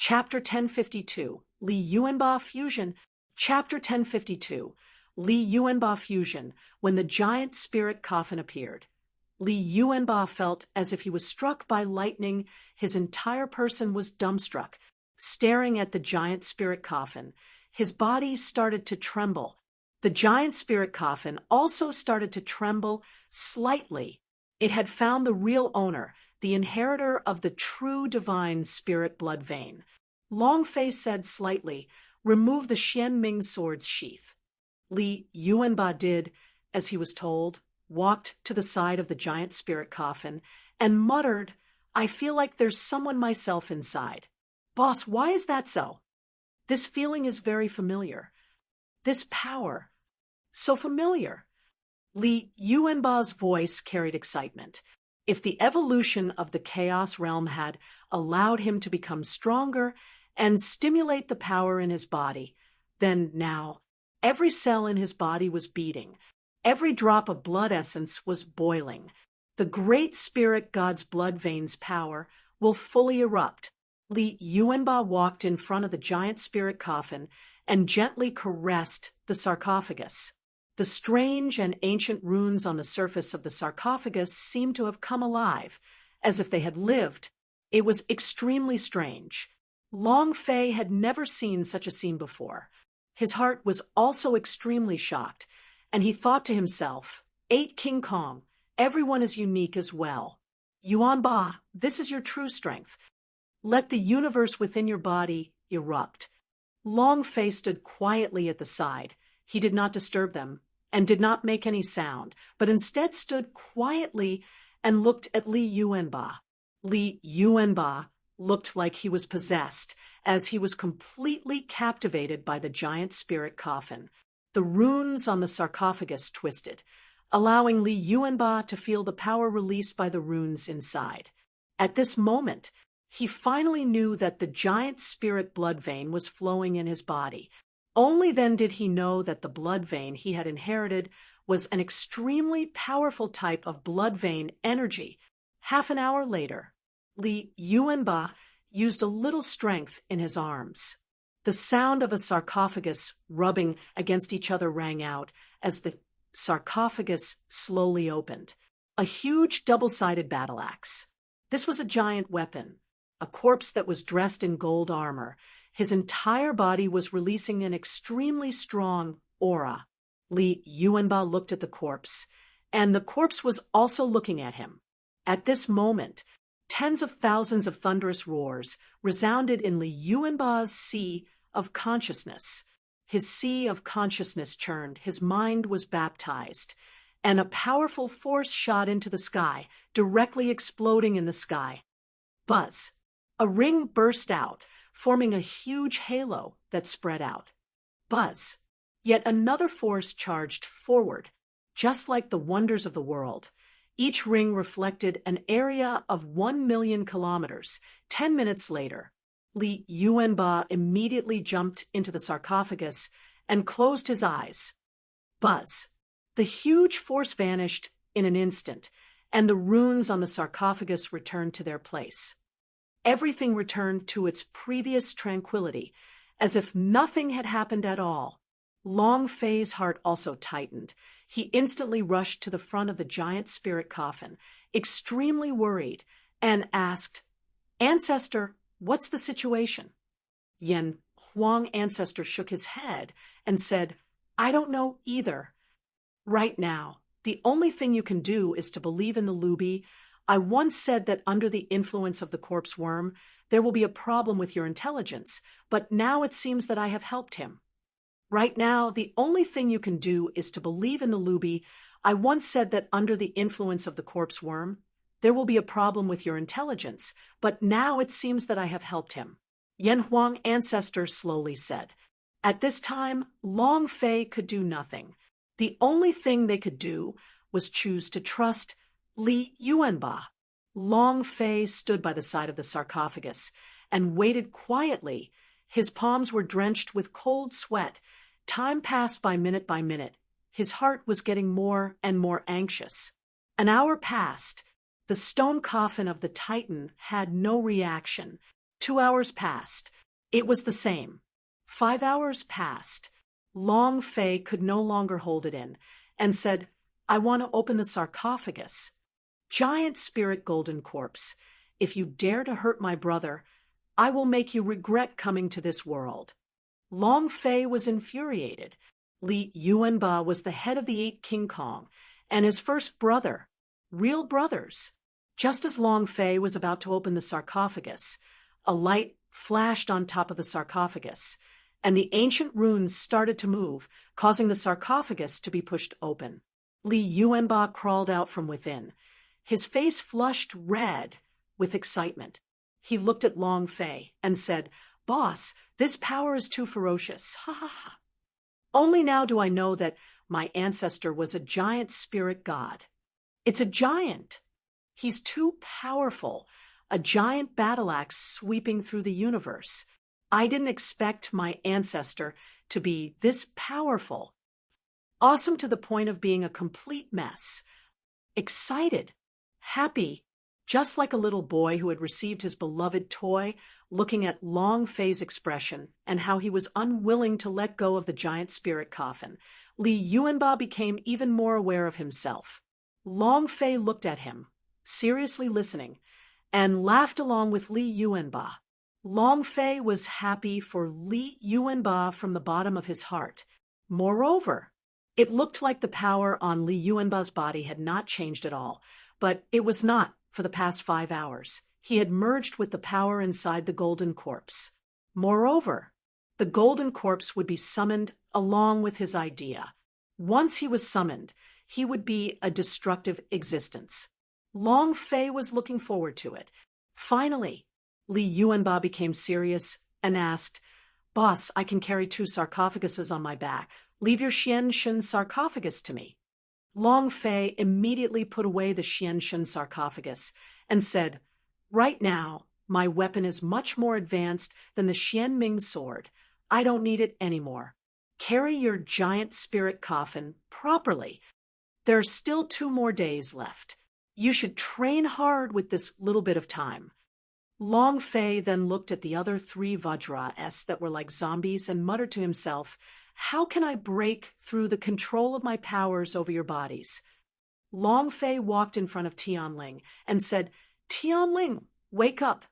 Chapter 1052, Li Yuanba Fusion. Chapter 1052, Li Yuanba Fusion, when the giant spirit coffin appeared. Li Yuanba felt as if he was struck by lightning. His entire person was dumbstruck, staring at the giant spirit coffin. His body started to tremble. The giant spirit coffin also started to tremble slightly. It had found the real owner, the inheritor of the true divine spirit blood vein. Long Fei said slightly, "Remove the Xianming sword's sheath." Li Yuanba did, as he was told, walked to the side of the giant spirit coffin, and muttered, "I feel like there's someone myself inside." "Boss, why is that so?" "This feeling is very familiar. This power, so familiar." Li Yuanba's voice carried excitement. If the evolution of the chaos realm had allowed him to become stronger and stimulate the power in his body, then now every cell in his body was beating. Every drop of blood essence was boiling. The great spirit god's blood veins power will fully erupt. Li Yuanba walked in front of the giant spirit coffin and gently caressed the sarcophagus. The strange and ancient runes on the surface of the sarcophagus seemed to have come alive, as if they had lived. It was extremely strange. Long Fei had never seen such a scene before. His heart was also extremely shocked, and he thought to himself, "8 King Kong, everyone is unique as well. Yuanba, this is your true strength. Let the universe within your body erupt." Long Fei stood quietly at the side. He did not disturb them and did not make any sound, but instead stood quietly and looked at Li Yuanba. Li Yuanba looked like he was possessed, as he was completely captivated by the giant spirit coffin. The runes on the sarcophagus twisted, allowing Li Yuanba to feel the power released by the runes inside. At this moment, he finally knew that the giant spirit blood vein was flowing in his body. Only then did he know that the blood vein he had inherited was an extremely powerful type of blood vein energy. Half an hour later, Li Yuanba used a little strength in his arms. The sound of a sarcophagus rubbing against each other rang out as the sarcophagus slowly opened. A huge double-sided battle axe. This was a giant weapon, a corpse that was dressed in gold armor. His entire body was releasing an extremely strong aura. Li Yuanba looked at the corpse, and the corpse was also looking at him. At this moment, tens of thousands of thunderous roars resounded in Li Yuanba's sea of consciousness. His sea of consciousness churned, his mind was baptized, and a powerful force shot into the sky, directly exploding in the sky. Buzz! A ring burst out, forming a huge halo that spread out. Buzz! Yet another force charged forward, just like the wonders of the world. Each ring reflected an area of 1,000,000 kilometers. 10 minutes later, Li Yuanba immediately jumped into the sarcophagus and closed his eyes. Buzz! The huge force vanished in an instant, and the runes on the sarcophagus returned to their place. Everything returned to its previous tranquility, as if nothing had happened at all. Long Fei's heart also tightened. He instantly rushed to the front of the giant spirit coffin, extremely worried, and asked, "Ancestor, what's the situation?" Yan Huang Ancestor shook his head and said, "I don't know either. Right now, the only thing you can do is to believe in the Lubi. I once said that under the influence of the corpse worm, there will be a problem with your intelligence, but now it seems that I have helped him. Right now, the only thing you can do is to believe in the Lubi. I once said that under the influence of the corpse worm, there will be a problem with your intelligence, but now it seems that I have helped him," Yan Huang Ancestor slowly said. At this time, Long Fei could do nothing. The only thing they could do was choose to trust Li Yuanba. Long Fei stood by the side of the sarcophagus and waited quietly. His palms were drenched with cold sweat. Time passed by minute. His heart was getting more and more anxious. An hour passed. The stone coffin of the Titan had no reaction. 2 hours passed. It was the same. 5 hours passed. Long Fei could no longer hold it in and said, I want to open the sarcophagus. Giant spirit golden corpse, if you dare to hurt my brother, I will make you regret coming to this world. Long Fei was infuriated. Li Yuanba was the head of the 8 King Kong and his first brother, real brothers. Just as Long Fei was about to open the sarcophagus, a light flashed on top of the sarcophagus, and the ancient runes started to move, causing the sarcophagus to be pushed open. Li Yuanba crawled out from within. His face flushed red with excitement. He looked at Long Fei and said, Boss, this power is too ferocious. Ha ha ha. Only now do I know that my ancestor was a giant spirit god. It's a giant. He's too powerful, a giant battle axe sweeping through the universe. I didn't expect my ancestor to be this powerful. Awesome to the point of being a complete mess. Excited, happy, just like a little boy who had received his beloved toy, looking at Long Fei's expression and how he was unwilling to let go of the giant spirit coffin. Li Yuanba became even more aware of himself. Long Fei looked at him, seriously listening, and laughed along with Li Yuanba. Long Fei was happy for Li Yuanba from the bottom of his heart. Moreover, it looked like the power on Li Yuanba's body had not changed at all, but it was not for the past 5 hours. He had merged with the power inside the golden corpse. Moreover, the golden corpse would be summoned along with his idea. Once he was summoned, he would be a destructive existence. Long Fei was looking forward to it. Finally, Li Yuanba became serious and asked, Boss, I can carry 2 sarcophaguses on my back. Leave your Xianshun sarcophagus to me. Long Fei immediately put away the Xianshun sarcophagus and said, Right now, my weapon is much more advanced than the Xianming sword. I don't need it anymore. Carry your giant spirit coffin properly. There are still 2 more days left. You should train hard with this little bit of time. Long Fei then looked at the other 3 Vajras that were like zombies and muttered to himself, How can I break through the control of my powers over your bodies? Long Fei walked in front of Tianling and said, Tianling, wake up.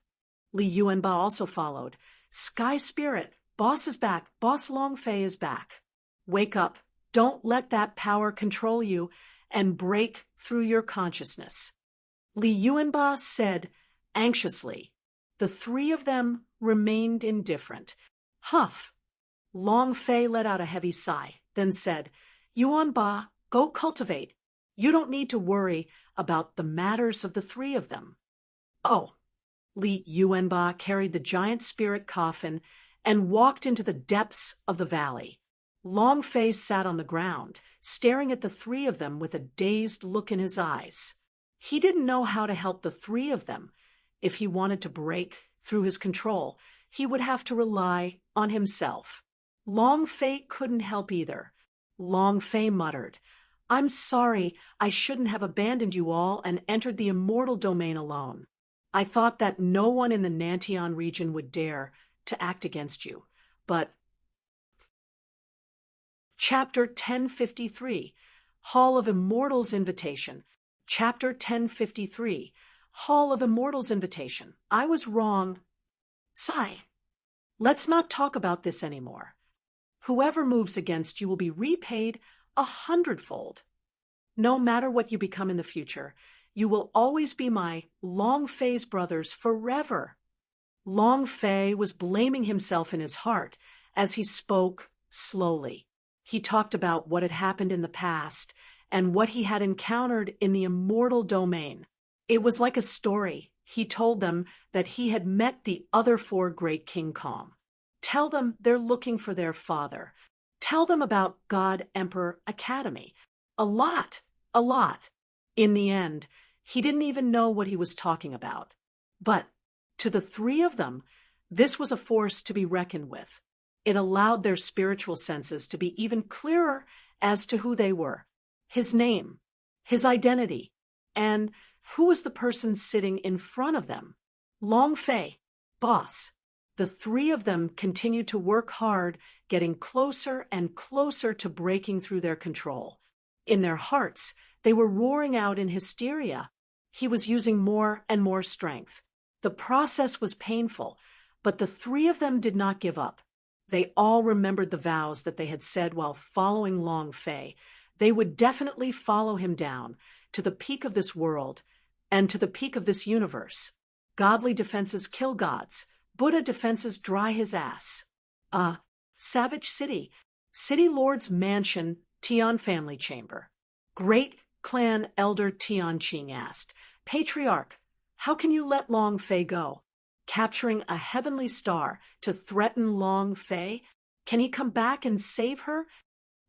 Li Yuanba also followed. Sky Spirit, Boss is back. Boss Long Fei is back. Wake up. Don't let that power control you and break through your consciousness. Li Yuanba said anxiously. The 3 of them remained indifferent. Huff. Long Fei let out a heavy sigh, then said, Yuanba, go cultivate. You don't need to worry about the matters of the 3 of them. Oh. Li Yuanba carried the giant spirit coffin and walked into the depths of the valley. Long Fei sat on the ground, staring at the 3 of them with a dazed look in his eyes. He didn't know how to help the 3 of them. If he wanted to break through his control, he would have to rely on himself. Long Fei couldn't help either. Long Fei muttered, I'm sorry, I shouldn't have abandoned you all and entered the immortal domain alone. I thought that no one in the Nantian region would dare to act against you. But Chapter 1053, Hall of Immortals Invitation. Chapter 1053, Hall of Immortals Invitation. I was wrong. Sigh. Let's not talk about this anymore. Whoever moves against you will be repaid 100-fold. No matter what you become in the future, you will always be my Long Fei's brothers forever. Long Fei was blaming himself in his heart as he spoke slowly. He talked about what had happened in the past and what he had encountered in the immortal domain. It was like a story. He told them that he had met the other 4 great King Kong. Tell them they're looking for their father. Tell them about God Emperor Academy. A lot. In the end, he didn't even know what he was talking about. But to the 3 of them, this was a force to be reckoned with. It allowed their spiritual senses to be even clearer as to who they were, his name, his identity, and who was the person sitting in front of them. Long Fei. Boss. The three of them continued to work hard, getting closer and closer to breaking through their control. In their hearts, they were roaring out in hysteria. He was using more and more strength. The process was painful, but the three of them did not give up. They all remembered the vows that they had said while following Long Fei. They would definitely follow him down to the peak of this world and to the peak of this universe. Godly defenses kill gods. Buddha defenses dry his ass. Savage City. City Lord's Mansion, Tian Family Chamber. Great Clan Elder Tian Qing asked, Patriarch, how can you let Long Fei go? Capturing a heavenly star to threaten Long Fei? Can he come back and save her?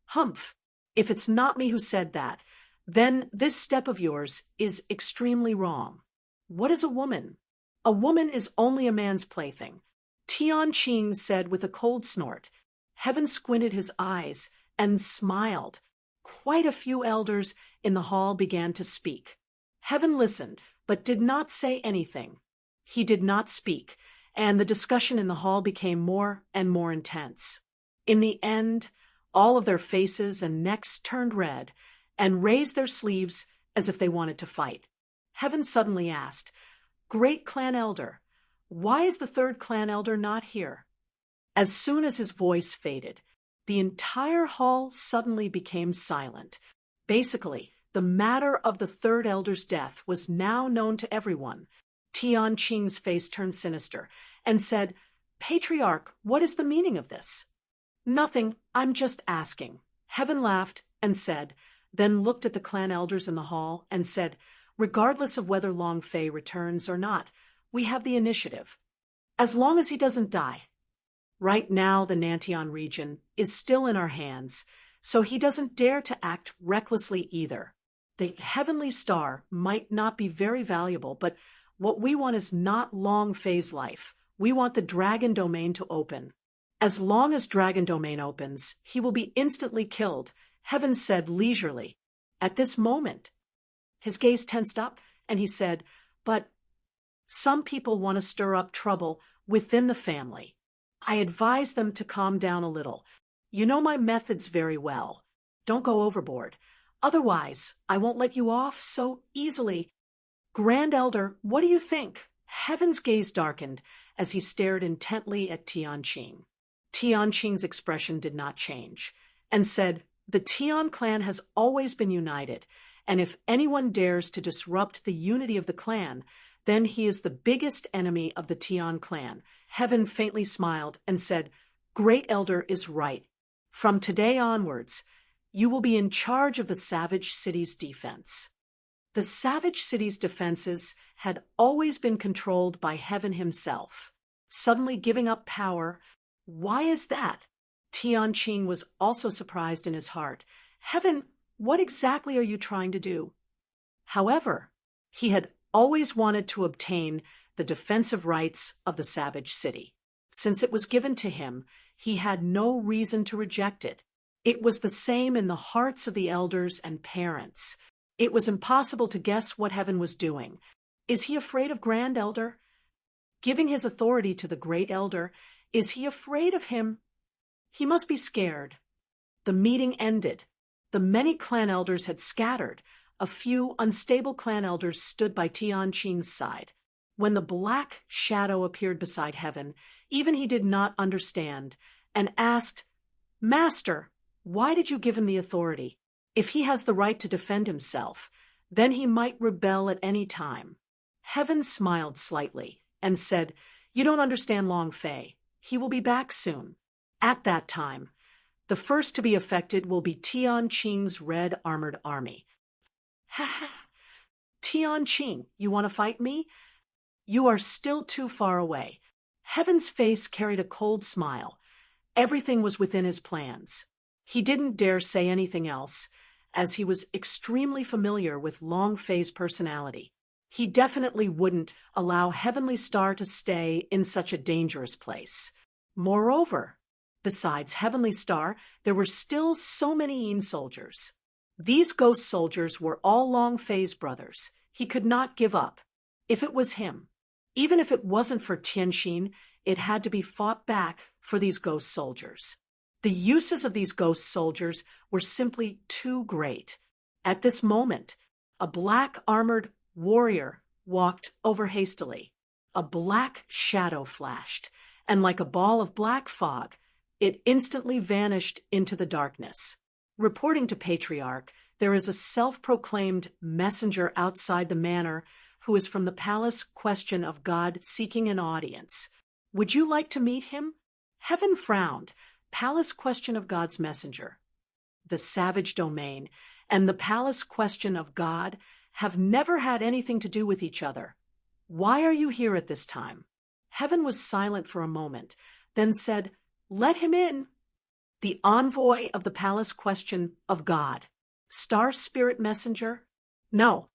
Humph. If it's not me who said that, then this step of yours is extremely wrong. What is a woman? A woman is only a man's plaything. Tian Qing said with a cold snort. Heaven squinted his eyes and smiled. Quite a few elders in the hall began to speak. Heaven listened, but did not say anything. He did not speak, and the discussion in the hall became more and more intense. In the end, all of their faces and necks turned red and raised their sleeves as if they wanted to fight. Heaven suddenly asked, Great Clan Elder, why is the third Clan Elder not here? As soon as his voice faded, the entire hall suddenly became silent. Basically, the matter of the third Elder's death was now known to everyone. Tian Qing's face turned sinister and said, Patriarch, what is the meaning of this? Nothing, I'm just asking. Heaven laughed and said, then looked at the clan elders in the hall and said, regardless of whether Long Fei returns or not, we have the initiative. As long as he doesn't die. Right now, the Nantian region is still in our hands, so he doesn't dare to act recklessly either. The heavenly star might not be very valuable, but what we want is not Long Fei's life. We want the Dragon Domain to open. As long as Dragon Domain opens, he will be instantly killed, Heaven said leisurely. At this moment, his gaze tensed up, and he said, but some people want to stir up trouble within the family. I advise them to calm down a little. You know my methods very well. Don't go overboard. Otherwise, I won't let you off so easily. Grand Elder, what do you think? Heaven's gaze darkened as he stared intently at Tian Qing. Tian Qing's expression did not change, and said, the Tian clan has always been united, and if anyone dares to disrupt the unity of the clan, then he is the biggest enemy of the Tian clan. Heaven faintly smiled and said, Great Elder is right. From today onwards, you will be in charge of the Savage City's defense. The Savage City's defenses had always been controlled by Heaven himself. Suddenly giving up power, why is that? Tian Qing was also surprised in his heart. Heaven, what exactly are you trying to do? However, he had always wanted to obtain the defensive rights of the Savage City. Since it was given to him, he had no reason to reject it. It was the same in the hearts of the elders and parents. It was impossible to guess what Heaven was doing. Is he afraid of Grand Elder? Giving his authority to the Great Elder, is he afraid of him? He must be scared. The meeting ended. The many clan elders had scattered. A few unstable clan elders stood by Tian Qing's side. When the black shadow appeared beside Heaven, even he did not understand, and asked, Master, why did you give him the authority? If he has the right to defend himself, then he might rebel at any time. Heaven smiled slightly and said, You don't understand Long Fei. He will be back soon. At that time, the first to be affected will be Tian Qing's red armored army. Ha ha! Tian Qing, you want to fight me? You are still too far away. Heaven's face carried a cold smile. Everything was within his plans. He didn't dare say anything else, as he was extremely familiar with Long Fei's personality. He definitely wouldn't allow Heavenly Star to stay in such a dangerous place. Moreover, besides Heavenly Star, there were still so many Yin soldiers. These ghost soldiers were all Long Fei's brothers. He could not give up. If it was him, Even if it wasn't for Tianjin, it had to be fought back for these ghost soldiers. The uses of these ghost soldiers were simply too great. At this moment, a black armored warrior walked over hastily. A black shadow flashed, and like a ball of black fog, it instantly vanished into the darkness. Reporting to Patriarch, there is a self-proclaimed messenger outside the manor who is from the palace question of God seeking an audience. Would you like to meet him? Heaven frowned. Palace question of God's messenger. The savage domain and the palace question of God have never had anything to do with each other. Why are you here at this time? Heaven was silent for a moment, then said, "Let him in." The envoy of the palace question of God. Star Spirit Messenger? No.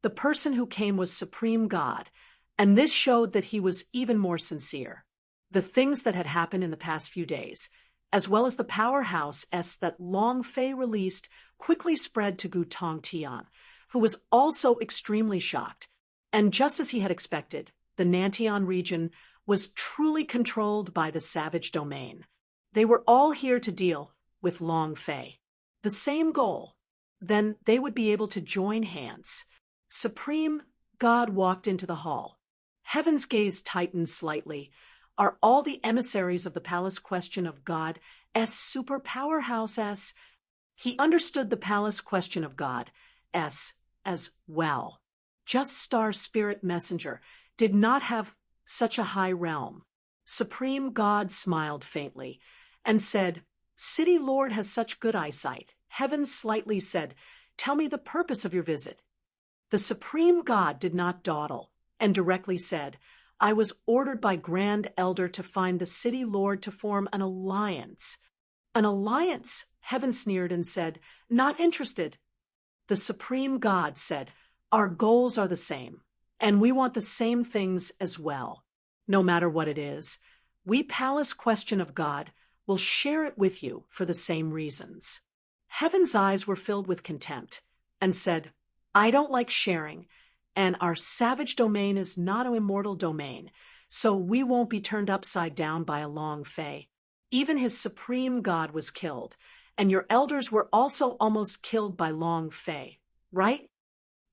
The person who came was Supreme God, and this showed that he was even more sincere. The things that had happened in the past few days, as well as the powerhouse that Long Fei released, quickly spread to Gu Tong Tian, who was also extremely shocked. And just as he had expected, the Nantian region was truly controlled by the savage domain. They were all here to deal with Long Fei. The same goal. Then they would be able to join hands. Supreme God walked into the hall. Heaven's gaze tightened slightly. Are all the emissaries of the palace question of God super powerhouse? He understood the palace question of God as well. Just Star Spirit Messenger did not have such a high realm. Supreme God smiled faintly and said, "City Lord has such good eyesight." Heaven slightly said, "Tell me the purpose of your visit." The Supreme God did not dawdle and directly said, "I was ordered by Grand Elder to find the City Lord to form an alliance." An alliance? Heaven sneered and said, "Not interested." The Supreme God said, "Our goals are the same, and we want the same things as well. No matter what it is, we Palace Question of God will share it with you for the same reasons." Heaven's eyes were filled with contempt and said, "I don't like sharing, and our savage domain is not an immortal domain, so we won't be turned upside down by a Long Fei. Even his Supreme God was killed, and your elders were also almost killed by Long Fei, right?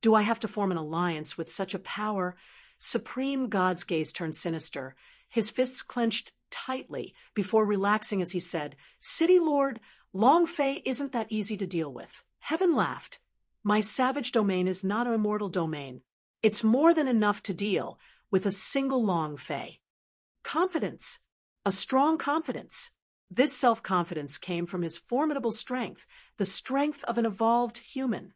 Do I have to form an alliance with such a power?" Supreme God's gaze turned sinister. His fists clenched tightly before relaxing as he said, "City Lord, Long Fei isn't that easy to deal with." Heaven laughed. "My savage domain is not an immortal domain. It's more than enough to deal with a single Long Fei." Confidence. A strong confidence. This self-confidence came from his formidable strength, the strength of an evolved human.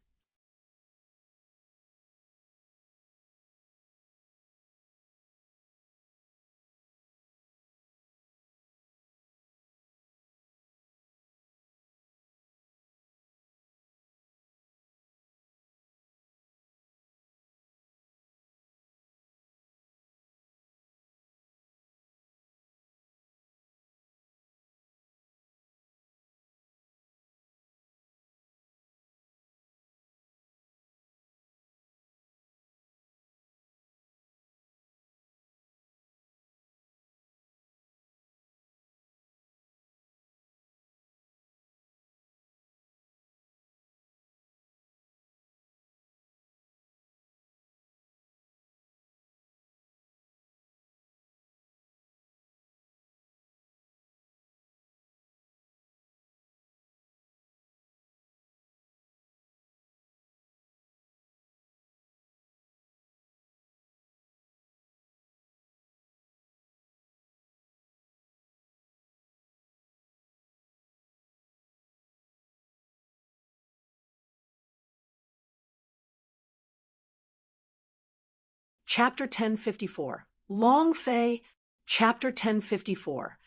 Chapter 1054. Long Fei. Chapter 1054.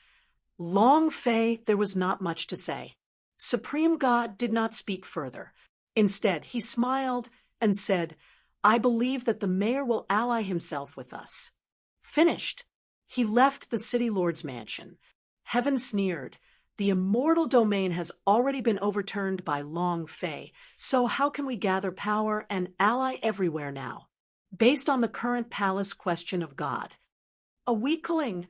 Long Fei, there was not much to say. Supreme God did not speak further. Instead, he smiled and said, "I believe that the mayor will ally himself with us." Finished. He left the city lord's mansion. Heaven sneered. The immortal domain has already been overturned by Long Fei, so how can we gather power and ally everywhere now? based on the current palace question of God. A weakling.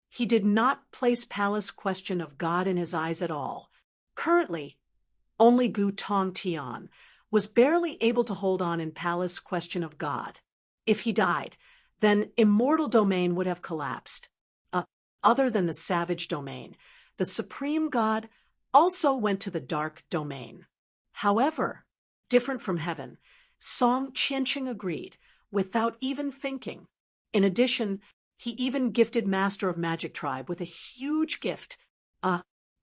He did not place palace question of God in his eyes at all. Currently, only Gu Tong Tian was barely able to hold on in palace question of God. If he died, then immortal domain would have collapsed. Other than the savage domain, the supreme God also went to the dark domain. However, different from heaven, Song Qianqing agreed, without even thinking. In addition, he even gifted Master of Magic Tribe with a huge gift,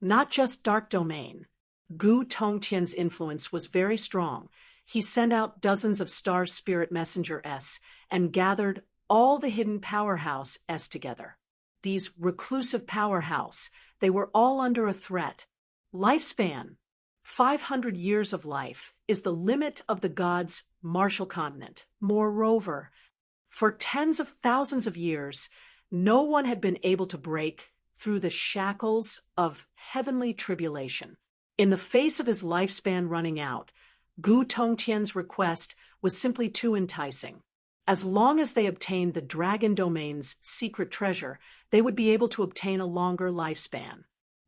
not just dark domain. Gu Tongtian's influence was very strong. He sent out dozens of star spirit messenger S and gathered all the hidden powerhouse S together. These reclusive powerhouse, they were all under a threat. Lifespan. 500 years of life is the limit of the gods' martial continent. Moreover, for tens of thousands of years, no one had been able to break through the shackles of heavenly tribulation. In the face of his lifespan running out, Gu Tongtian's request was simply too enticing. As long as they obtained the Dragon Domain's secret treasure, they would be able to obtain a longer lifespan.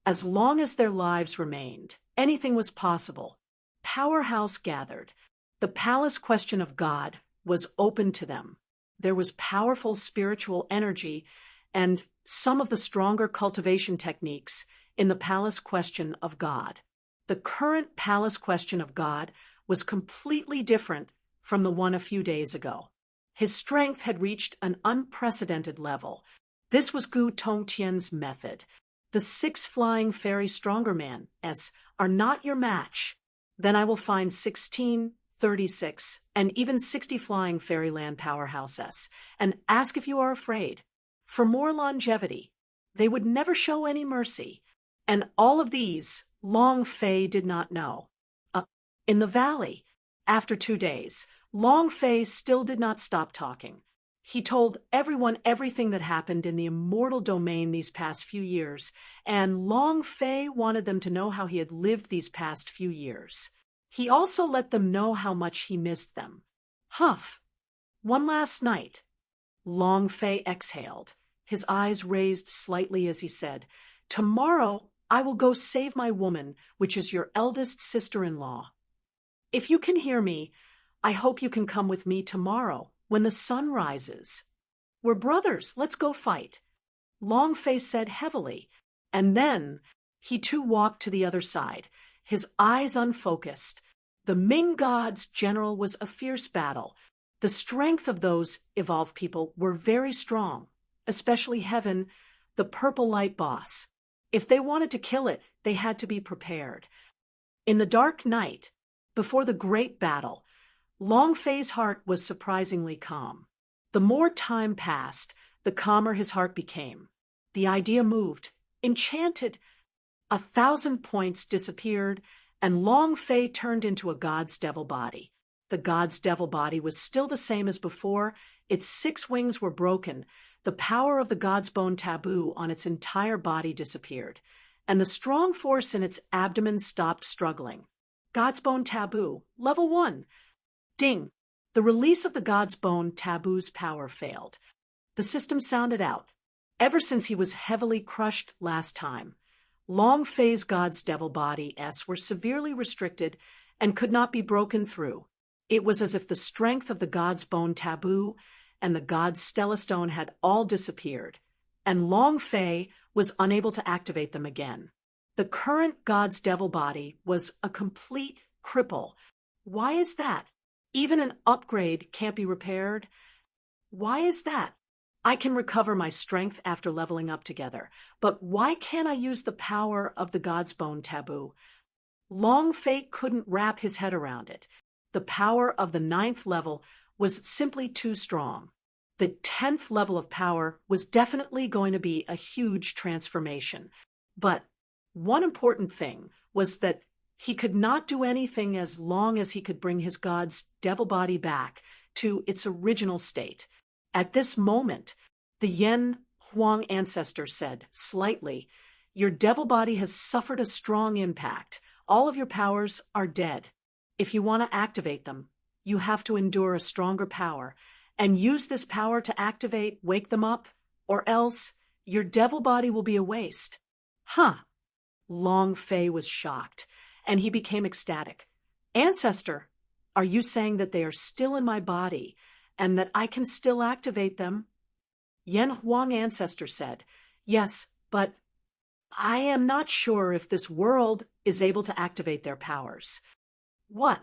As long as their lives remained, anything was possible. Powerhouse gathered. The palace question of God was open to them. There was powerful spiritual energy and some of the stronger cultivation techniques in the palace question of God. The current palace question of God was completely different from the one a few days ago. His strength had reached an unprecedented level. This was Gu Tongtian's method. The 6 flying fairy stronger man S are not your match. Then I will find 16, 36, and even 60 flying fairyland powerhouses, and ask if you are afraid. For more longevity, they would never show any mercy. And all of these, Long Fei did not know. In the valley, after 2 days, Long Fei still did not stop talking. He told everyone everything that happened in the immortal domain these past few years, and Long Fei wanted them to know how he had lived these past few years. He also let them know how much he missed them. Humph! One last night. Long Fei exhaled, his eyes raised slightly as he said, "Tomorrow I will go save my woman, which is your eldest sister-in-law. If you can hear me, I hope you can come with me tomorrow when the sun rises. We're brothers, let's go fight." Long Fei said heavily, and then he too walked to the other side, his eyes unfocused. The Ming gods' general was a fierce battle. The strength of those evolved people were very strong, especially Heaven, the purple light boss. If they wanted to kill it, they had to be prepared. In the dark night, before the great battle, Long Fei's heart was surprisingly calm. The more time passed, the calmer his heart became. The idea moved. Enchanted. 1,000 points disappeared, and Long Fei turned into a god's devil body. The god's devil body was still the same as before. Its 6 wings were broken. The power of the god's bone taboo on its entire body disappeared, and the strong force in its abdomen stopped struggling. God's bone taboo, level 1. Ding! The release of the god's bone taboo's power failed. The system sounded out. Ever since he was heavily crushed last time, Long Fei's god's devil body S were severely restricted and could not be broken through. It was as if the strength of the god's bone taboo and the god's stellastone had all disappeared, and Long Fei was unable to activate them again. The current god's devil body was a complete cripple. Why is that? Even an upgrade can't be repaired? Why is that? I can recover my strength after leveling up together, but why can't I use the power of the god's bone taboo? Long Fei couldn't wrap his head around it. The power of the 9th level was simply too strong. The 10th level of power was definitely going to be a huge transformation. But one important thing was that he could not do anything as long as he could bring his god's devil body back to its original state. At this moment, the Yen Huang ancestor said, slightly, "Your devil body has suffered a strong impact. All of your powers are dead. If you want to activate them, you have to endure a stronger power, and use this power to wake them up, or else your devil body will be a waste. Huh. Long Fei was shocked, and he became ecstatic. Ancestor, are you saying that they are still in my body, and that I can still activate them? Yen Huang Ancestor said, yes, but I am not sure if this world is able to activate their powers. What?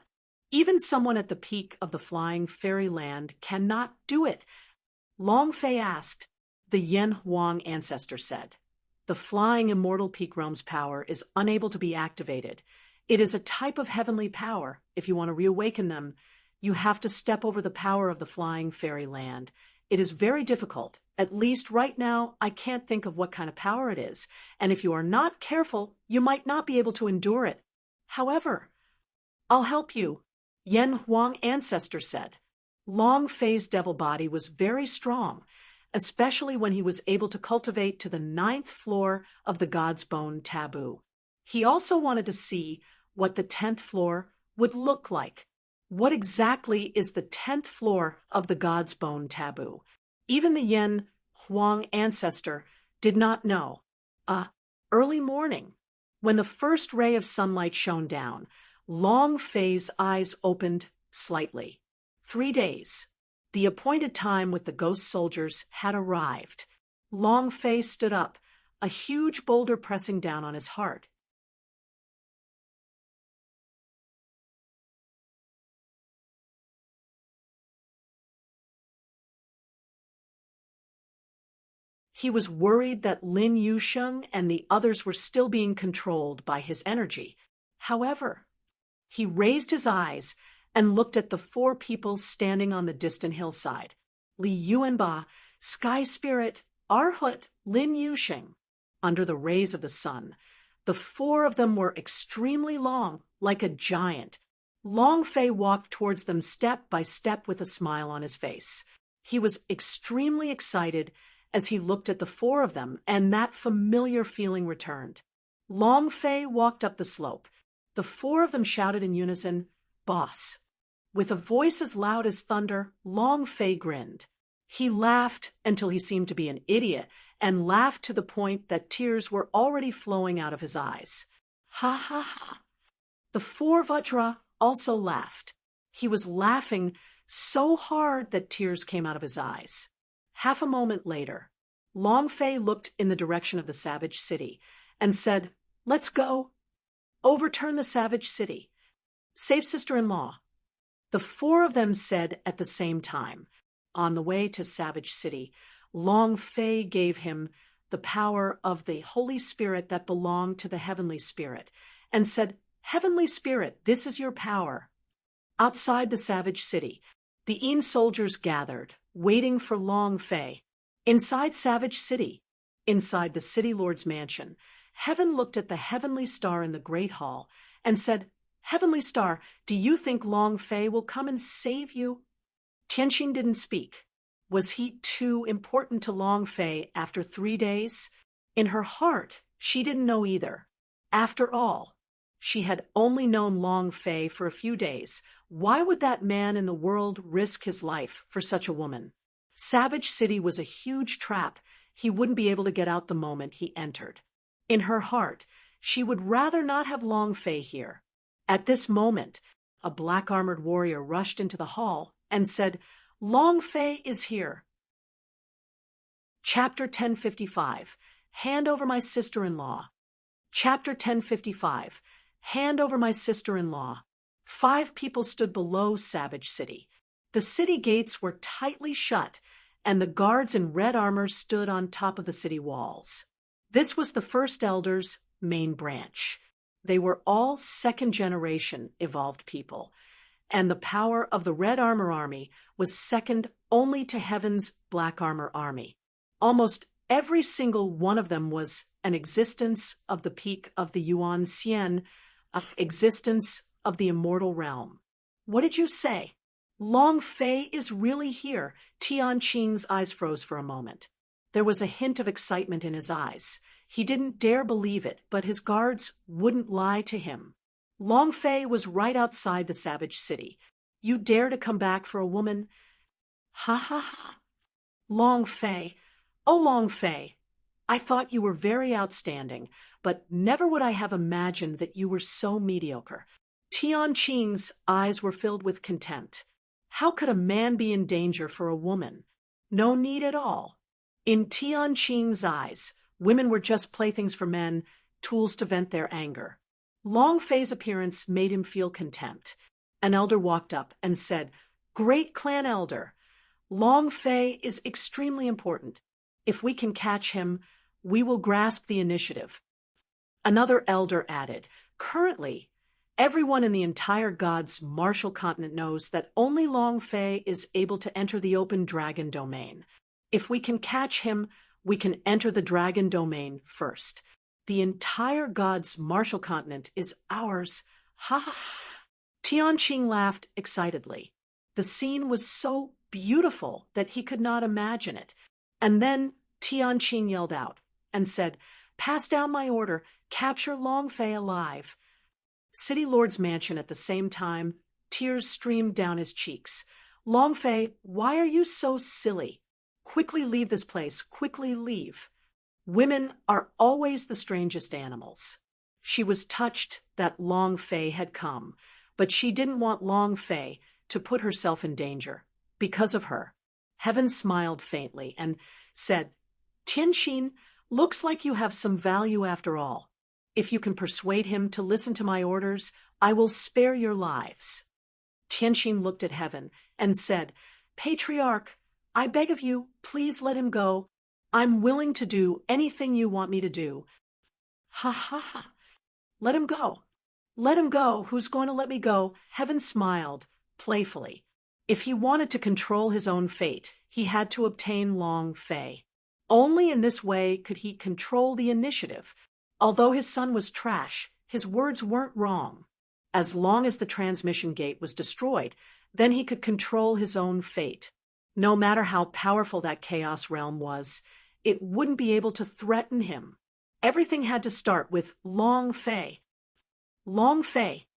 Even someone at the peak of the flying fairyland cannot do it. Long Fei asked. The Yen Huang Ancestor said, the flying immortal peak realm's power is unable to be activated. It is a type of heavenly power. If you want to reawaken them, you have to step over the power of the flying fairyland. It is very difficult. At least right now, I can't think of what kind of power it is, and if you are not careful, you might not be able to endure it. However, I'll help you, Yen Huang Ancestor said. Long Fei's devil body was very strong, especially when he was able to cultivate to the 9th floor of the God's Bone taboo. He also wanted to see what the 10th floor would look like. What exactly is the 10th floor of the God's Bone taboo? Even the Yen Huang Ancestor did not know. Early morning, when the first ray of sunlight shone down, Long Fei's eyes opened slightly. 3 days. The appointed time with the ghost soldiers had arrived. Long Fei stood up, a huge boulder pressing down on his heart. He was worried that Lin Yusheng and the others were still being controlled by his energy. However, he raised his eyes and looked at the 4 people standing on the distant hillside. Li Yuanba, Sky Spirit, Arhut, Lin Yusheng. Under the rays of the sun, the 4 of them were extremely long, like a giant. Long Fei walked towards them step by step with a smile on his face. He was extremely excited as he looked at the 4 of them, and that familiar feeling returned. Long Fei walked up the slope. The 4 of them shouted in unison, "Boss." With a voice as loud as thunder, Long Fei grinned. He laughed until he seemed to be an idiot, and laughed to the point that tears were already flowing out of his eyes. Ha ha ha. The 4 Vajra also laughed. He was laughing so hard that tears came out of his eyes. Half a moment later, Long Fei looked in the direction of the savage city and said, "Let's go. Overturn the savage city. Save sister-in-law." The 4 of them said at the same time. On the way to Savage City, Long Fei gave him the power of the Holy Spirit that belonged to the Heavenly Spirit, and said, "Heavenly Spirit, this is your power." Outside the Savage City, the Yin soldiers gathered, waiting for Long Fei. Inside Savage City, inside the City Lord's mansion, Heaven looked at the Heavenly Star in the Great Hall and said, "Heavenly Star, do you think Long Fei will come and save you?" Tianxin didn't speak. Was he too important to Long Fei after 3 days? In her heart, she didn't know either. After all, she had only known Long Fei for a few days. Why would that man in the world risk his life for such a woman? Savage City was a huge trap. He wouldn't be able to get out the moment he entered. In her heart, she would rather not have Long Fei here. At this moment, a black-armored warrior rushed into the hall and said, "Long Fei is here." Chapter 1055, Hand Over My Sister-in-Law. Chapter 1055, Hand Over My Sister-in-Law. 5 people stood below Savage City. The city gates were tightly shut, and the guards in red armor stood on top of the city walls. This was the First Elder's main branch. They were all second-generation evolved people, and the power of the Red Armor Army was second only to Heaven's Black Armor Army. Almost every single one of them was an existence of the peak of the Yuan Xian, an existence of the immortal realm. What did you say? Long Fei is really here. Tian Qing's eyes froze for a moment. There was a hint of excitement in his eyes. He didn't dare believe it, but his guards wouldn't lie to him. Long Fei was right outside the Savage City. You dare to come back for a woman? Ha ha ha. Long Fei. Oh, Long Fei. I thought you were very outstanding, but never would I have imagined that you were so mediocre. Tian Qing's eyes were filled with contempt. How could a man be in danger for a woman? No need at all. In Tian Qing's eyes, women were just playthings for men, tools to vent their anger. Long Fei's appearance made him feel contempt. An elder walked up and said, "Great clan elder, Long Fei is extremely important. If we can catch him, we will grasp the initiative." Another elder added, "Currently, everyone in the entire God's martial continent knows that only Long Fei is able to enter the open dragon domain. If we can catch him, we can enter the dragon domain first. The entire God's martial continent is ours. Ha ha ha." Tianqing laughed excitedly. The scene was so beautiful that he could not imagine it. And then Tianqing yelled out and said, "Pass down my order, capture Long Fei alive." City Lord's mansion at the same time, tears streamed down his cheeks. "Long Fei, why are you so silly? Quickly leave this place, quickly leave." Women are always the strangest animals. She was touched that Long Fei had come, but she didn't want Long Fei to put herself in danger. Because of her, Heaven smiled faintly and said, "Tianqing, looks like you have some value after all. If you can persuade him to listen to my orders, I will spare your lives." Tianqing looked at Heaven and said, "Patriarch, I beg of you, please let him go. I'm willing to do anything you want me to do." "Ha ha ha. Let him go. Let him go. Who's going to let me go?" Heaven smiled playfully. If he wanted to control his own fate, he had to obtain Long Fei. Only in this way could he control the initiative. Although his son was trash, his words weren't wrong. As long as the transmission gate was destroyed, then he could control his own fate. No matter how powerful that chaos realm was, it wouldn't be able to threaten him. Everything had to start with Long Fei. "Long Fei,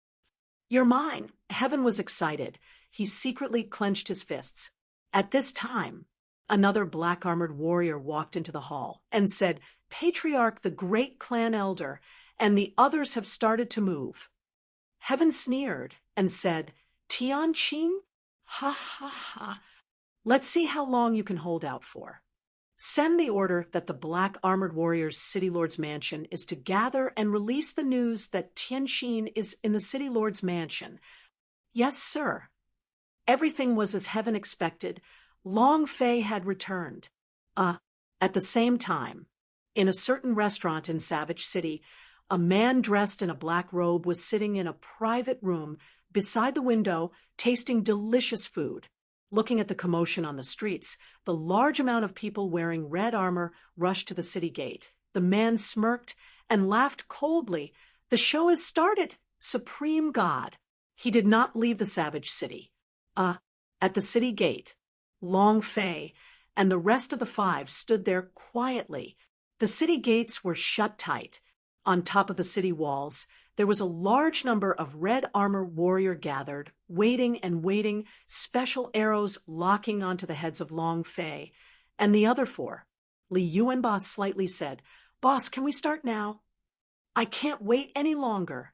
you're mine." Heaven was excited. He secretly clenched his fists. At this time, another black-armored warrior walked into the hall and said, "Patriarch, the great clan elder, and the others have started to move." Heaven sneered and said, "Tianqing? Ha ha ha. Let's see how long you can hold out for. Send the order that the black-armored warrior's City Lord's mansion is to gather and release the news that Tianqing is in the City Lord's mansion." "Yes, sir." Everything was as Heaven expected. Long Fei had returned. At the same time, in a certain restaurant in Savage City, a man dressed in a black robe was sitting in a private room beside the window, tasting delicious food. Looking at the commotion on the streets, the large amount of people wearing red armor rushed to the city gate. The man smirked and laughed coldly. "The show has started, Supreme God." He did not leave the Savage City. At the city gate, Long Fei and the rest of the five stood there quietly. The city gates were shut tight. On top of the city walls, there was a large number of red armor warrior gathered, waiting and waiting, special arrows locking onto the heads of Long Fei and the other four. Li Yuanba slightly said, "Boss, can we start now?" "I can't wait any longer."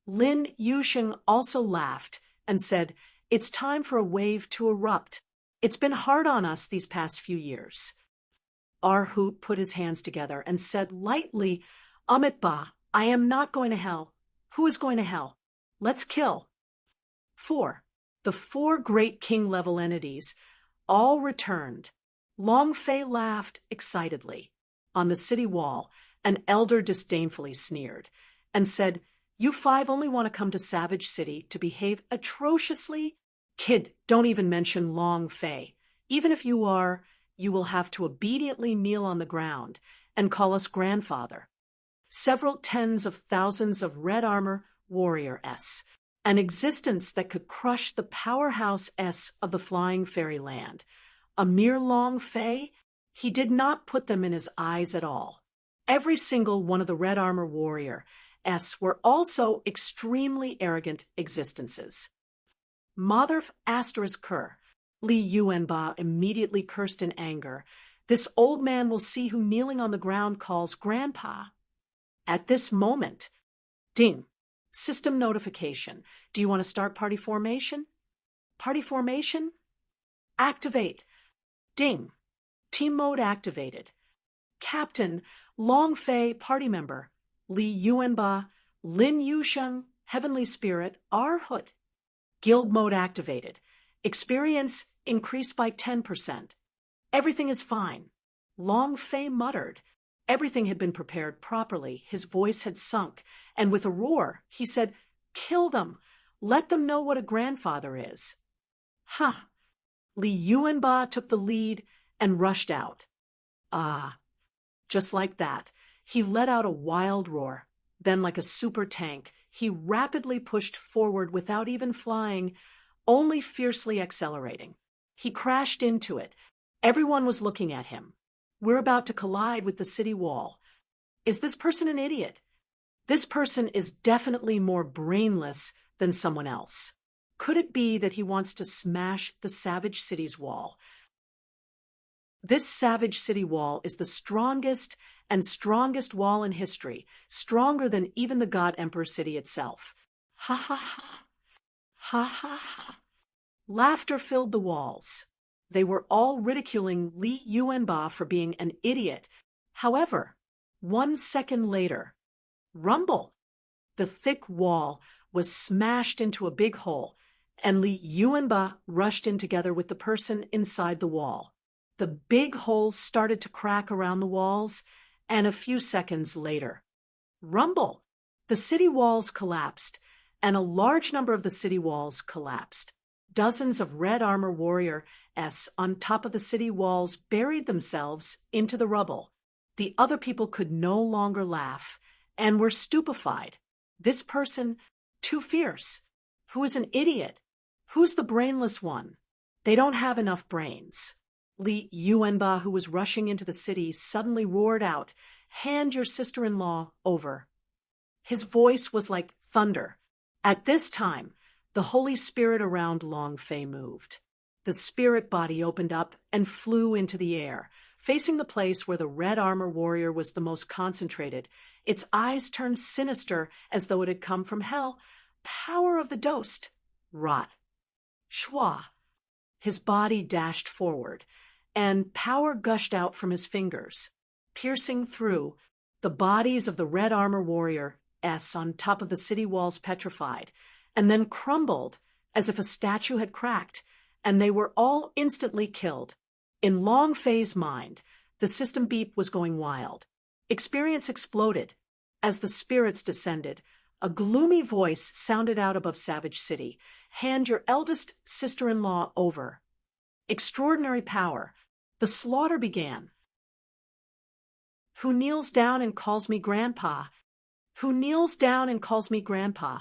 Lin Yusheng also laughed and said, "It's time for a wave to erupt. It's been hard on us these past few years." Hoot put his hands together and said lightly, "Amitba, I am not going to hell." "Who is going to hell?" "Let's kill." 4. The 4 great king-level entities all returned. Long Fei laughed excitedly. On the city wall, an elder disdainfully sneered and said, "You 5 only want to come to Savage City to behave atrociously? Kid, don't even mention Long Fei. Even if you are, you will have to obediently kneel on the ground and call us grandfather." Several tens of thousands of red armor warrior-s, an existence that could crush the powerhouse-s of the flying fairyland. A mere Long Fei? He did not put them in his eyes at all. Every single one of the red armor warrior-s were also extremely arrogant existences. Mother ****. Li Yuanba immediately cursed in anger. This old man will see who kneeling on the ground calls Grandpa. At this moment, ding, system notification. Do you want to start party formation? Party formation? Activate. Ding. Team mode activated. Captain, Long Fei, party member. Li Yuanba, Lin Yusheng, Heavenly Spirit, R. Hood. Guild mode activated. Experience increased by 10%. Everything is fine. Long Fei muttered. Everything had been prepared properly. His voice had sunk, and with a roar, he said, "Kill them. Let them know what a grandfather is." Ha! Li Yuanba took the lead and rushed out. Ah! Just like that, he let out a wild roar. Then, like a super tank, he rapidly pushed forward without even flying, only fiercely accelerating. He crashed into it. Everyone was looking at him. We're about to collide with the city wall. Is this person an idiot? This person is definitely more brainless than someone else. Could it be that he wants to smash the Savage City's wall? This Savage City wall is the strongest wall in history, stronger than even the God Emperor City itself. Ha ha ha. Ha ha ha. Laughter filled the walls. They were all ridiculing Li Yuanba for being an idiot. However, 1 second later, rumble! The thick wall was smashed into a big hole, and Li Yuanba rushed in together with the person inside the wall. The big hole started to crack around the walls, and a few seconds later, rumble! The city walls collapsed, and a large number of the city walls collapsed. Dozens of red armor warriors on top of the city walls buried themselves into the rubble. The other people could no longer laugh and were stupefied. This person, too fierce. Who is an idiot? Who's the brainless one? They don't have enough brains. Li Yuanba, who was rushing into the city, suddenly roared out, "Hand your sister-in-law over." His voice was like thunder. At this time, the Holy Spirit around Long Fei moved. The spirit body opened up and flew into the air, facing the place where the red armor warrior was the most concentrated. Its eyes turned sinister as though it had come from hell. Power of the Dost. Rot. Shwa. His body dashed forward, and power gushed out from his fingers, piercing through. The bodies of the red armor warrior on top of the city walls petrified, and then crumbled as if a statue had cracked, and they were all instantly killed. In Long Fei's mind, the system beep was going wild. Experience exploded. As the spirits descended, a gloomy voice sounded out above Savage City. "Hand your eldest sister-in-law over." Extraordinary power. The slaughter began. Who kneels down and calls me grandpa? Who kneels down and calls me grandpa?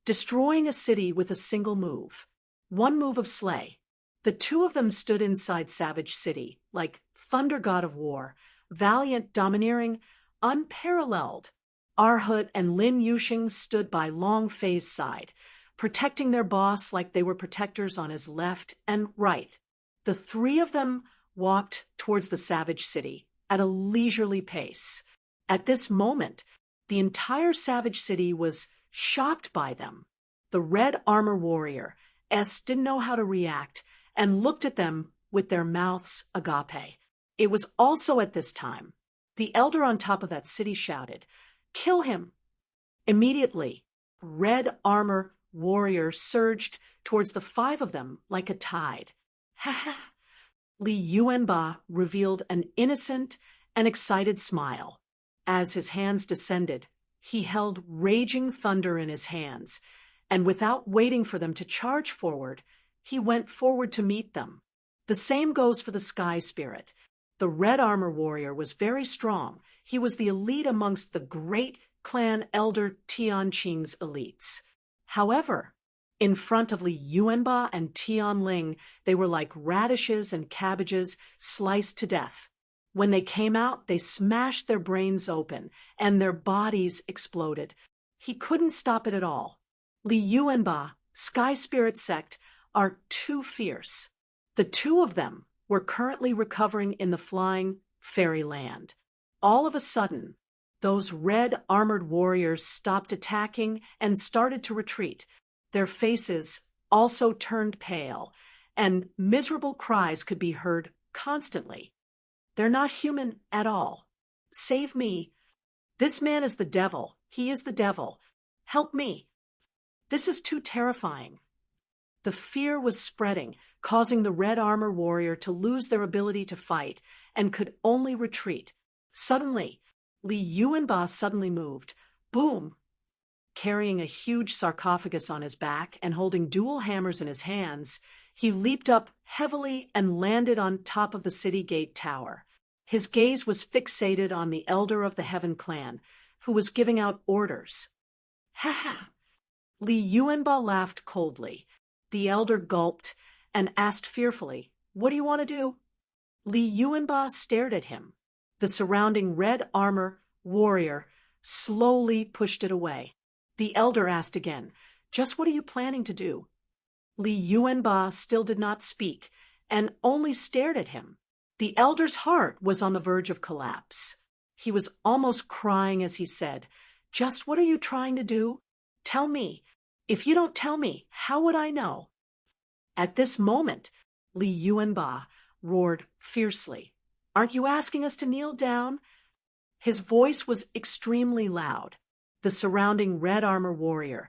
Destroying a city with a single move. One move of slay. The two of them stood inside Savage City, like thunder god of war, valiant, domineering, unparalleled. Arhut and Lin Yusheng stood by Long Fei's side, protecting their boss like they were protectors on his left and right. The three of them walked towards the Savage City at a leisurely pace. At this moment, the entire Savage City was shocked by them. The red armor warrior didn't know how to react and looked at them with their mouths agape. It was also at this time the elder on top of that city shouted, "Kill him!" Immediately, red armor warrior surged towards the five of them like a tide. Ha ha! Li Yuanba revealed an innocent and excited smile. As his hands descended, he held raging thunder in his hands, and without waiting for them to charge forward, he went forward to meet them. The same goes for the Sky Spirit. The red armor warrior was very strong. He was the elite amongst the great clan elder Tianqing's elites. However, in front of Li Yuanba and Tianling, they were like radishes and cabbages sliced to death. When they came out, they smashed their brains open, and their bodies exploded. He couldn't stop it at all. Li Yuanba, Sky Spirit Sect, are too fierce. The two of them were currently recovering in the flying fairyland. All of a sudden, those red armored warriors stopped attacking and started to retreat. Their faces also turned pale, and miserable cries could be heard constantly. They're not human at all. Save me. This man is the devil. He is the devil. Help me. This is too terrifying. The fear was spreading, causing the red armor warrior to lose their ability to fight and could only retreat. Suddenly, Li Yuanba suddenly moved. Boom! Carrying a huge sarcophagus on his back and holding dual hammers in his hands, he leaped up heavily and landed on top of the city gate tower. His gaze was fixated on the elder of the Heaven clan, who was giving out orders. Ha ha! Li Yuanba laughed coldly. The elder gulped and asked fearfully, "What do you want to do?" Li Yuanba stared at him. The surrounding red armor warrior slowly pushed it away. The elder asked again, "Just what are you planning to do?" Li Yuanba still did not speak and only stared at him. The elder's heart was on the verge of collapse. He was almost crying as he said, "Just what are you trying to do? Tell me. If you don't tell me, how would I know?" At this moment, Li Yuanba roared fiercely, "Aren't you asking us to kneel down?" His voice was extremely loud. The surrounding red armor warriors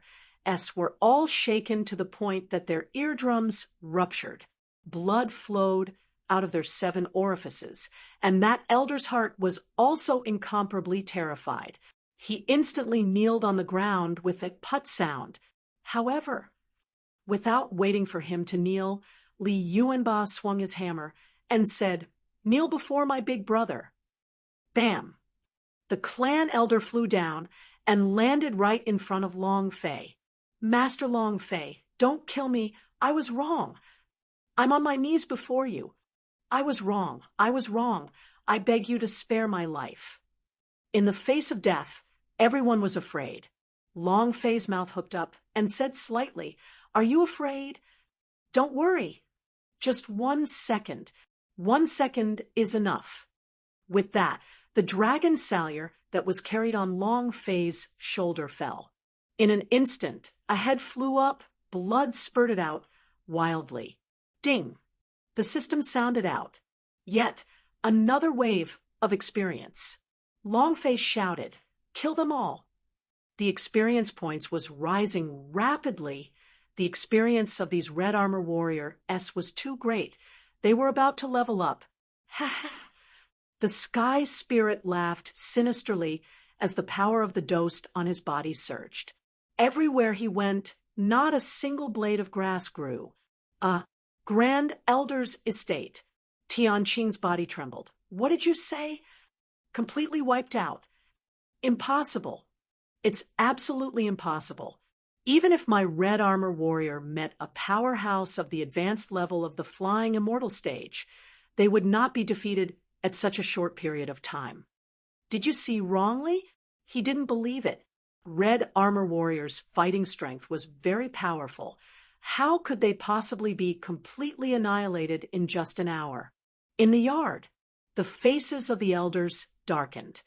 were all shaken to the point that their eardrums ruptured. Blood flowed out of their 7 orifices, and that elder's heart was also incomparably terrified. He instantly kneeled on the ground with a put sound. However, without waiting for him to kneel, Li Yuanba swung his hammer and said, "Kneel before my big brother." Bam! The clan elder flew down and landed right in front of Long Fei. "Master Long Fei, don't kill me. I was wrong. I'm on my knees before you. I was wrong. I was wrong. I beg you to spare my life." In the face of death, everyone was afraid. Long Fei's mouth hooked up and said slightly, "Are you afraid? Don't worry. Just 1 second. 1 second is enough." With that, the dragon salyer that was carried on Long Fei's shoulder fell. In an instant, a head flew up, blood spurted out wildly. Ding! The system sounded out. Yet another wave of experience. Long Fei shouted, "Kill them all." The experience points was rising rapidly. The experience of these red armor warriors was too great. They were about to level up. Ha ha! The sky spirit laughed sinisterly as the power of the dose on his body surged. Everywhere he went, not a single blade of grass grew. A grand elder's estate. Tianqing's body trembled. "What did you say?" "Completely wiped out." "Impossible. It's absolutely impossible. Even if my red armor warrior met a powerhouse of the advanced level of the flying immortal stage, they would not be defeated at such a short period of time." Did you see wrongly? He didn't believe it. Red armor warriors' fighting strength was very powerful. How could they possibly be completely annihilated in just an hour? In the yard, the faces of the elders darkened.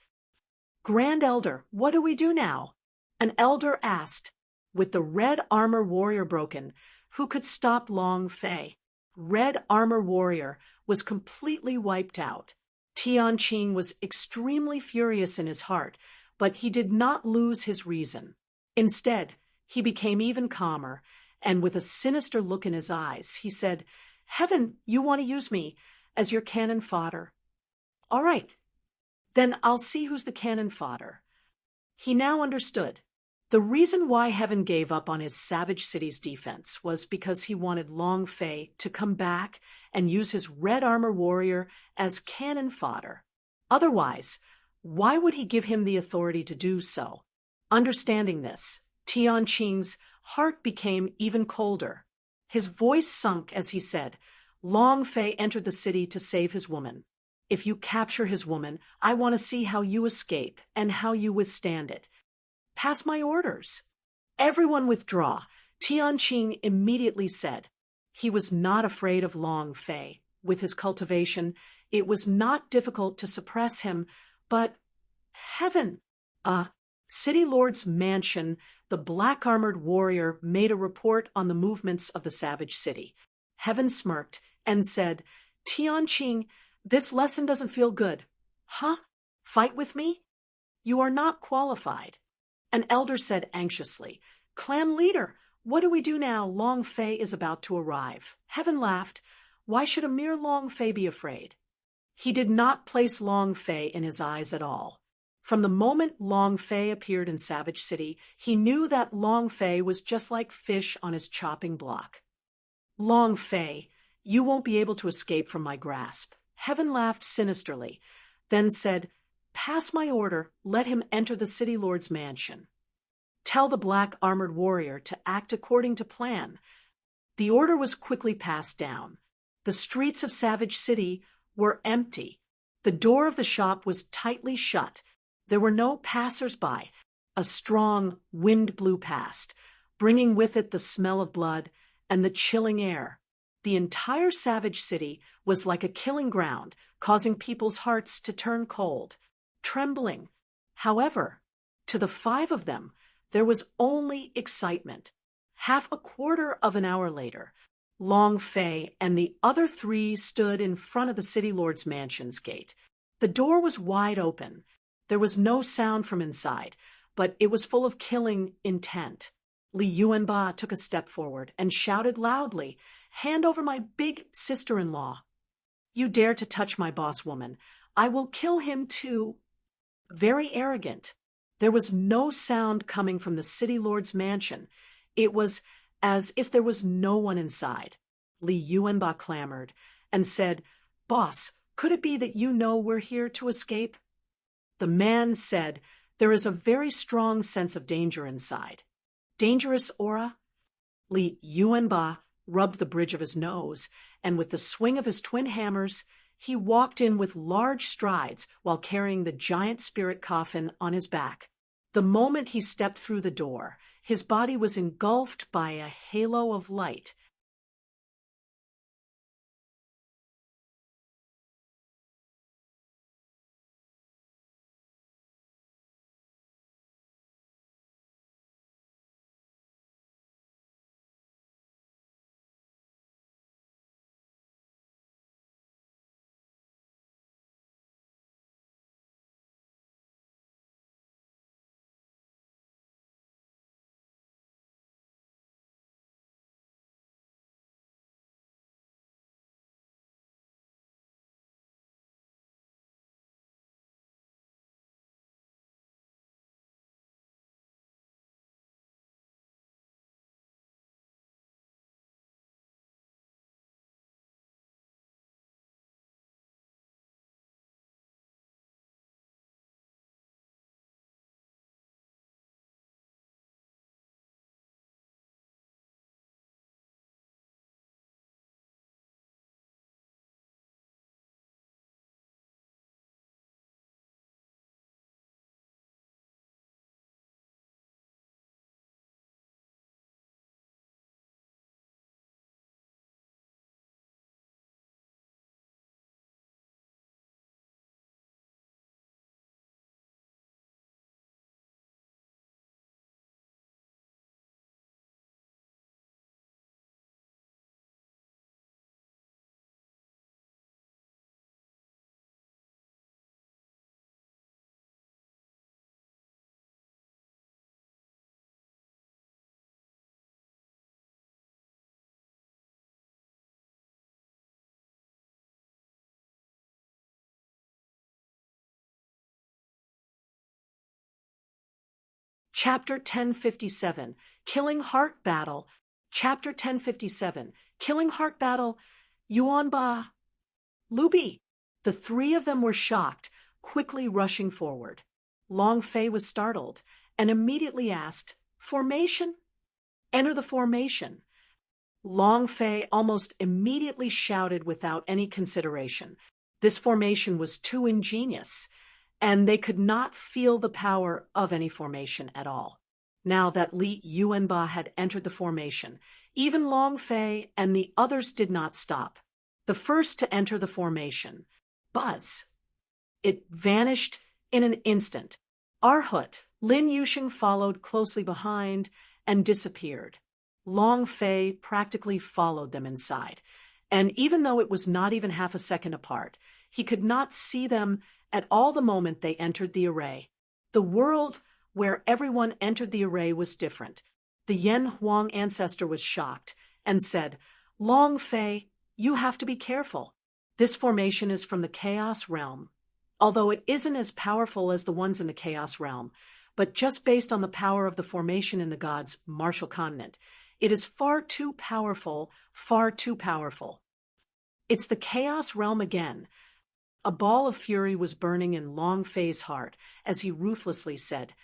"Grand Elder, what do we do now?" An elder asked. With the red armor warrior broken, who could stop Long Fei? Red armor warrior was completely wiped out. Tianqing was extremely furious in his heart, but he did not lose his reason. Instead, he became even calmer, and with a sinister look in his eyes, he said, "Heaven, you want to use me as your cannon fodder? All right, then I'll see who's the cannon fodder." He now understood. The reason why Heaven gave up on his savage city's defense was because he wanted Long Fei to come back and use his red armor warrior as cannon fodder. Otherwise, why would he give him the authority to do so? Understanding this, Tianqing's heart became even colder. His voice sunk as he said, "Long Fei entered the city to save his woman. If you capture his woman, I want to see how you escape and how you withstand it. Pass my orders." "Everyone withdraw," Tianqing immediately said. He was not afraid of Long Fei. With his cultivation, it was not difficult to suppress him, but heaven! City Lord's mansion, the black-armored warrior made a report on the movements of the savage city. Heaven smirked and said, Tianqing, this lesson doesn't feel good. Huh? Fight with me? You are not qualified. An elder said anxiously, Clan leader, what do we do now? Long Fei is about to arrive. Heaven laughed. Why should a mere Long Fei be afraid? He did not place Long Fei in his eyes at all. From the moment Long Fei appeared in Savage City, he knew that Long Fei was just like fish on his chopping block. Long Fei, you won't be able to escape from my grasp. Heaven laughed sinisterly, then said, Pass my order, let him enter the City Lord's mansion. Tell the black-armored warrior to act according to plan. The order was quickly passed down. The streets of Savage City were empty. The door of the shop was tightly shut. There were no passers-by. A strong wind blew past, bringing with it the smell of blood and the chilling air. The entire Savage City was like a killing ground, causing people's hearts to turn cold, trembling. However, to the 5 of them, there was only excitement. Half a quarter of an hour later, Long Fei and the other 3 stood in front of the City Lord's mansion's gate. The door was wide open. There was no sound from inside, but it was full of killing intent. Li Yuanba took a step forward and shouted loudly, Hand over my big sister-in-law. You dare to touch my boss woman. I will kill him too. Very arrogant. There was no sound coming from the City Lord's mansion. It was as if there was no one inside. Li Yuanba clamored and said, Boss, could it be that you know we're here to escape? The man said, There is a very strong sense of danger inside. Dangerous aura? Li Yuanba rubbed the bridge of his nose, and with the swing of his twin hammers, he walked in with large strides while carrying the giant spirit coffin on his back. The moment he stepped through the door, his body was engulfed by a halo of light. Chapter 1057, Killing Heart Battle. Chapter 1057, Killing Heart Battle. Yuanba. Lubi. The 3 of them were shocked, quickly rushing forward. Long Fei was startled and immediately asked, Formation? Enter the formation. Long Fei almost immediately shouted without any consideration. This formation was too ingenious, and they could not feel the power of any formation at all. now that Li Yuanba had entered the formation. Even Long Fei and the others did not stop. The first to enter the formation. Buzz. It vanished in an instant. Arhut, Lin Yusheng followed closely behind and disappeared. Long Fei practically followed them inside, and even though it was not even half a second apart, he could not see them at all the moment they entered the array. The world where everyone entered the array was different. The Yan Huang ancestor was shocked and said, "Long Fei, you have to be careful. This formation is from the Chaos Realm. Although it isn't as powerful as the ones in the Chaos Realm, but just based on the power of the formation in the gods' martial continent, it is far too powerful, far too powerful." It's the Chaos Realm again. A ball of fury was burning in Long Fei's heart as he ruthlessly said,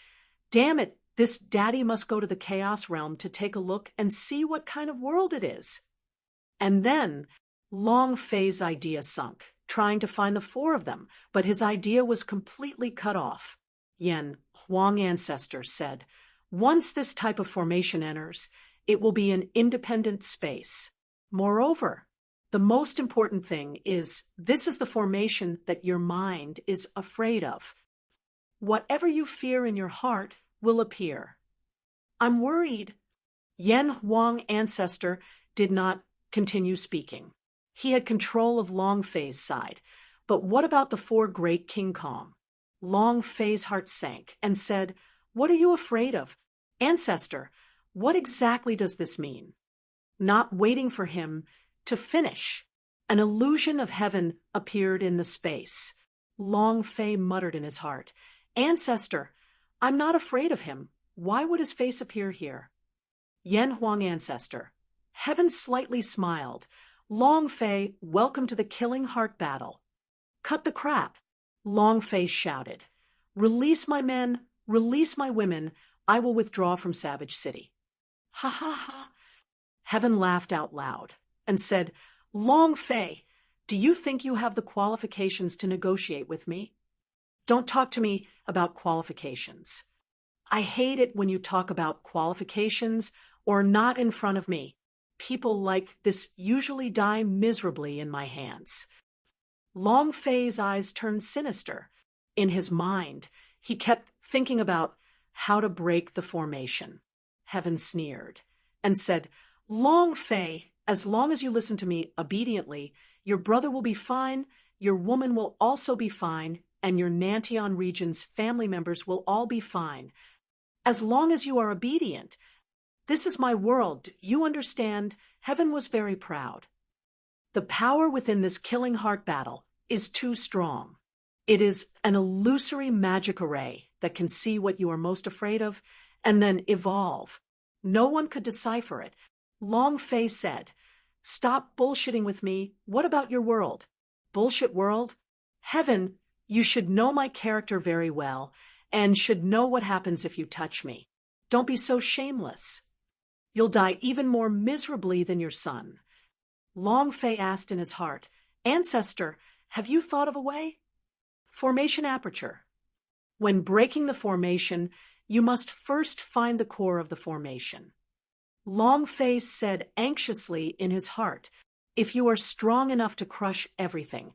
"Damn it, this daddy must go to the Chaos Realm to take a look and see what kind of world it is." And then Long Fei's idea sunk, trying to find the four of them, but his idea was completely cut off. Yan Huang ancestor said, "Once this type of formation enters, it will be an independent space. Moreover, the most important thing is this is the formation that your mind is afraid of. Whatever you fear in your heart will appear." "I'm worried." Yan Huang ancestor did not continue speaking. He had control of Long Fei's side. But what about the four great King Kong? Long Fei's heart sank and said, "What are you afraid of? Ancestor, what exactly does this mean?" Not waiting for him to finish, an illusion of heaven appeared in the space. Long Fei muttered in his heart, "Ancestor, I'm not afraid of him. Why would his face appear here?" Yan Huang ancestor. Heaven slightly smiled. "Long Fei, welcome to the Killing Heart battle." "Cut the crap," Long Fei shouted. "Release my men, release my women. I will withdraw from Savage City." "Ha ha ha." Heaven laughed out loud and said, "Long Fei, do you think you have the qualifications to negotiate with me? Don't talk to me about qualifications. I hate it when you talk about qualifications or not in front of me. People like this usually die miserably in my hands." Long Fei's eyes turned sinister. In his mind, he kept thinking about how to break the formation. Heaven sneered and said, "Long Fei, as long as you listen to me obediently, your brother will be fine, your woman will also be fine, and your Nantian region's family members will all be fine. As long as you are obedient. This is my world, you understand?" Heaven was very proud. The power within this Killing Heart battle is too strong. It is an illusory magic array that can see what you are most afraid of and then evolve. No one could decipher it. Long Fei said, "Stop bullshitting with me. What about your world?" "Bullshit world? Heaven, you should know my character very well and should know what happens if you touch me. Don't be so shameless. You'll die even more miserably than your son." Long Fei asked in his heart, "Ancestor, have you thought of a way?" Formation aperture. When breaking the formation, you must first find the core of the formation. Long Fei said anxiously in his heart, "If you are strong enough to crush everything,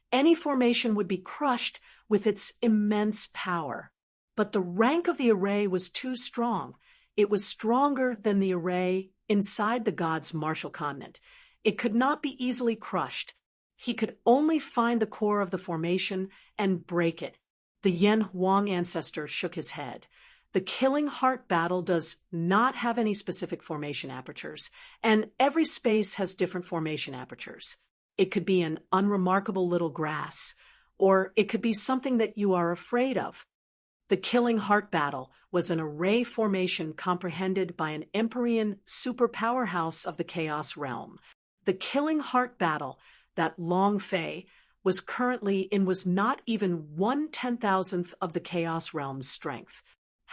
any formation would be crushed with its immense power." But the rank of the array was too strong. It was stronger than the array inside the god's martial continent. It could not be easily crushed. He could only find the core of the formation and break it. The Yan Huang ancestor shook his head. The Killing Heart battle does not have any specific formation apertures, and every space has different formation apertures. It could be an unremarkable little grass, or it could be something that you are afraid of. The Killing Heart battle was an array formation comprehended by an Empyrean super powerhouse of the Chaos Realm. The Killing Heart battle that Long Fei was currently in was not even 1/10,000th of the Chaos Realm's strength.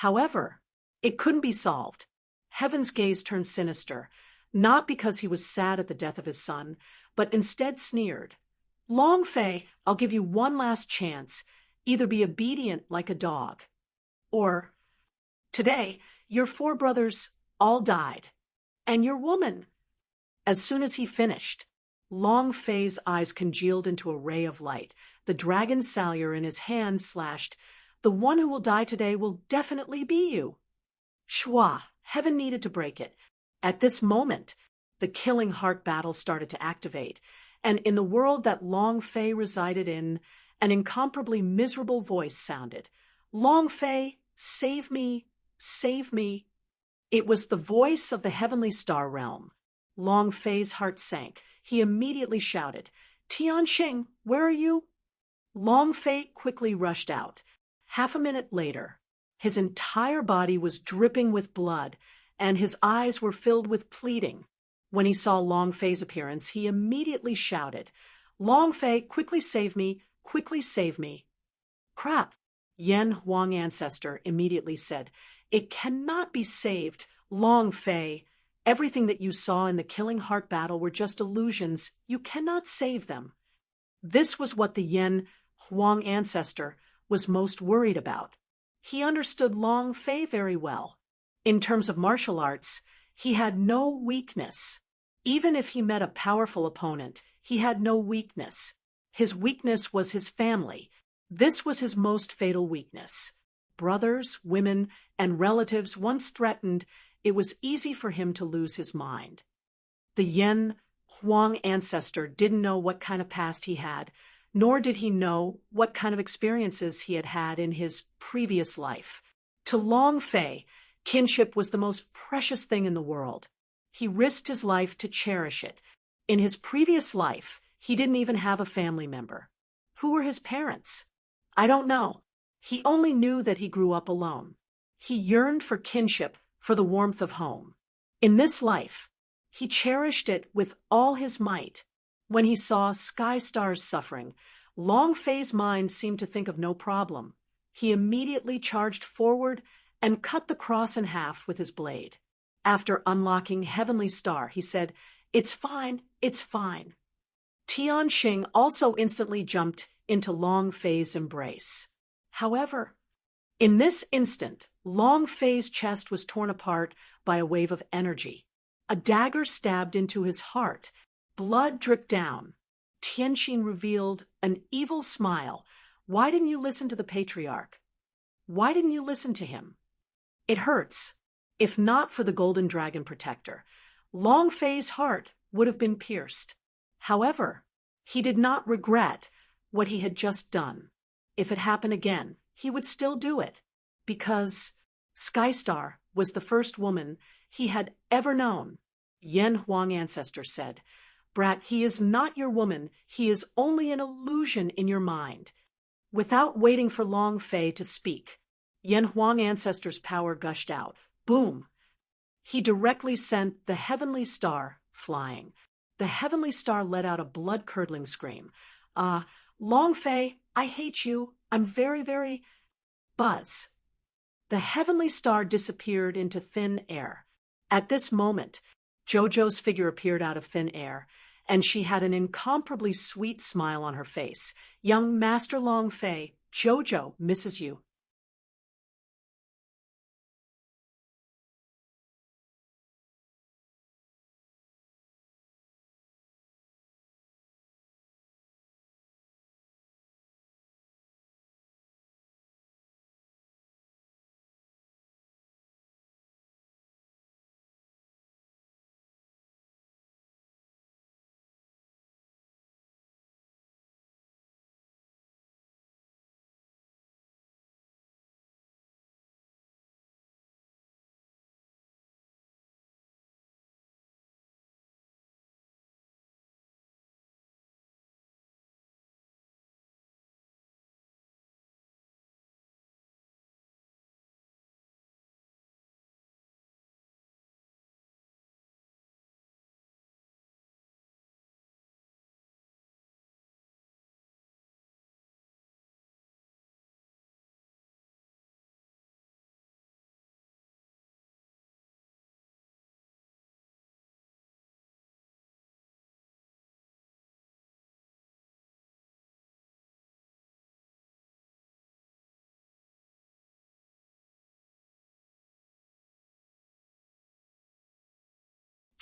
However, it couldn't be solved. Heaven's gaze turned sinister, not because he was sad at the death of his son, but instead sneered. "Long Fei, I'll give you one last chance. Either be obedient like a dog, or Today, your four brothers all died. And your woman. As soon as he finished, Long Fei's eyes congealed into a ray of light. The dragon salyer in his hand slashed. The one who will die today will definitely be you. Shua, heaven needed to break it. At this moment, the killing heart battle started to activate, and in the world that Long Fei resided in, an incomparably miserable voice sounded. Long Fei, save me, save me. It was the voice of the heavenly star realm. Long Fei's heart sank. He immediately shouted, Tianxing, where are you? Long Fei quickly rushed out. Half a minute later, his entire body was dripping with blood, and his eyes were filled with pleading. When he saw Long Fei's appearance, he immediately shouted, Long Fei, quickly save me, quickly save me. Crap, Yan Huang Ancestor immediately said. It cannot be saved, Long Fei. Everything that you saw in the Killing Heart battle were just illusions. You cannot save them. This was what the Yan Huang Ancestor was most worried about. He understood Long Fei very well. In terms of martial arts, he had no weakness. Even if he met a powerful opponent, he had no weakness. His weakness was his family. This was his most fatal weakness. Brothers, women, and relatives once threatened, it was easy for him to lose his mind. The Yan Huang Ancestor didn't know what kind of past he had, nor did he know what kind of experiences he had had in his previous life. To Long Fei, kinship was the most precious thing in the world. He risked his life to cherish it. In his previous life, he didn't even have a family member. Who were his parents? I don't know. He only knew that he grew up alone. He yearned for kinship, for the warmth of home. In this life, he cherished it with all his might. When he saw Sky Star's suffering, Long Fei's mind seemed to think of no problem. He immediately charged forward and cut the cross in half with his blade. After unlocking Heavenly Star, he said, It's fine, it's fine. Tianxing also instantly jumped into Long Fei's embrace. However, in this instant, Long Fei's chest was torn apart by a wave of energy. A dagger stabbed into his heart. Blood dripped down. Tianxing revealed an evil smile. Why didn't you listen to the patriarch? Why didn't you listen to him? It hurts. If not for the Golden Dragon Protector, Long Fei's heart would have been pierced. However, he did not regret what he had just done. If it happened again, he would still do it, because Skystar was the first woman he had ever known. Yan Huang Ancestor said, Brat, he is not your woman, he is only an illusion in your mind. Without waiting for Long Fei to speak, Yan Huang Ancestor's power gushed out. Boom! He directly sent the Heavenly Star flying. The Heavenly Star let out a blood-curdling scream. Long Fei, I hate you. I'm very, very... Buzz. The Heavenly Star disappeared into thin air. At this moment, Jojo's figure appeared out of thin air, and she had an incomparably sweet smile on her face. Young Master Long Fei, Jojo misses you.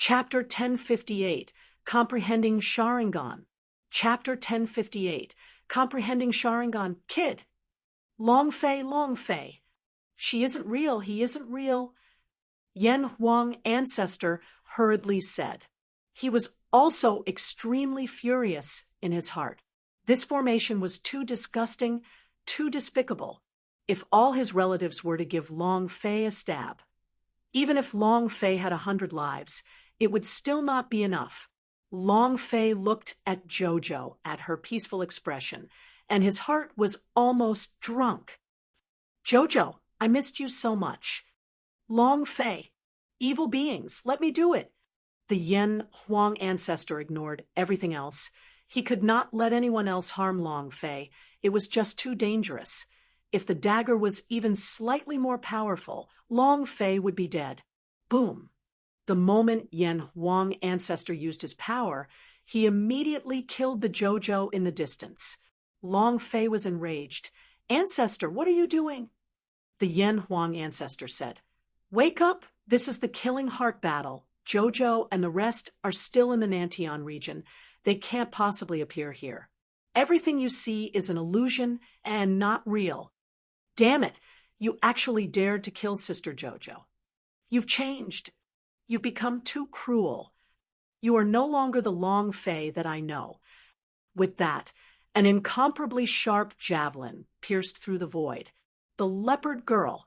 Chapter 1058, Comprehending Sharingan. Chapter 1058, Comprehending Sharingan. Kid. Long Fei. She isn't real, he isn't real, Yan Huang Ancestor hurriedly said. He was also extremely furious in his heart. This formation was too disgusting, too despicable. If all his relatives were to give Long Fei a stab, even if Long Fei had 100 lives, it would still not be enough. Long Fei looked at Jojo, at her peaceful expression, and his heart was almost drunk. Jojo, I missed you so much. Long Fei, evil beings, let me do it. The Yan Huang Ancestor ignored everything else. He could not let anyone else harm Long Fei. It was just too dangerous. If the dagger was even slightly more powerful, Long Fei would be dead. Boom. The moment Yan Huang Ancestor used his power, he immediately killed the Jojo in the distance. Long Fei was enraged. Ancestor, what are you doing? The Yan Huang Ancestor said, Wake up! This is the Killing Heart battle. Jojo and the rest are still in the Nantian region. They can't possibly appear here. Everything you see is an illusion and not real. Damn it! You actually dared to kill Sister Jojo. You've changed. You've become too cruel. You are no longer the Long Fei that I know. With that, an incomparably sharp javelin pierced through the void. The leopard girl,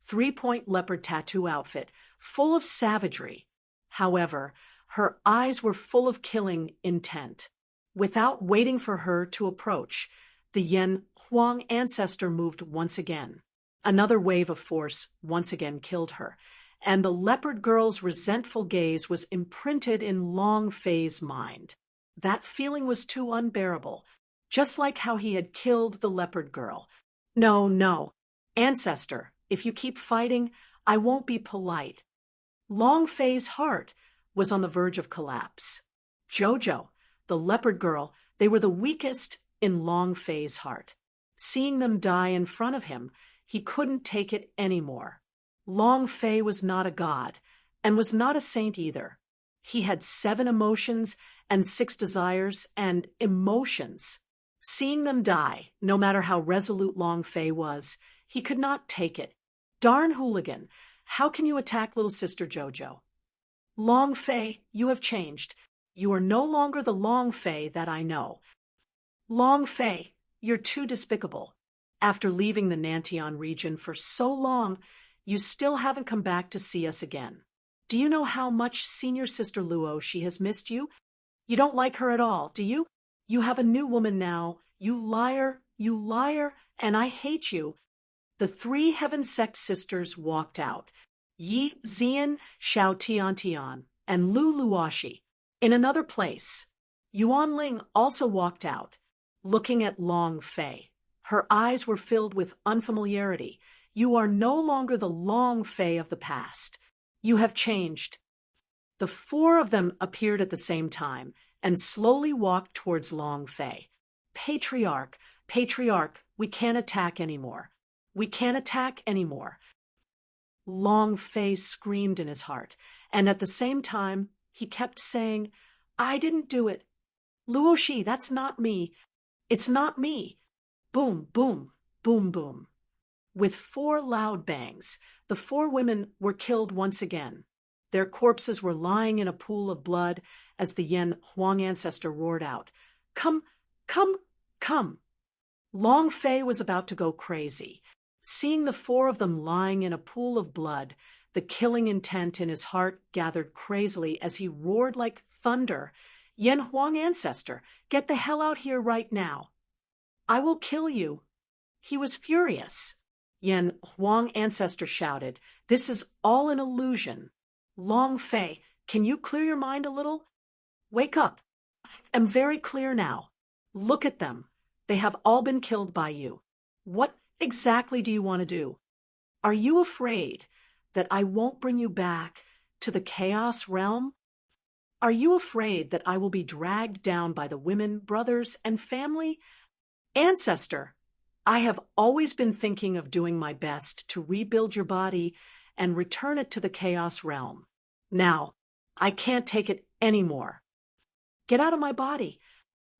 3-point leopard tattoo outfit, full of savagery. However, her eyes were full of killing intent. Without waiting for her to approach, the Yan Huang Ancestor moved once again. Another wave of force once again killed her, and the leopard girl's resentful gaze was imprinted in Long Fei's mind. That feeling was too unbearable, just like how he had killed the leopard girl. No, Ancestor, if you keep fighting, I won't be polite. Long Fei's heart was on the verge of collapse. Jojo, the leopard girl, they were the weakest in Long Fei's heart. Seeing them die in front of him, he couldn't take it anymore. Long Fei was not a god, and was not a saint either. He had 7 emotions and 6 desires and emotions. Seeing them die, no matter how resolute Long Fei was, he could not take it. Darn hooligan, how can you attack little Sister Jojo? Long Fei, you have changed. You are no longer the Long Fei that I know. Long Fei, you're too despicable. After leaving the Nantian region for so long, you still haven't come back to see us again. Do you know how much Senior Sister Luo she has missed you? You don't like her at all, do you? You have a new woman now. You liar, and I hate you. The 3 Heaven Sect sisters walked out. Yi Zian, Xiao Tian, and Lu Luoshi. In another place, Yuan Ling also walked out, looking at Long Fei. Her eyes were filled with unfamiliarity. You are no longer the Long Fei of the past. You have changed. The 4 of them appeared at the same time and slowly walked towards Long Fei. Patriarch, we can't attack anymore. We can't attack anymore. Long Fei screamed in his heart, and at the same time, he kept saying, I didn't do it. Luoshi, that's not me. It's not me. Boom, boom, boom, boom. With 4 loud bangs, the 4 women were killed once again. Their corpses were lying in a pool of blood as the Yan Huang Ancestor roared out, Come, come, come. Long Fei was about to go crazy. Seeing the 4 of them lying in a pool of blood, the killing intent in his heart gathered crazily as he roared like thunder, Yan Huang Ancestor, get the hell out here right now. I will kill you. He was furious. Yan Huang Ancestor shouted, This is all an illusion. Long Fei, can you clear your mind a little? Wake up. I'm very clear now. Look at them. They have all been killed by you. What exactly do you want to do? Are you afraid that I won't bring you back to the Chaos Realm? Are you afraid that I will be dragged down by the women, brothers, and family? Ancestor, I have always been thinking of doing my best to rebuild your body and return it to the Chaos Realm. Now, I can't take it anymore. Get out of my body.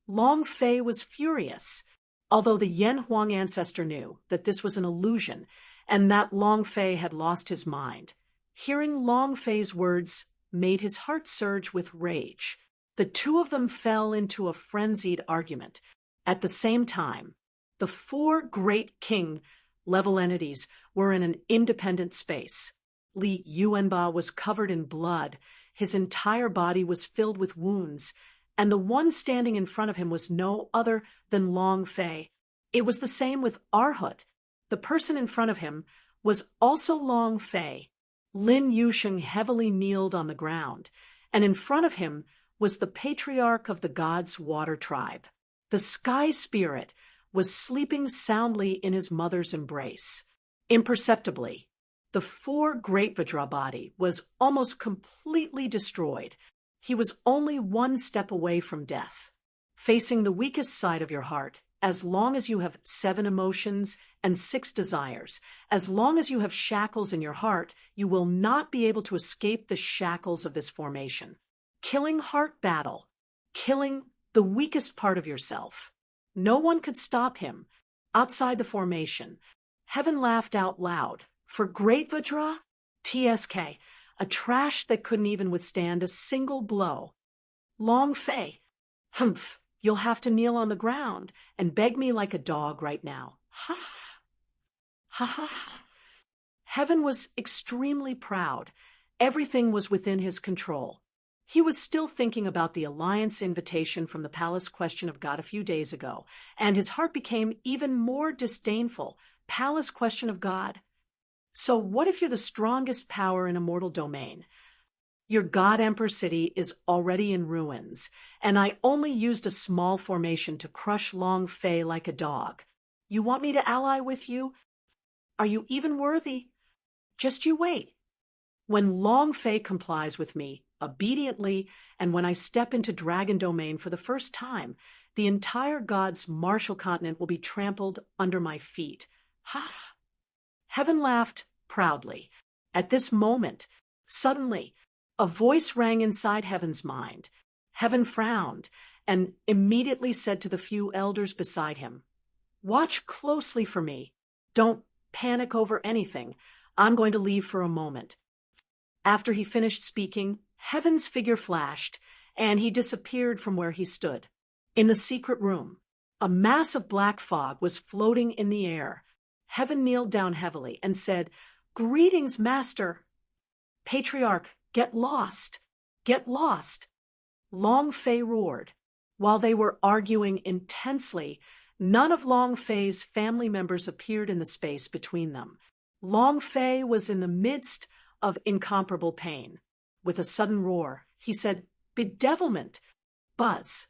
Long Fei was furious, although the Yen Huang ancestor knew that this was an illusion and that Long Fei had lost his mind. Hearing Long Fei's words made his heart surge with rage. The two of them fell into a frenzied argument. At the same time, the four great king-level entities were in an independent space. Li Yuanba was covered in blood, his entire body was filled with wounds, and the one standing in front of him was no other than Long Fei. It was the same with Arhut. The person in front of him was also Long Fei. Lin Yusheng heavily kneeled on the ground, and in front of him was the patriarch of the gods' water tribe. The sky spirit was sleeping soundly in his mother's embrace. Imperceptibly, the four great Vajra body was almost completely destroyed. He was only one step away from death. Facing the weakest side of your heart, as long as you have 7 emotions and 6 desires, as long as you have shackles in your heart, you will not be able to escape the shackles of this formation. Killing heart battle, killing the weakest part of yourself. No one could stop him. Outside the formation, Heaven laughed out loud. For Great Vajra? TSK, a trash that couldn't even withstand a single blow. Long Fei, humph, you'll have to kneel on the ground and beg me like a dog right now. Ha ha ha. Heaven was extremely proud. Everything was within his control. He was still thinking about the alliance invitation from the palace question of God a few days ago, and his heart became even more disdainful. Palace question of God. So what if you're the strongest power in a mortal domain? Your God Emperor city is already in ruins, and I only used a small formation to crush Long Fei like a dog. You want me to ally with you? Are you even worthy? Just you wait. When Long Fei complies with me, obediently, and when I step into Dragon Domain for the first time, the entire God's martial continent will be trampled under my feet. Ha! Heaven laughed proudly. At this moment, suddenly, a voice rang inside Heaven's mind. Heaven frowned and immediately said to the few elders beside him, "Watch closely for me. Don't panic over anything. I'm going to leave for a moment." After he finished speaking, Heaven's figure flashed, and he disappeared from where he stood. In the secret room, a mass of black fog was floating in the air. Heaven kneeled down heavily and said, "Greetings, Master." "Patriarch, get lost. Get lost." Long Fei roared. While they were arguing intensely, none of Long Fei's family members appeared in the space between them. Long Fei was in the midst of incomparable pain. With a sudden roar, he said, "Bedevilment!" Buzz.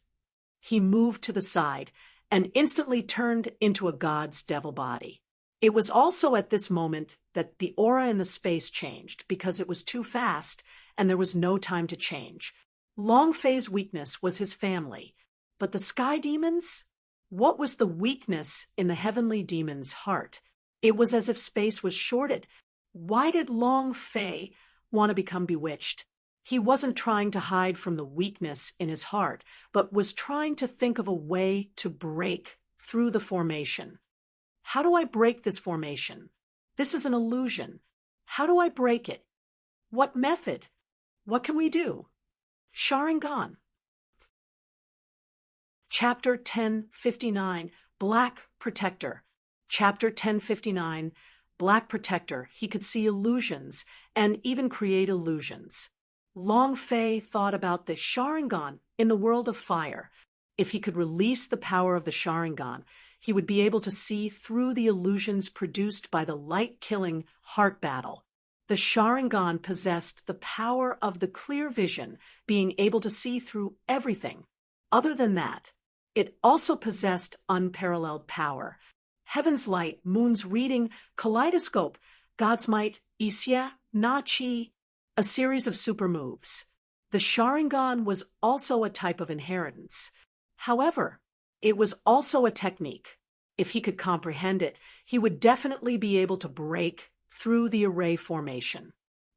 He moved to the side and instantly turned into a god's devil body. It was also at this moment that the aura in the space changed because it was too fast and there was no time to change. Long Fei's weakness was his family, but the sky demons? What was the weakness in the heavenly demon's heart? It was as if space was shorted. Why did Long Fei want to become bewitched? He wasn't trying to hide from the weakness in his heart, but was trying to think of a way to break through the formation. How do I break this formation? This is an illusion. How do I break it? What method? What can we do? Sharingan. Chapter 1059, Black Protector. Chapter 1059, Black Protector. He could see illusions and even create illusions. Long Fei thought about the Sharingan in the world of fire. If he could release the power of the Sharingan, he would be able to see through the illusions produced by the light-killing heart battle. The Sharingan possessed the power of the clear vision, being able to see through everything. Other than that, it also possessed unparalleled power. Heaven's light, moon's reading, kaleidoscope, God's might, Isya, Na-Chi, a series of super moves. The Sharingan was also a type of inheritance. However, it was also a technique. If he could comprehend it, he would definitely be able to break through the array formation.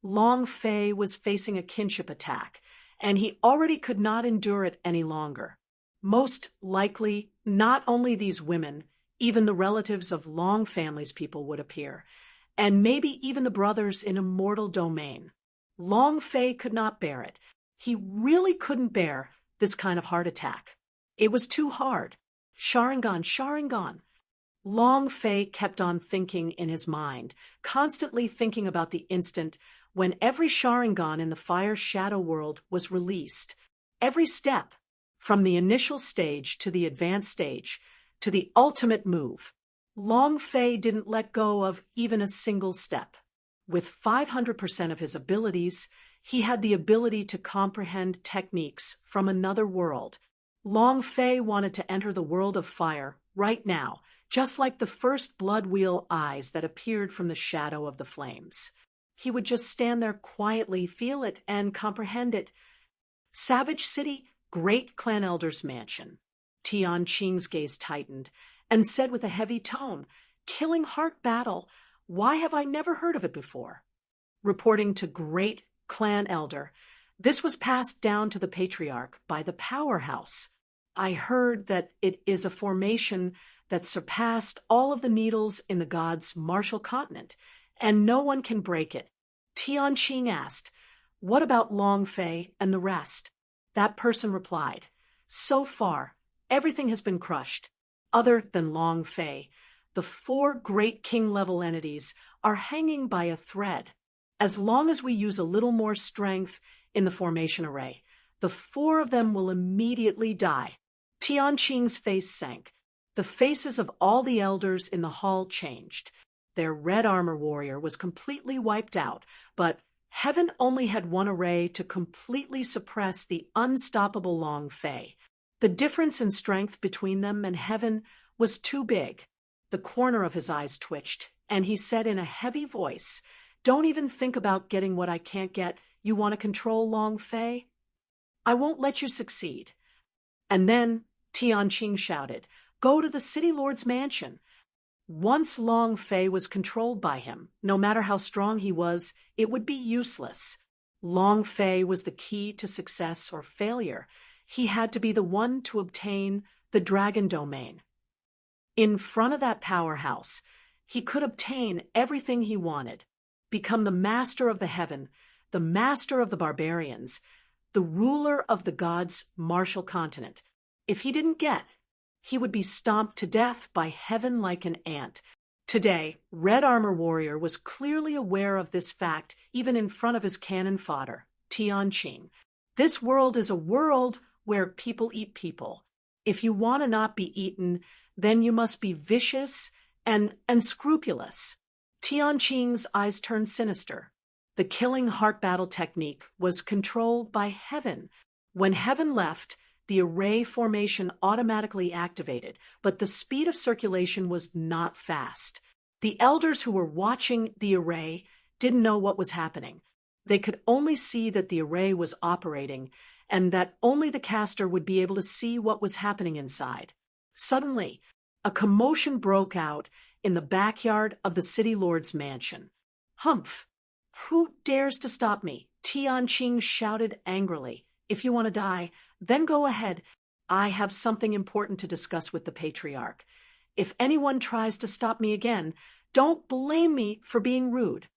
Long Fei was facing a kinship attack, and he already could not endure it any longer. Most likely, not only these women, even the relatives of Long Family's people would appear, and maybe even the brothers in Immortal Domain. Long Fei could not bear it. He really couldn't bear this kind of heart attack. It was too hard. Sharingan, Sharingan. Long Fei kept on thinking in his mind, constantly thinking about the instant when every Sharingan in the Fire Shadow world was released. Every step, from the initial stage to the advanced stage, to the ultimate move. Long Fei didn't let go of even a single step. With 500% of his abilities, he had the ability to comprehend techniques from another world. Long Fei wanted to enter the world of fire right now, just like the first blood wheel eyes that appeared from the shadow of the flames. He would just stand there quietly, feel it, and comprehend it. Savage City, Great Clan Elder's Mansion. Tian Qing's gaze tightened and said with a heavy tone, "Killing Heart Battle. Why have I never heard of it before?" Reporting to Great Clan Elder, this was passed down to the Patriarch by the Powerhouse. I heard that it is a formation that surpassed all of the needles in the gods' martial continent, and no one can break it. Tian Qing asked, "What about Long Fei and the rest?" That person replied, "So far, everything has been crushed. Other than Long Fei, the 4 great king-level entities are hanging by a thread. As long as we use a little more strength in the formation array, the 4 of them will immediately die." Tian Qing's face sank. The faces of all the elders in the hall changed. Their red armor warrior was completely wiped out, but heaven only had one array to completely suppress the unstoppable Long Fei. The difference in strength between them and heaven was too big. The corner of his eyes twitched, and he said in a heavy voice, "Don't even think about getting what I can't get. You want to control Long Fei? I won't let you succeed." And then Tian Qing shouted, "Go to the City Lord's mansion." Once Long Fei was controlled by him, no matter how strong he was, it would be useless. Long Fei was the key to success or failure. He had to be the one to obtain the Dragon Domain. In front of that powerhouse, he could obtain everything he wanted, become the master of the heaven, the master of the barbarians, the ruler of the gods' martial continent. If he didn't get, he would be stomped to death by heaven like an ant. Today, Red Armor Warrior was clearly aware of this fact even in front of his cannon fodder, Tian Qing. This world is a world where people eat people. If you want to not be eaten, then you must be vicious and scrupulous. Tian Qing's eyes turned sinister. The killing heart battle technique was controlled by heaven. When heaven left, the array formation automatically activated, but the speed of circulation was not fast. The elders who were watching the array didn't know what was happening. They could only see that the array was operating, and that only the caster would be able to see what was happening inside. Suddenly, a commotion broke out in the backyard of the City Lord's mansion. "Humph! Who dares to stop me?" Tian Qing shouted angrily. "If you want to die, then go ahead. I have something important to discuss with the Patriarch. If anyone tries to stop me again, don't blame me for being rude."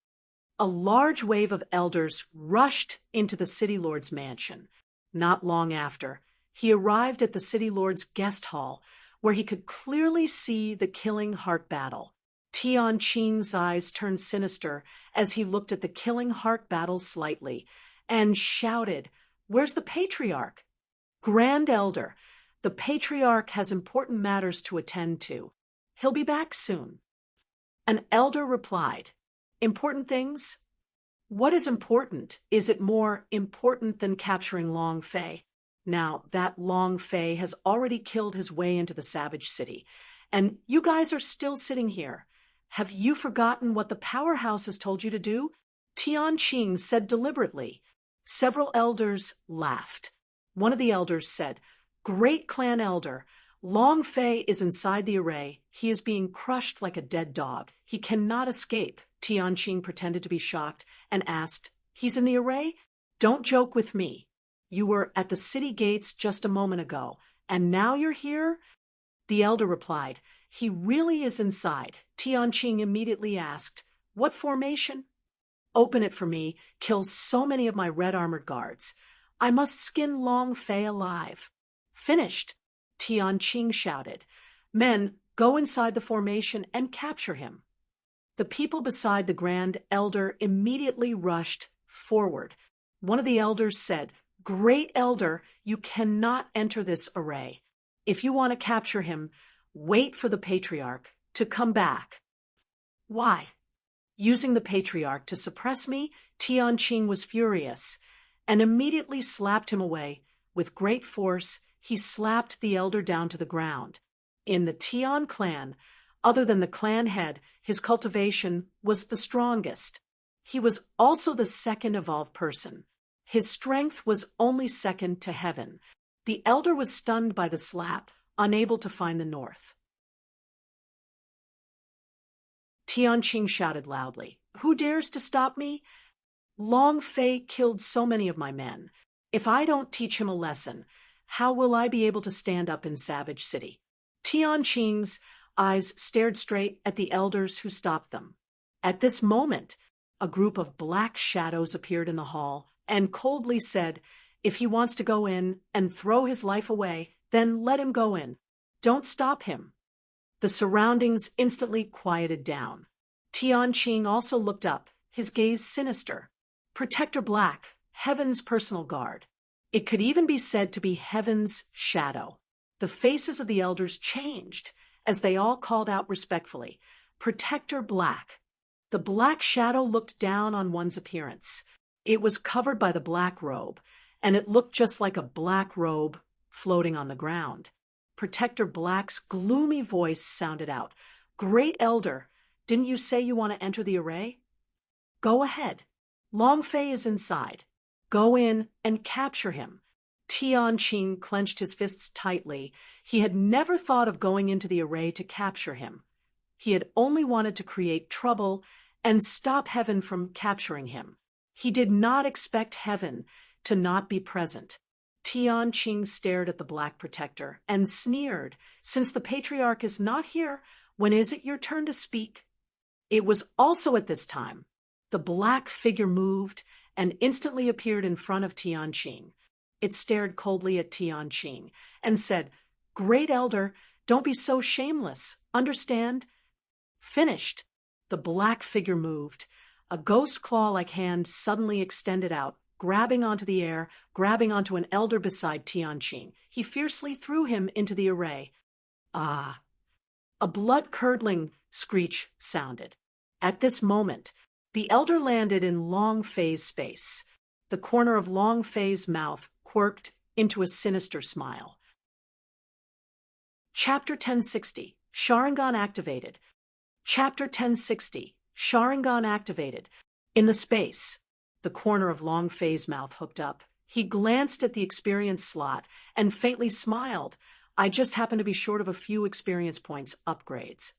A large wave of elders rushed into the City Lord's mansion. Not long after, he arrived at the City Lord's guest hall, where he could clearly see the killing heart battle. Tian Qing's eyes turned sinister as he looked at the killing heart battle slightly, and shouted, "Where's the Patriarch?" "Grand Elder, the Patriarch has important matters to attend to. He'll be back soon." An elder replied, "Important things? What is important? Is it more important than capturing Long Fei? Now, that Long Fei has already killed his way into the Savage City, and you guys are still sitting here. Have you forgotten what the Powerhouse has told you to do?" Tian Qing said deliberately. Several elders laughed. One of the elders said, "Great Clan Elder, Long Fei is inside the array. He is being crushed like a dead dog. He cannot escape." Tian Qing pretended to be shocked and asked, He's in the array? Don't joke with me. You were at the city gates just a moment ago, and now you're here? The elder replied, He really is inside. Tianqing immediately asked, What formation? Open it for me, kill so many of my red-armored guards. I must skin Long Fei alive. Finished, Tianqing shouted. Men, go inside the formation and capture him. The people beside the Grand Elder immediately rushed forward. One of the elders said, Great Elder, you cannot enter this array. If you want to capture him, wait for the Patriarch to come back. Why? Using the Patriarch to suppress me, Tianqing was furious and immediately slapped him away. With great force, he slapped the elder down to the ground. In the Tian clan, other than the clan head, his cultivation was the strongest. He was also the second evolved person. His strength was only second to heaven. The elder was stunned by the slap, unable to find the north. Tianqing shouted loudly, Who dares to stop me? Long Fei killed so many of my men. If I don't teach him a lesson, how will I be able to stand up in Savage City? Tianqing's eyes stared straight at the elders who stopped them. At this moment, a group of black shadows appeared in the hall and coldly said, If he wants to go in and throw his life away, then let him go in. Don't stop him. The surroundings instantly quieted down. Tianqing also looked up, his gaze sinister. Protector Black, Heaven's personal guard. It could even be said to be Heaven's shadow. The faces of the elders changed as they all called out respectfully, Protector Black. The black shadow looked down on one's appearance. It was covered by the black robe, and it looked just like a black robe floating on the ground. Protector Black's gloomy voice sounded out, Great Elder, didn't you say you want to enter the array? Go ahead. Long Fei is inside. Go in and capture him. Tianqing clenched his fists tightly. He had never thought of going into the array to capture him. He had only wanted to create trouble and stop Heaven from capturing him. He did not expect Heaven to not be present. Tianqing stared at the Black Protector and sneered, Since the Patriarch is not here, when is it your turn to speak? It was also at this time. The black figure moved and instantly appeared in front of Tianqing. It stared coldly at Tianqing and said, Great Elder, don't be so shameless. Understand? Finished. The black figure moved. A ghost claw-like hand suddenly extended out, grabbing onto the air, grabbing onto an elder beside Tianqing. He fiercely threw him into the array. Ah! A blood-curdling screech sounded. At this moment, the elder landed in Long Fei's space. The corner of Long Fei's mouth quirked into a sinister smile. Chapter 1060, Sharingan activated. Chapter 1060, Sharingan activated. In the space, the corner of Long Fei's mouth hooked up. He glanced at the experience slot and faintly smiled. I just happen to be short of a few experience points upgrades.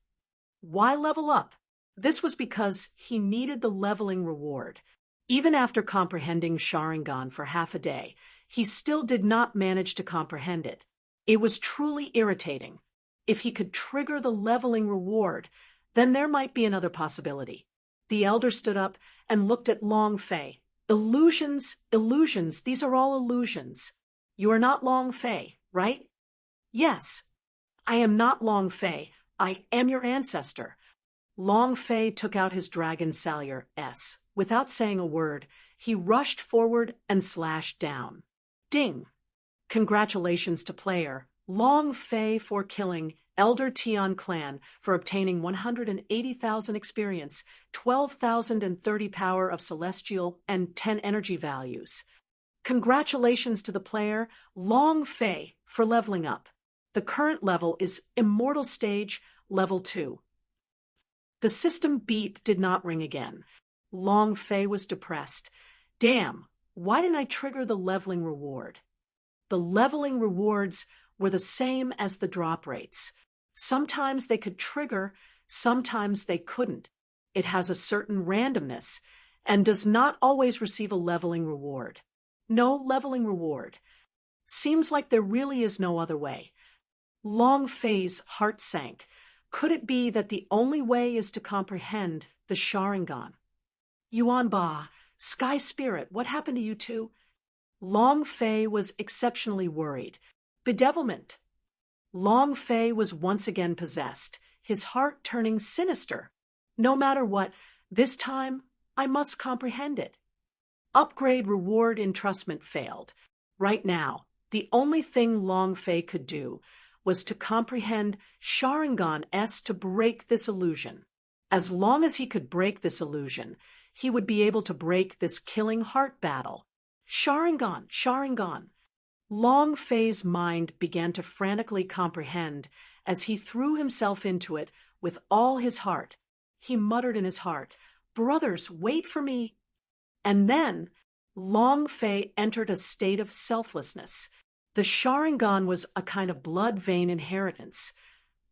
Why level up? This was because he needed the leveling reward. Even after comprehending Sharingan for half a day, he still did not manage to comprehend it. It was truly irritating. If he could trigger the leveling reward, then there might be another possibility. The elder stood up and looked at Long Fei. Illusions, illusions, these are all illusions. You are not Long Fei, right? Yes. I am not Long Fei. I am your ancestor. Long Fei took out his dragon Salyer S. Without saying a word, he rushed forward and slashed down. Ding! Congratulations to player Long Fei for killing Elder Tian Clan for obtaining 180,000 experience, 12,030 power of celestial, and 10 energy values. Congratulations to the player Long Fei for leveling up. The current level is Immortal Stage Level 2. The system beep did not ring again. Long Fei was depressed. Damn, why didn't I trigger the leveling reward? The leveling rewards were the same as the drop rates. Sometimes they could trigger, sometimes they couldn't. It has a certain randomness, and does not always receive a leveling reward. No leveling reward. Seems like there really is no other way. Long Fei's heart sank. Could it be that the only way is to comprehend the Sharingan? Yuan Ba, Sky Spirit, what happened to you two? Long Fei was exceptionally worried. Bedevilment. Long Fei was once again possessed, his heart turning sinister. No matter what, this time I must comprehend it. Upgrade reward entrustment failed. Right now, the only thing Long Fei could do was to comprehend Sharingan S to break this illusion. As long as he could break this illusion, he would be able to break this killing heart battle. Sharingan, Sharingan. Long Fei's mind began to frantically comprehend as he threw himself into it with all his heart. He muttered in his heart, "Brothers, wait for me." And then Long Fei entered a state of selflessness. The Sharingan was a kind of blood vein inheritance.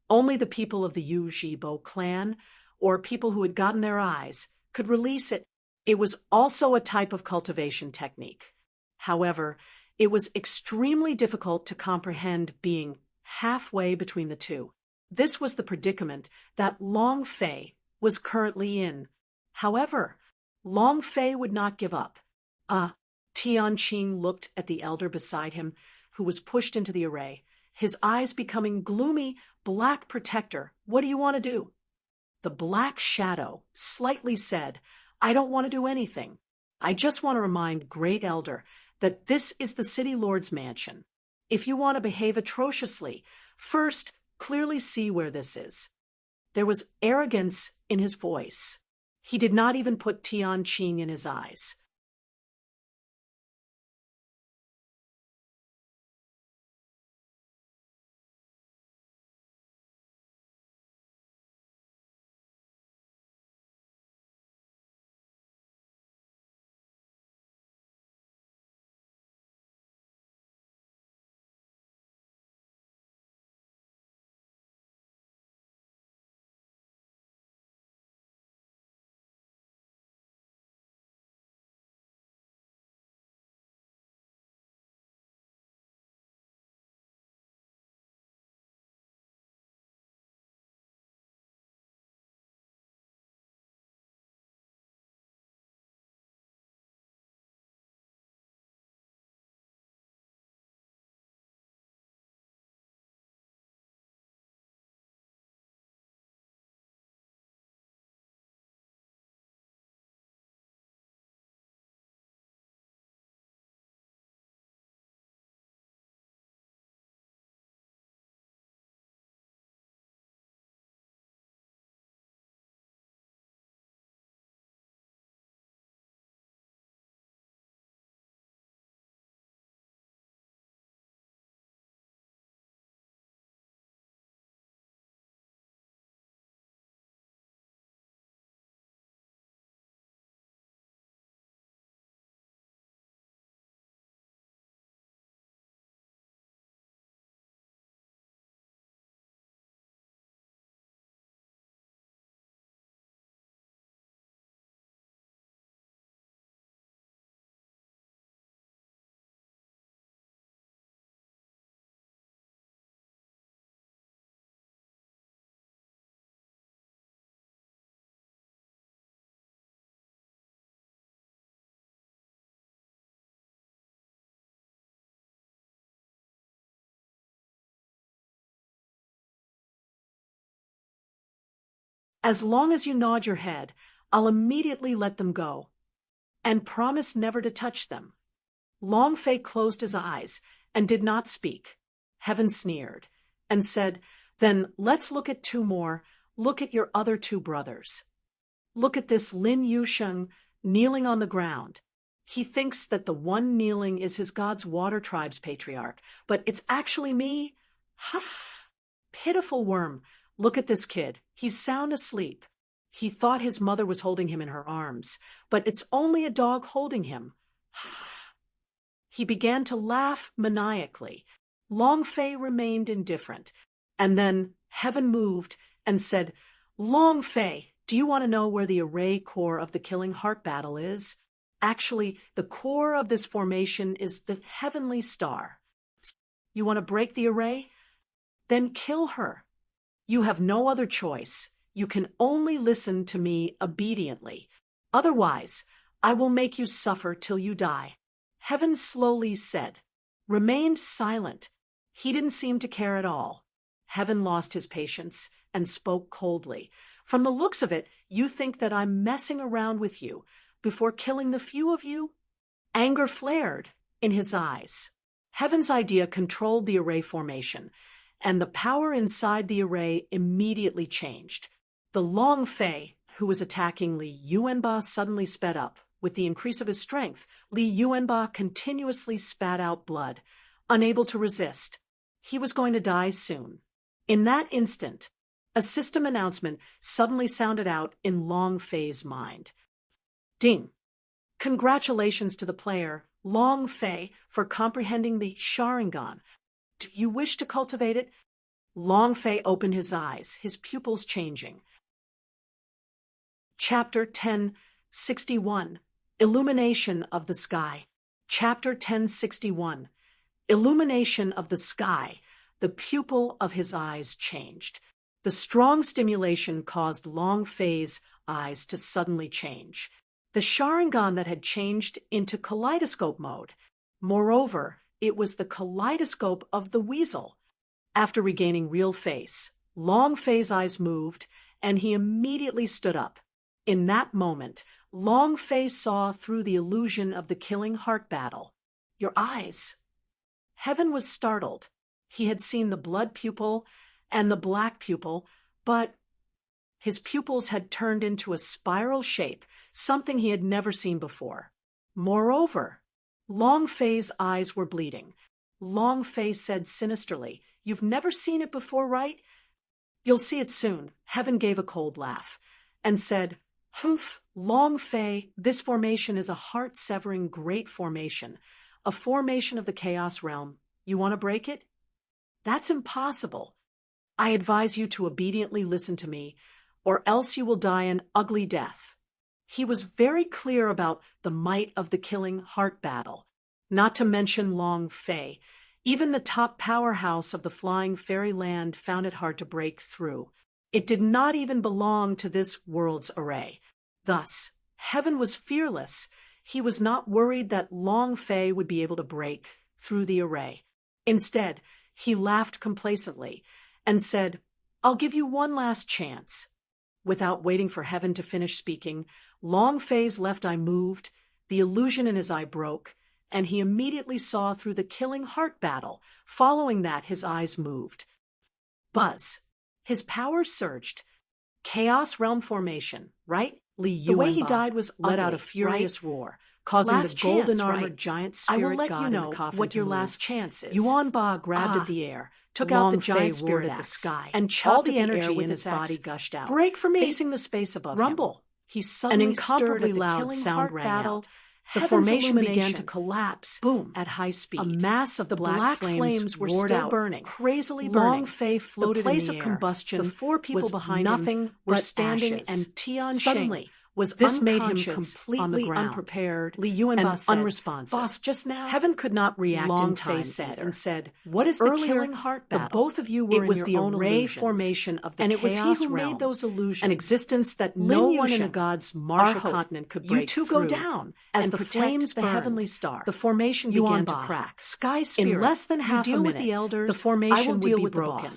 Only the people of the Yu Jibo clan, or people who had gotten their eyes, could release it. It was also a type of cultivation technique. However, it was extremely difficult to comprehend being halfway between the two. This was the predicament that Long Fei was currently in. However, Long Fei would not give up. Tianqing looked at the elder beside him, who was pushed into the array, his eyes becoming gloomy. "Black Protector, what do you want to do?" The Black Shadow slightly said, "I don't want to do anything. I just want to remind Great Elder that this is the City Lord's mansion. If you want to behave atrociously, first clearly see where this is." There was arrogance in his voice. He did not even put Tianqing in his eyes. As long as you nod your head, I'll immediately let them go. And promise never to touch them. Long Fei closed his eyes and did not speak. Heaven sneered and said, "Then let's look at two more. Look at your other two brothers. Look at this Lin Yusheng kneeling on the ground. He thinks that the one kneeling is his God's Water Tribe's patriarch, but it's actually me. Ha! Pitiful worm. Look at this kid. He's sound asleep. He thought his mother was holding him in her arms, but it's only a dog holding him." He began to laugh maniacally. Long Fei remained indifferent, and then Heaven moved and said, "Long Fei, Do you want to know where the array core of the Killing Heart battle is? Actually, the core of this formation is the heavenly star. You want to break the array? Then kill her. You have no other choice. You can only listen to me obediently. Otherwise, I will make you suffer till you die. Heaven slowly said, remained silent. He didn't seem to care at all. Heaven lost his patience and spoke coldly. From the looks of it, you think that I'm messing around with you before killing the few of you? Anger flared in his eyes. Heaven's idea controlled the array formation, and the power inside the array immediately changed. The Long Fei, who was attacking Li Yuanba, suddenly sped up. With the increase of his strength, Li Yuanba continuously spat out blood, unable to resist. He was going to die soon. In that instant, a system announcement suddenly sounded out in Long Fei's mind. Ding! Congratulations to the player, Long Fei, for comprehending the Sharingan. Do you wish to cultivate it? Long Fei opened his eyes, his pupils changing. Chapter 1061, Illumination of the Sky. Chapter 1061, Illumination of the Sky. The pupil of his eyes changed. The strong stimulation caused Long Fei's eyes to suddenly change. The Sharingan that had changed into kaleidoscope mode. Moreover, it was the kaleidoscope of the weasel. After regaining real face, Long Fei's eyes moved, and he immediately stood up. In that moment, Long Fei saw through the illusion of the Killing Heart battle. Your eyes. Heaven was startled. He had seen the blood pupil and the black pupil, but his pupils had turned into a spiral shape, something he had never seen before. Moreover, Long Fei's eyes were bleeding. Long Fei said sinisterly, "You've never seen it before, right?" "You'll see it soon." Heaven gave a cold laugh and said, "Humph, Long Fei, this formation is a heart-severing great formation, a formation of the Chaos Realm. You want to break it? That's impossible. I advise you to obediently listen to me, or else you will die an ugly death." He was very clear about the might of the Killing Heart battle, not to mention Long Fei. Even the top powerhouse of the Flying Fairyland found it hard to break through. It did not even belong to this world's array. Thus, Heaven was fearless. He was not worried that Long Fei would be able to break through the array. Instead, he laughed complacently and said, "I'll give you one last chance." Without waiting for Heaven to finish speaking, Long Fei's left eye moved, the illusion in his eye broke, and he immediately saw through the Killing Heart battle. Following that, his eyes moved. Buzz. His power surged. Chaos Realm formation, right? The way he died was let out a furious roar, causing the golden-armored giant spirit god in the coffin what your last chance is. Yuanba grabbed at the air, took out the giant spirit at the sky, and all the energy in his body gushed out. "Break for me!" Facing the space above Rumble. He suddenly an incomparably loud sound rang out. The formation began to collapse. Boom! At high speed, a mass of the black flames were still burning, crazily burning. Long Fei floated in the place of combustion. The four people behind him were standing, and Tian suddenly was this made him completely unprepared and unresponsive. "Boss, just now, Heaven could not react in time," and said, "What is the Killing Heart battle? The both of you were in your own array formation of the Chaos Realm, and it was he who made those illusions, an existence that no one in the gods' martial continent could break through. You two go down as the flames burned the heavenly star. The formation began to crack. Sky Spirit, in less than half a minute, with the elders, the formation would be broken."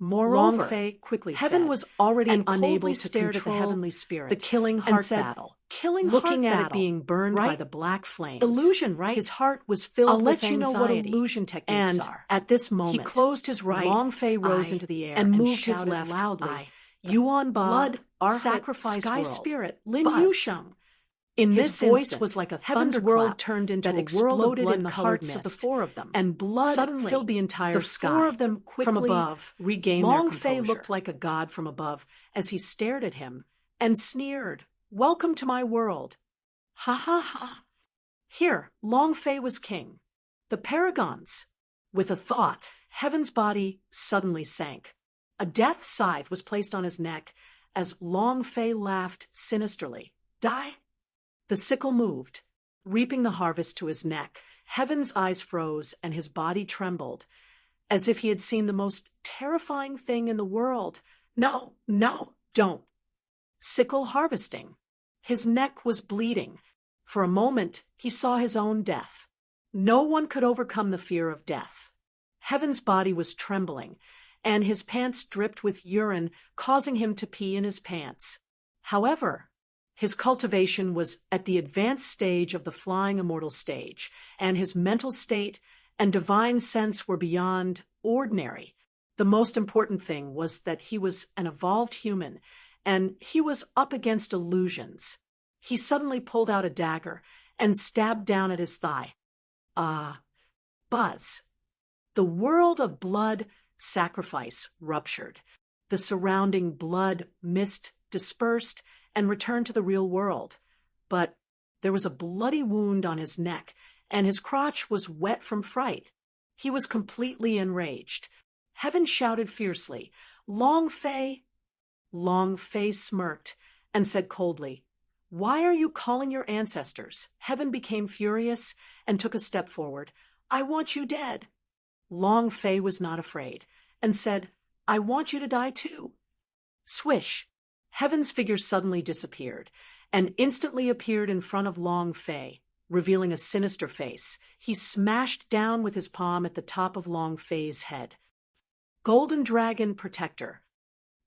Moreover, Long Fei quickly Heaven was already unable to control the heavenly spirit, the Killing Heart battle, looking at it being burned by the black flames. Illusion, right? His heart was filled with anxiety. I'll let you know what illusion techniques are. At this moment, he closed his right. Long Fei rose into the air and moved his left loudly. Yuan Ba, blood, sacrifice, Sky Spirit, Lin Yusheng. In this voice was like a heaven's world turned into a world of blood in the hearts of the four of them, and blood suddenly filled the entire sky. The four of them quickly from above regained their composure. Long Fei looked like a god from above as he stared at him and sneered, "Welcome to my world." Ha ha ha. Here, Long Fei was king. The paragons. With a thought, Heaven's body suddenly sank. A death scythe was placed on his neck, as Long Fei laughed sinisterly. Die? The sickle moved, reaping the harvest to his neck. Heaven's eyes froze and his body trembled, as if he had seen the most terrifying thing in the world. No, no, don't. Sickle harvesting. His neck was bleeding. For a moment, he saw his own death. No one could overcome the fear of death. Heaven's body was trembling, and his pants dripped with urine, causing him to pee in his pants. However, his cultivation was at the advanced stage of the flying immortal stage, and his mental state and divine sense were beyond ordinary. The most important thing was that he was an evolved human, and he was up against illusions. He suddenly pulled out a dagger and stabbed down at his thigh. Buzz. The world of blood sacrifice ruptured. The surrounding blood mist dispersed and returned to the real world. But there was a bloody wound on his neck, and his crotch was wet from fright. He was completely enraged. Heaven shouted fiercely, "Long Fei!" Long Fei smirked and said coldly, "Why are you calling your ancestors?" Heaven became furious and took a step forward. "I want you dead." Long Fei was not afraid and said, "I want you to die too." Swish! Heaven's figure suddenly disappeared and instantly appeared in front of Long Fei, revealing a sinister face. He smashed down with his palm at the top of Long Fei's head. Golden Dragon Protector.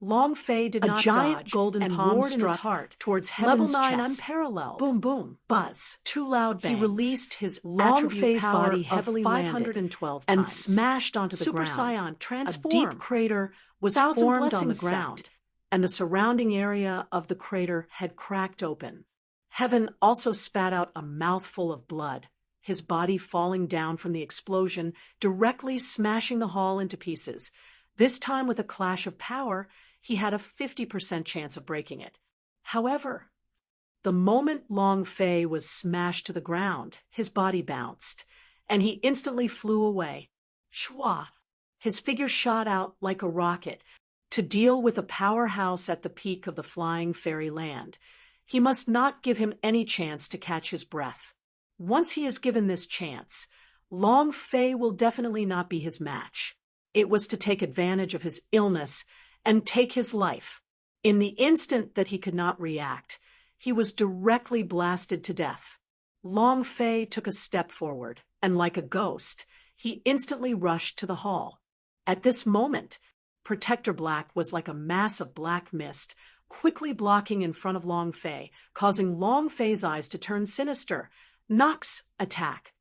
Long Fei did not giant dodge golden and palm roared in his struck heart towards Heaven's Level 9 chest. Unparalleled. Boom, boom, Buzz. two loud bangs. He released his Long attribute Fei's power body of heavily 512 landed and smashed onto the Super ground. Saiyan, A transform. deep crater was Thousand formed on the blessings ground, sent. and the surrounding area of the crater had cracked open. Heaven also spat out a mouthful of blood, his body falling down from the explosion, directly smashing the hall into pieces. This time with a clash of power, he had a 50% chance of breaking it. However, the moment Long Fei was smashed to the ground, his body bounced, and he instantly flew away. Shwa! His figure shot out like a rocket to deal with a powerhouse at the peak of the flying fairyland. He must not give him any chance to catch his breath. Once he is given this chance, Long Fei will definitely not be his match. It was to take advantage of his illness and take his life. In the instant that he could not react, he was directly blasted to death. Long Fei took a step forward, and like a ghost, he instantly rushed to the hall. At this moment, Protector Black was like a mass of black mist, quickly blocking in front of Long Fei, causing Long Fei's eyes to turn sinister. Nox, attack.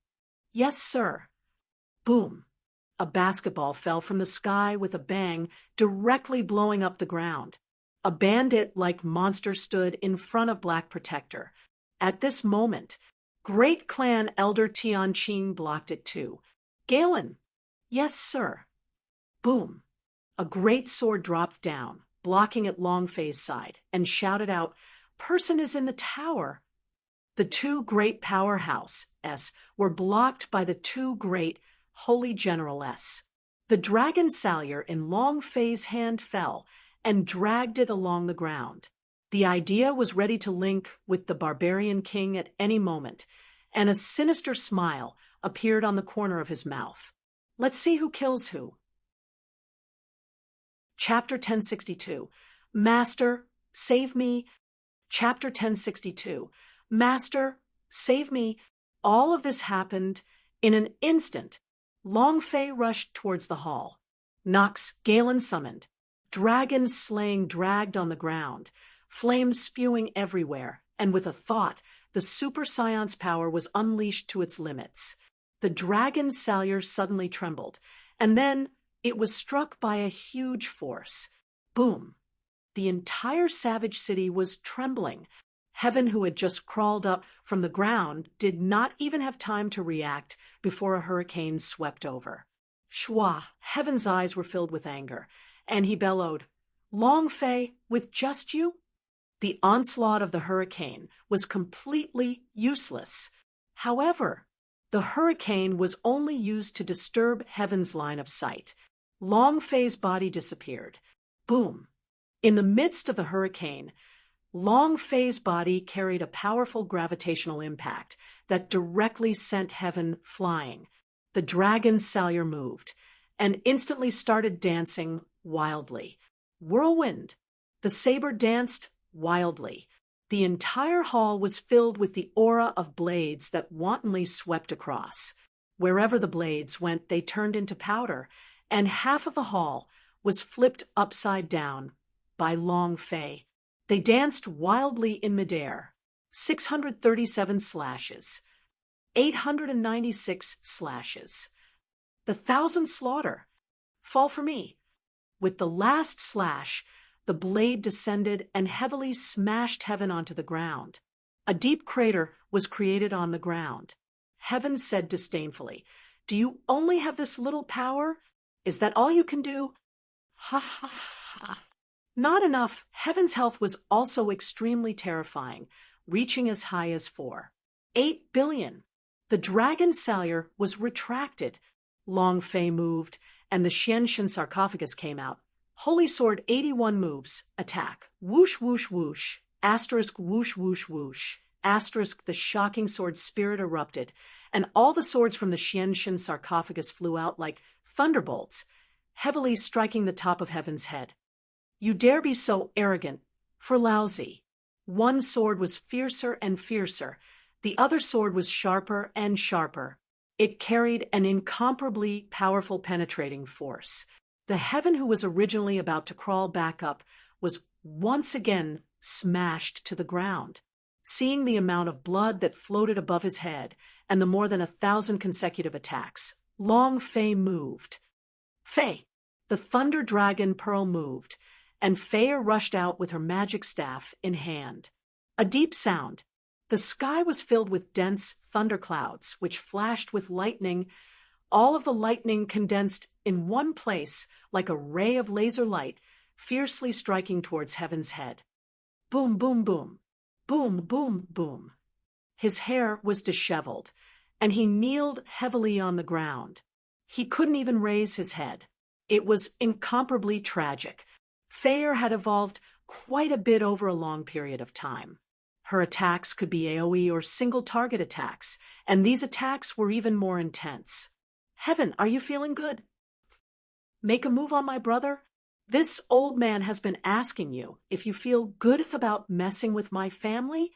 Yes, sir. Boom. A basketball fell from the sky with a bang, directly blowing up the ground. A bandit-like monster stood in front of Black Protector. At this moment, Great Clan Elder Tianqing blocked it too. Galen. Yes, sir. Boom. A great sword dropped down, blocking at Long Fei's side, and shouted out, "Person is in the tower." The two great powerhouses were blocked by the two great Holy General-S. The dragon salyer in Long Fei's hand fell and dragged it along the ground. The idea was ready to link with the barbarian king at any moment, and a sinister smile appeared on the corner of his mouth. Let's see who kills who. Chapter 1062. Master, save me. Chapter 1062. Master, save me. All of this happened in an instant. Long Fei rushed towards the hall. Nox, Galen summoned. Dragons slaying dragged on the ground, flames spewing everywhere, and with a thought, the Super Scion's power was unleashed to its limits. The dragon salyer suddenly trembled, and then it was struck by a huge force. Boom! The entire savage city was trembling. Heaven, who had just crawled up from the ground, did not even have time to react before a hurricane swept over. Shwa! Heaven's eyes were filled with anger, and he bellowed, "Long Fei, with just you?" The onslaught of the hurricane was completely useless. However, the hurricane was only used to disturb Heaven's line of sight. Long Fei's body disappeared. Boom! In the midst of the hurricane, Long Fei's body carried a powerful gravitational impact that directly sent Heaven flying. The dragon's salure moved and instantly started dancing wildly. Whirlwind. The saber danced wildly. The entire hall was filled with the aura of blades that wantonly swept across. Wherever the blades went, they turned into powder, and half of the hall was flipped upside down by Long Fei. They danced wildly in midair. 637 slashes. 896 slashes. The 1,000 slaughter. Fall for me. With the last slash, the blade descended and heavily smashed Heaven onto the ground. A deep crater was created on the ground. Heaven said disdainfully, "Do you only have this little power? Is that all you can do?" Ha ha ha. Not enough. Heaven's health was also extremely terrifying, reaching as high as 8 billion. The dragon's salure was retracted. Long Fei moved, and the Xianshan sarcophagus came out. Holy Sword 81 moves. Attack. Whoosh, whoosh, whoosh. Asterisk, whoosh, whoosh, whoosh. Asterisk, the shocking sword spirit erupted, and all the swords from the Xianshan sarcophagus flew out like thunderbolts, heavily striking the top of Heaven's head. You dare be so arrogant, for lousy. One sword was fiercer and fiercer. The other sword was sharper and sharper. It carried an incomparably powerful penetrating force. The Heaven who was originally about to crawl back up was once again smashed to the ground. Seeing the amount of blood that floated above his head and the more than 1,000 consecutive attacks, Long Fei moved. Fei, the thunder dragon pearl moved, and Fei rushed out with her magic staff in hand. A deep sound. The sky was filled with dense thunderclouds, which flashed with lightning. All of the lightning condensed in one place like a ray of laser light, fiercely striking towards Heaven's head. Boom, boom, boom. Boom, boom, boom. His hair was disheveled, and he kneeled heavily on the ground. He couldn't even raise his head. It was incomparably tragic. Fei had evolved quite a bit over a long period of time. Her attacks could be AoE or single-target attacks, and these attacks were even more intense. Heaven, are you feeling good? Make a move on my brother? This old man has been asking you if you feel good about messing with my family?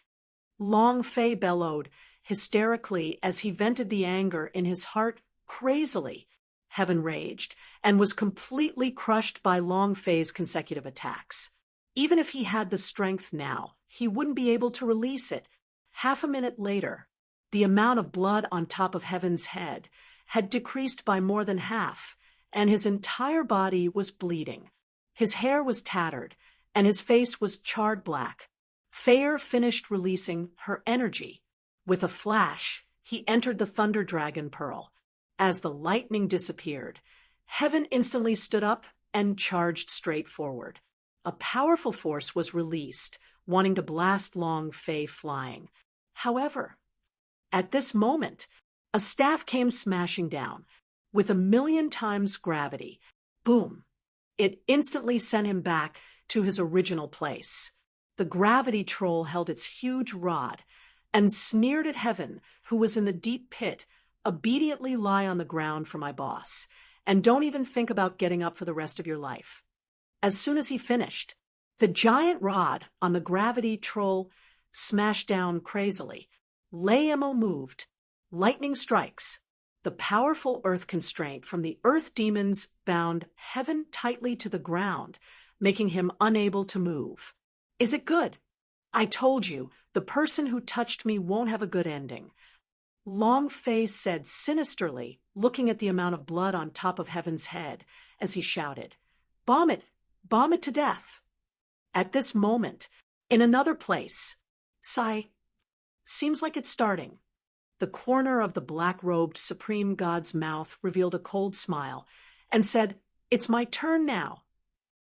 Long Fei bellowed hysterically as he vented the anger in his heart crazily. Heaven raged and was completely crushed by Long Fei's consecutive attacks. Even if he had the strength now, he wouldn't be able to release it. Half a minute later, the amount of blood on top of Heaven's head had decreased by more than half, and his entire body was bleeding. His hair was tattered, and his face was charred black. Fei finished releasing her energy. With a flash, he entered the Thunder Dragon Pearl. As the lightning disappeared, Heaven instantly stood up and charged straight forward. A powerful force was released, wanting to blast Long Fei flying. However, at this moment, a staff came smashing down. With 1,000,000 times gravity, boom! It instantly sent him back to his original place. The gravity troll held its huge rod and sneered at Heaven, who was in the deep pit. Obediently lie on the ground for my boss, and don't even think about getting up for the rest of your life. As soon as he finished, the giant rod on the gravity troll smashed down crazily. Layemo moved. Lightning strikes. The powerful earth constraint from the earth demons bound Heaven tightly to the ground, making him unable to move. Is it good? I told you, the person who touched me won't have a good ending. Long Fei said sinisterly, looking at the amount of blood on top of Heaven's head, as he shouted, bomb it to death. At this moment, in another place, sigh, seems like it's starting. The corner of the black-robed Supreme God's mouth revealed a cold smile and said, it's my turn now.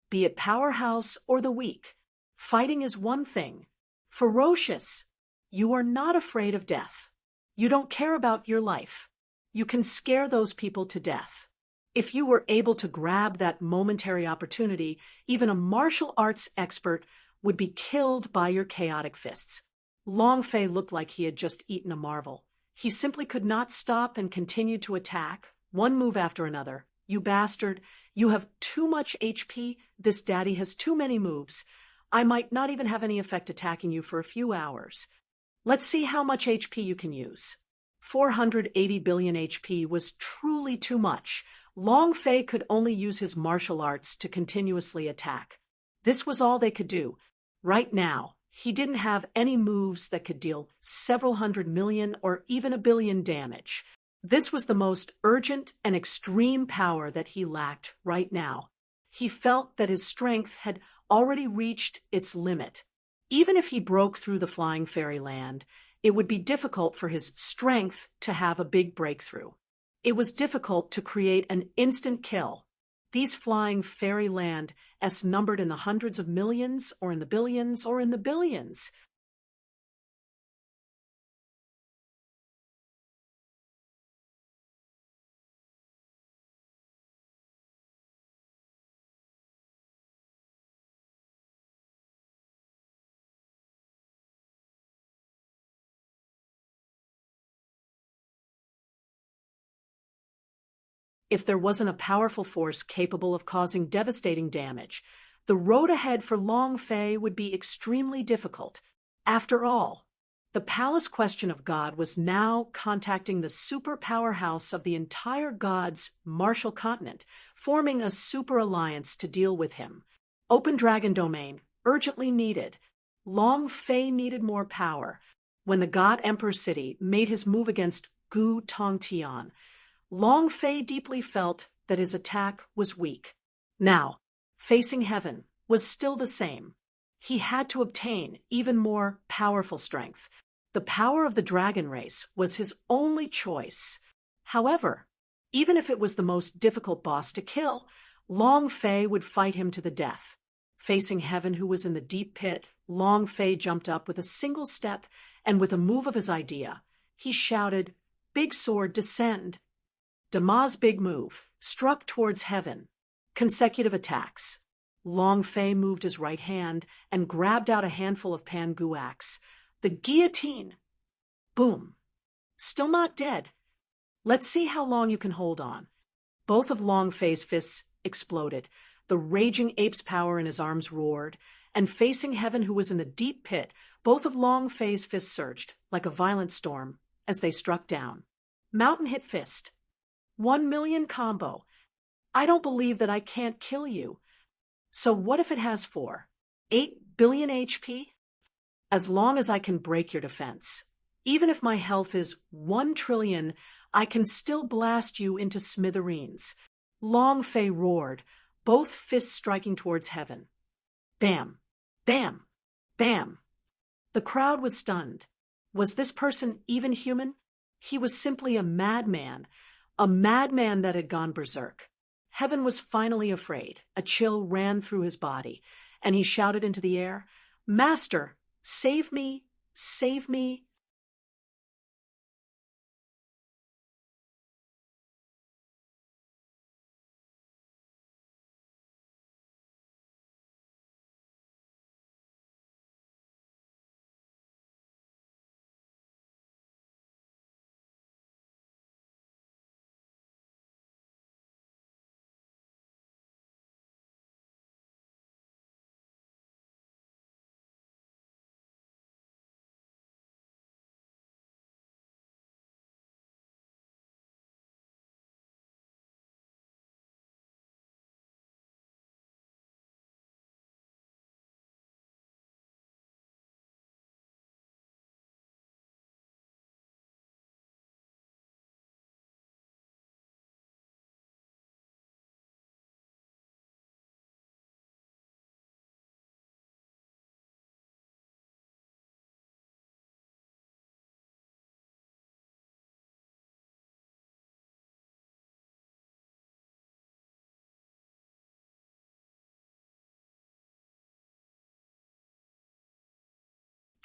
Be it powerhouse or the weak, fighting is one thing. Ferocious. You are not afraid of death. You don't care about your life. You can scare those people to death. If you were able to grab that momentary opportunity, even a martial arts expert would be killed by your chaotic fists. Long Fei looked like he had just eaten a marvel. He simply could not stop and continued to attack, one move after another. You bastard, you have too much HP. This daddy has too many moves. I might not even have any effect attacking you for a few hours. Let's see how much HP you can use. 480 billion HP was truly too much. Long Fei could only use his martial arts to continuously attack. This was all they could do. Right now, he didn't have any moves that could deal several hundred million or even a billion damage. This was the most urgent and extreme power that he lacked right now. He felt that his strength had already reached its limit. Even if he broke through the flying fairyland, it would be difficult for his strength to have a big breakthrough. It was difficult to create an instant kill. These flying fairyland numbered in the hundreds of millions, or in the billions, or in the billions. If there wasn't a powerful force capable of causing devastating damage, the road ahead for Long Fei would be extremely difficult. After all, the palace question of God was now contacting the super powerhouse of the entire God's martial continent, forming a super alliance to deal with him. Open Dragon Domain, urgently needed. Long Fei needed more power. When the God Emperor City made his move against Gu Tongtian, Long Fei deeply felt that his attack was weak. Now, facing heaven was still the same. He had to obtain even more powerful strength. The power of the dragon race was his only choice. However, even if it was the most difficult boss to kill, Long Fei would fight him to the death. Facing heaven, who was in the deep pit, Long Fei jumped up with a single step, and with a move of his idea, he shouted, "Big sword, descend!" Dama's big move struck towards heaven. Consecutive attacks. Long Fei moved his right hand and grabbed out a handful of Panguax. The guillotine. Boom. Still not dead. Let's see how long you can hold on. Both of Long Fei's fists exploded. The raging ape's power in his arms roared, and facing heaven, who was in the deep pit, both of Long Fei's fists surged like a violent storm as they struck down. Mountain hit fist. 1,000,000 combo. I don't believe that I can't kill you. So what if it has 8 billion HP? As long as I can break your defense. Even if my health is 1 trillion, I can still blast you into smithereens. Long Fei roared, both fists striking towards heaven. Bam! Bam! Bam! The crowd was stunned. Was this person even human? He was simply a madman that had gone berserk. Heaven was finally afraid. A chill ran through his body, and he shouted into the air, "Master, save me, save me."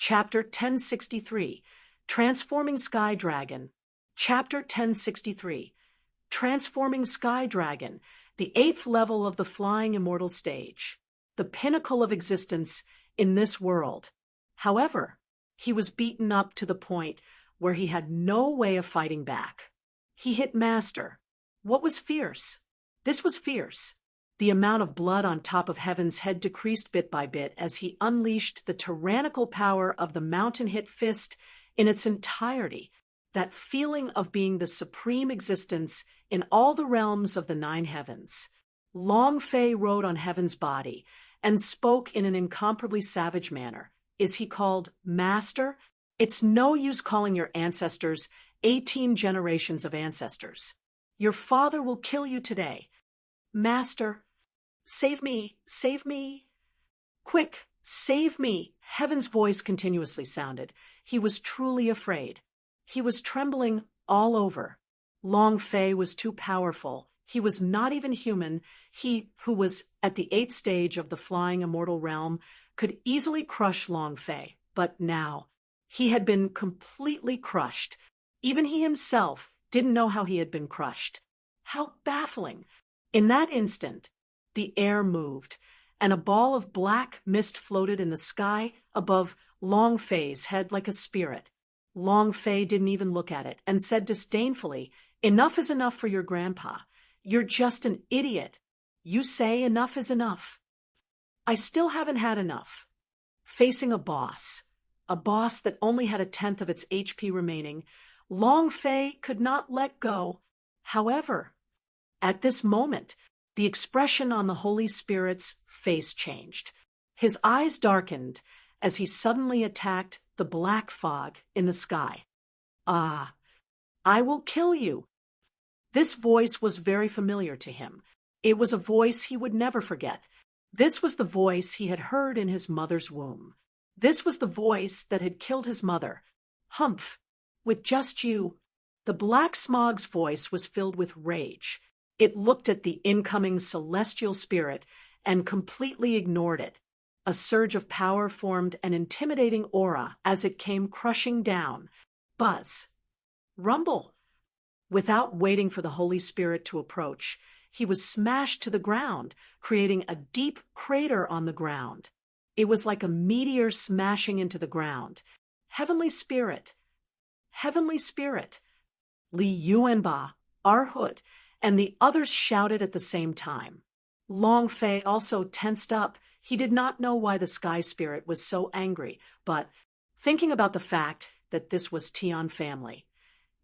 Chapter 1063, Transforming Sky Dragon. Chapter 1063, transforming sky dragon, the 8th level of the flying immortal stage, the pinnacle of existence in this world. However, he was beaten up to the point where he had no way of fighting back. He hit Master. What was fierce? This was fierce. The amount of blood on top of Heaven's head decreased bit by bit as he unleashed the tyrannical power of the mountain-hit fist in its entirety, that feeling of being the supreme existence in all the realms of the 9 heavens. Long Fei rode on Heaven's body and spoke in an incomparably savage manner. Is he called Master? It's no use calling your ancestors 18 generations of ancestors. Your father will kill you today. Master, save me, save me. Quick, save me. Heaven's voice continuously sounded. He was truly afraid. He was trembling all over. Long Fei was too powerful. He was not even human. He, who was at the 8th stage of the flying immortal realm, could easily crush Long Fei. But now, he had been completely crushed. Even he himself didn't know how he had been crushed. How baffling! In that instant, the air moved, and a ball of black mist floated in the sky above Long Fei's head like a spirit. Long Fei didn't even look at it and said disdainfully, "Enough is enough for your grandpa. You're just an idiot. You say enough is enough." I still haven't had enough. Facing a boss that only had 1/10 of its HP remaining, Long Fei could not let go. However, at this moment, the expression on the Holy Spirit's face changed. His eyes darkened as he suddenly attacked the black fog in the sky. "Ah, I will kill you." This voice was very familiar to him. It was a voice he would never forget. This was the voice he had heard in his mother's womb. This was the voice that had killed his mother. "Humph, with just you." The black smog's voice was filled with rage. It looked at the incoming celestial spirit and completely ignored it. A surge of power formed an intimidating aura as it came crushing down. Buzz. Rumble. Without waiting for the Holy Spirit to approach, he was smashed to the ground, creating a deep crater on the ground. It was like a meteor smashing into the ground. Heavenly Spirit. Heavenly Spirit. Li Yuanba, Arhut, and the others shouted at the same time. Long Fei also tensed up. He did not know why the Sky Spirit was so angry, but thinking about the fact that this was Tian family,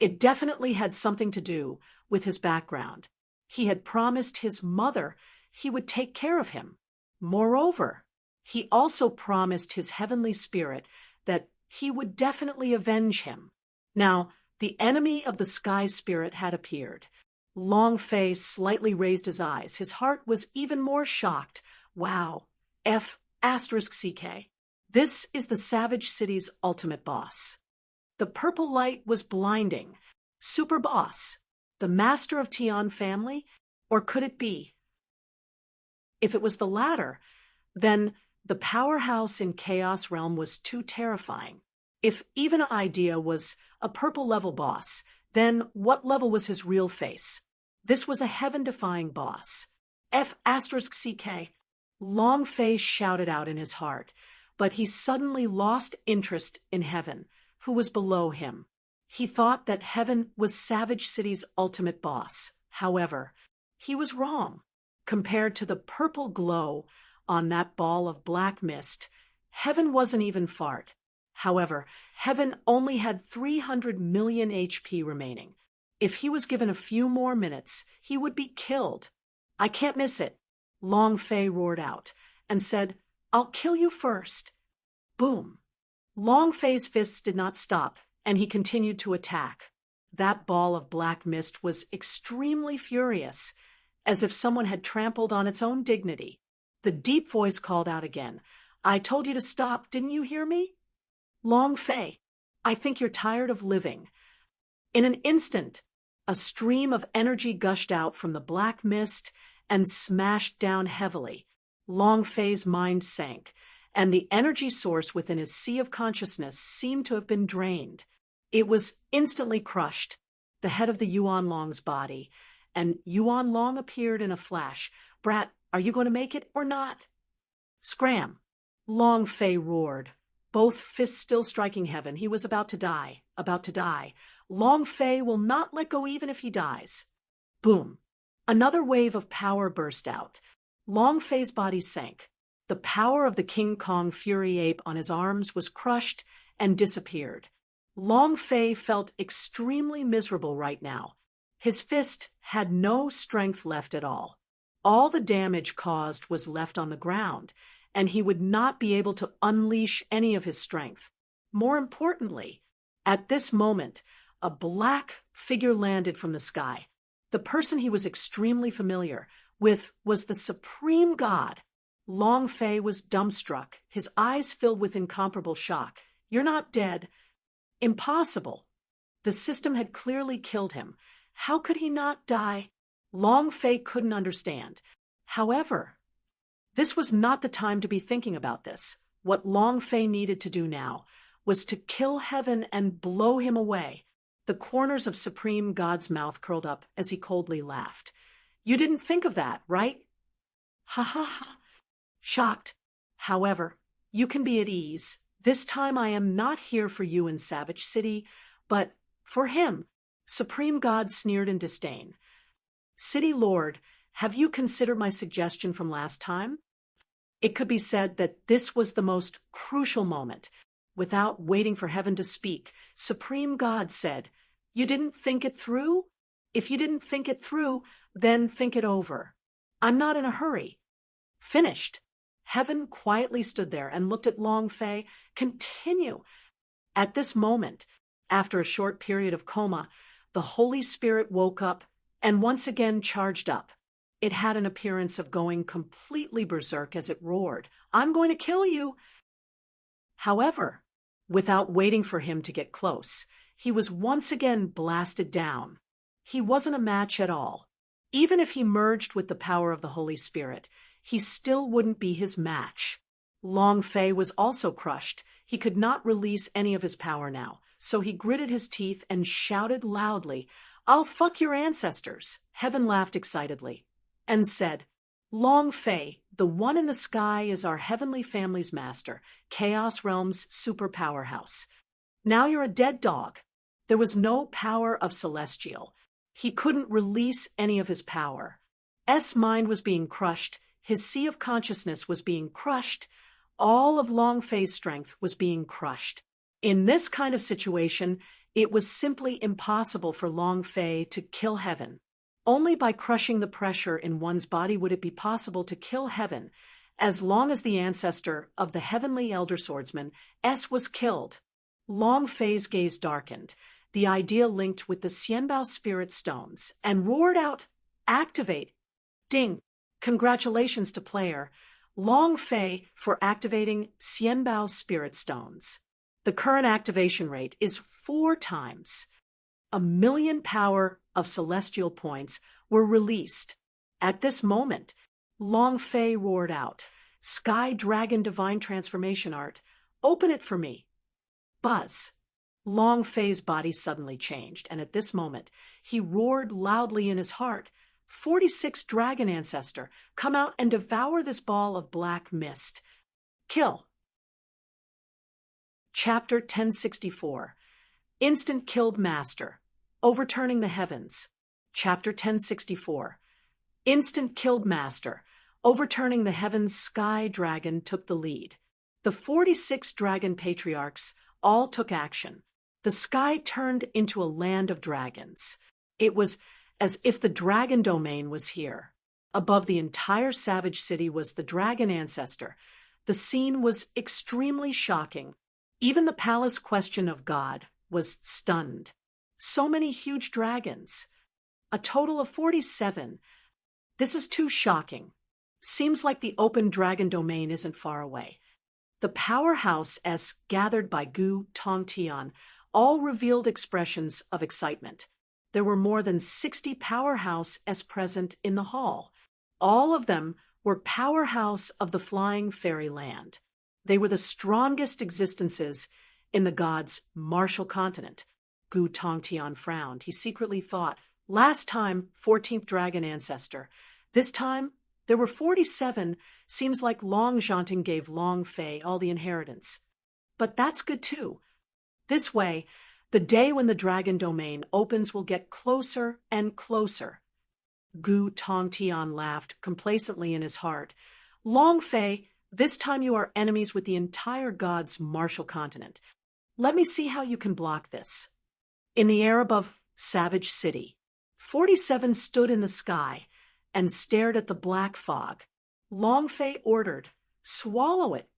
it definitely had something to do with his background. He had promised his mother he would take care of him. Moreover, he also promised his heavenly spirit that he would definitely avenge him. Now, the enemy of the Sky Spirit had appeared. Long Fei slightly raised his eyes. His heart was even more shocked. Wow. F***CK. This is the Savage City's ultimate boss. The purple light was blinding. Super boss. The master of Tian family? Or could it be? If it was the latter, then the powerhouse in Chaos Realm was too terrifying. If even Idea was a purple level boss, then what level was his real face? This was a heaven-defying boss. F***CK. Long Fei shouted out in his heart, but he suddenly lost interest in Heaven, who was below him. He thought that Heaven was Savage City's ultimate boss. However, he was wrong. Compared to the purple glow on that ball of black mist, Heaven wasn't even fart. However, Heaven only had 300 million HP remaining. If he was given a few more minutes, he would be killed. "I can't miss it," Long Fei roared out and said, "I'll kill you first." Boom. Long Fei's fists did not stop, and he continued to attack. That ball of black mist was extremely furious, as if someone had trampled on its own dignity. The deep voice called out again, "I told you to stop, didn't you hear me? Long Fei, I think you're tired of living." In an instant, a stream of energy gushed out from the black mist and smashed down heavily. Long Fei's mind sank, and the energy source within his sea of consciousness seemed to have been drained. It was instantly crushed, the head of the Yuan Long's body, and Yuan Long appeared in a flash. "Brat, are you going to make it or not?" "Scram!" Long Fei roared, both fists still striking heaven. He was about to die, about to die. Long Fei will not let go even if he dies. Boom! Another wave of power burst out. Long Fei's body sank. The power of the King Kong Fury Ape on his arms was crushed and disappeared. Long Fei felt extremely miserable right now. His fist had no strength left at all. All the damage caused was left on the ground, and he would not be able to unleash any of his strength. More importantly, at this moment, a black figure landed from the sky. The person he was extremely familiar with was the Supreme God. Long Fei was dumbstruck, his eyes filled with incomparable shock. "You're not dead." Impossible. The system had clearly killed him. How could he not die? Long Fei couldn't understand. However, this was not the time to be thinking about this. What Long Fei needed to do now was to kill heaven and blow him away. The corners of Supreme God's mouth curled up as he coldly laughed. "You didn't think of that, right?" "Ha ha ha." Shocked. "However, you can be at ease. This time I am not here for you in Savage City, but for him." Supreme God sneered in disdain. "City Lord, have you considered my suggestion from last time?" It could be said that this was the most crucial moment. Without waiting for heaven to speak, Supreme God said, "You didn't think it through? If you didn't think it through, then think it over. I'm not in a hurry." Finished. Heaven quietly stood there and looked at Long Fei. Continue. At this moment, after a short period of coma, the Holy Spirit woke up and once again charged up. It had an appearance of going completely berserk as it roared, "I'm going to kill you." However, without waiting for him to get close, he was once again blasted down. He wasn't a match at all. Even if he merged with the power of the Holy Spirit, he still wouldn't be his match. Long Fei was also crushed. He could not release any of his power now, so he gritted his teeth and shouted loudly, "I'll fuck your ancestors." Heaven laughed excitedly and said, "Long Fei, the one in the sky is our heavenly family's master, Chaos Realm's super powerhouse. Now you're a dead dog." There was no power of Celestial. He couldn't release any of his power. S mind was being crushed. His sea of consciousness was being crushed. All of Long Fei's strength was being crushed. In this kind of situation, it was simply impossible for Long Fei to kill heaven. Only by crushing the pressure in one's body would it be possible to kill heaven, as long as the ancestor of the heavenly elder swordsman, S, was killed. Long Fei's gaze darkened, the idea linked with the Xianbao spirit stones, and roared out, "Activate!" Ding! Congratulations to player Long Fei for activating Xianbao spirit stones. The current activation rate is 4 times. 1,000,000 power of celestial points were released. At this moment, Long Fei roared out, "Sky Dragon Divine Transformation Art, open it for me." Buzz. Long Fei's body suddenly changed, and at this moment, he roared loudly in his heart, 46 Dragon Ancestor, come out and devour this ball of black mist. Kill. Chapter 1064. Instant Killed Master. Overturning the Heavens. Chapter 1064. Instant Killed Master. Overturning the Heavens. Sky Dragon took the lead. The 46 Dragon Patriarchs all took action. The sky turned into a land of dragons. It was as if the dragon domain was here. Above the entire Savage City was the dragon ancestor. The scene was extremely shocking. Even the palace question of God was stunned. So many huge dragons. A total of 47. This is too shocking. Seems like the open dragon domain isn't far away. The powerhouse S gathered by Gu Tongtian all revealed expressions of excitement. There were more than 60 powerhouse S present in the hall. All of them were powerhouse of the flying fairyland. They were the strongest existences in the gods' martial continent. Gu Tongtian frowned. He secretly thought, Last time, 14th Dragon Ancestor. This time, there were 47. Seems like Long Zhanting gave Long Fei all the inheritance. But that's good too. This way, the day when the dragon domain opens will get closer and closer. Gu Tongtian laughed complacently in his heart. Long Fei, this time you are enemies with the entire god's martial continent. Let me see how you can block this. In the air above Savage City, 47 stood in the sky and stared at the black fog. Long Fei ordered, "Swallow it."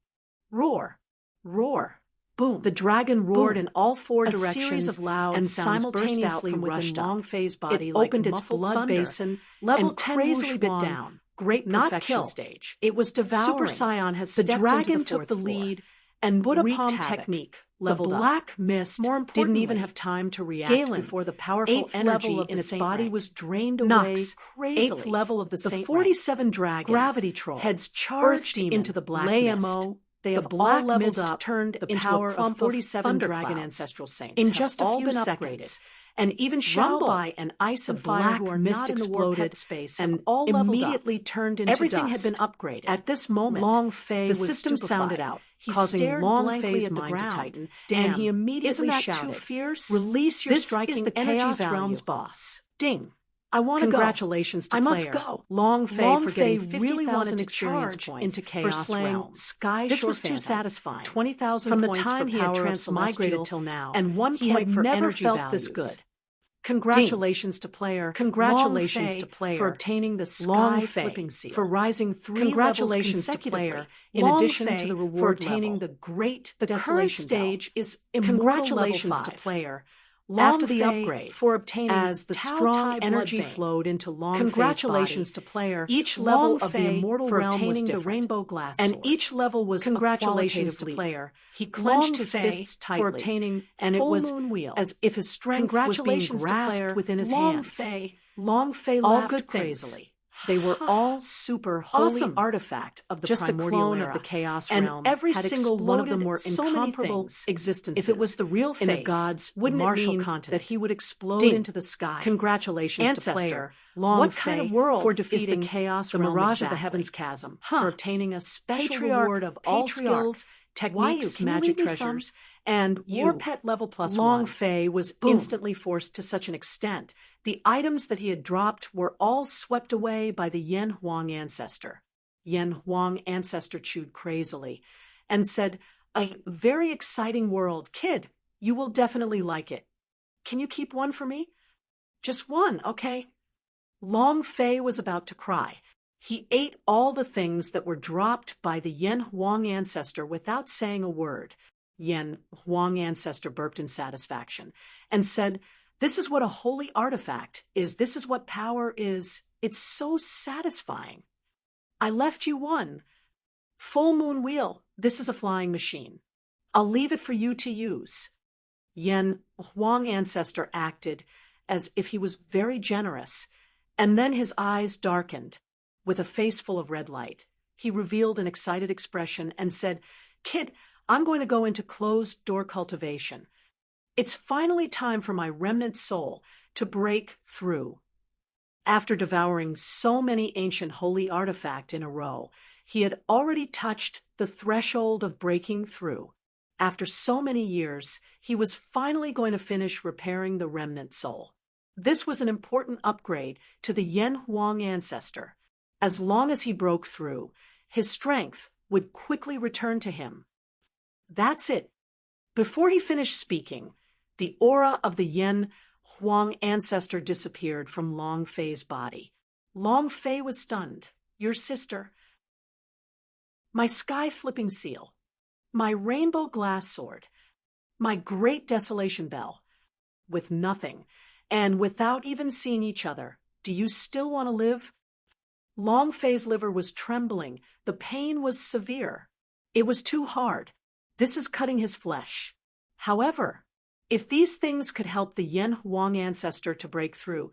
Roar, roar, boom. The dragon roared in all four directions. A series of loud and simultaneously from within Long Fei's body. It opened its blood basin, level 10 crazily bit down. Great perfection stage. It was devouring. Super Scion has stepped into the fourth floor. The dragon took the lead and Buddha-palm technique leveled up. The black mist didn't even have time to react before the powerful energy in its body was drained away crazily. 8th level of the 47 dragon gravity troll heads charged into the black mist. The black mist turned the power of 47 dragon ancestral saints in just a few seconds. And even Xiaobai and Ice and Fire who are mist exploded space and all immediately turned into everything dust. Had been upgraded. At this moment, Long Fei the system sounded out, causing Long Fei's mind to tighten. And he immediately shouted, "Too fierce? Release your striking the Chaos Realms boss." Ding. I want to go. Congratulations to player. I must go. Long Fei for getting 50,000 experience points into Chaos for slaying Sky This was too satisfying. 20,000 from the time he had transmigrated till now, and 1 point for never energy felt values. This good. Congratulations to player. Congratulations to player for obtaining the Sky Flipping Seal. For rising 3 congratulations to player. In addition to the reward for obtaining the Great Desolation stage is congratulations to player. After the upgrade, for obtaining as the strong energy flowed into Long Fei's congratulations to player. Each level of the immortal realm was different. The rainbow glass sword. And each level was congratulations to player. He clenched his fists tightly for obtaining and it was as if his strength was being grasped within his hands. Long Fei laughed crazily. They were all super holy artifact of the primordial era, of the chaos realm, and every single one of them were incomparable existences. If it was the real face, in the gods' wouldn't martial it mean continent, that he would explode into the sky? Congratulations Ancestor, to player. Long what Fei kind of world for defeating the chaos the mirage of the heavens chasm, for obtaining a special reward of all skills, techniques, magic treasures, and war pet level plus Long Fei was instantly forced to such an extent. The items that he had dropped were all swept away by the Yan Huang ancestor. Yan Huang ancestor chewed crazily and said, "A very exciting world. Kid, you will definitely like it. Can you keep one for me? Just one, okay?" Long Fei was about to cry. He ate all the things that were dropped by the Yan Huang ancestor without saying a word. Yan Huang ancestor burped in satisfaction and said, "This is what a holy artifact is. This is what power is. It's so satisfying. I left you one. Full moon wheel. This is a flying machine. I'll leave it for you to use." Yan Huang ancestor acted as if he was very generous, and then his eyes darkened. With a face full of red light, he revealed an excited expression and said, "Kid, I'm going to go into closed-door cultivation. It's finally time for my remnant soul to break through." After devouring so many ancient holy artifacts in a row, he had already touched the threshold of breaking through. After so many years, he was finally going to finish repairing the remnant soul. This was an important upgrade to the Yan Huang ancestor. As long as he broke through, his strength would quickly return to him. That's it. Before he finished speaking, the aura of the Yan Huang ancestor disappeared from Long Fei's body. Long Fei was stunned. "Your sister. My sky-flipping seal. My rainbow glass sword. My great desolation bell. With nothing, and without even seeing each other, do you still want to live?" Long Fei's liver was trembling. The pain was severe. It was too hard. This is cutting his flesh. However, if these things could help the Yan Huang ancestor to break through,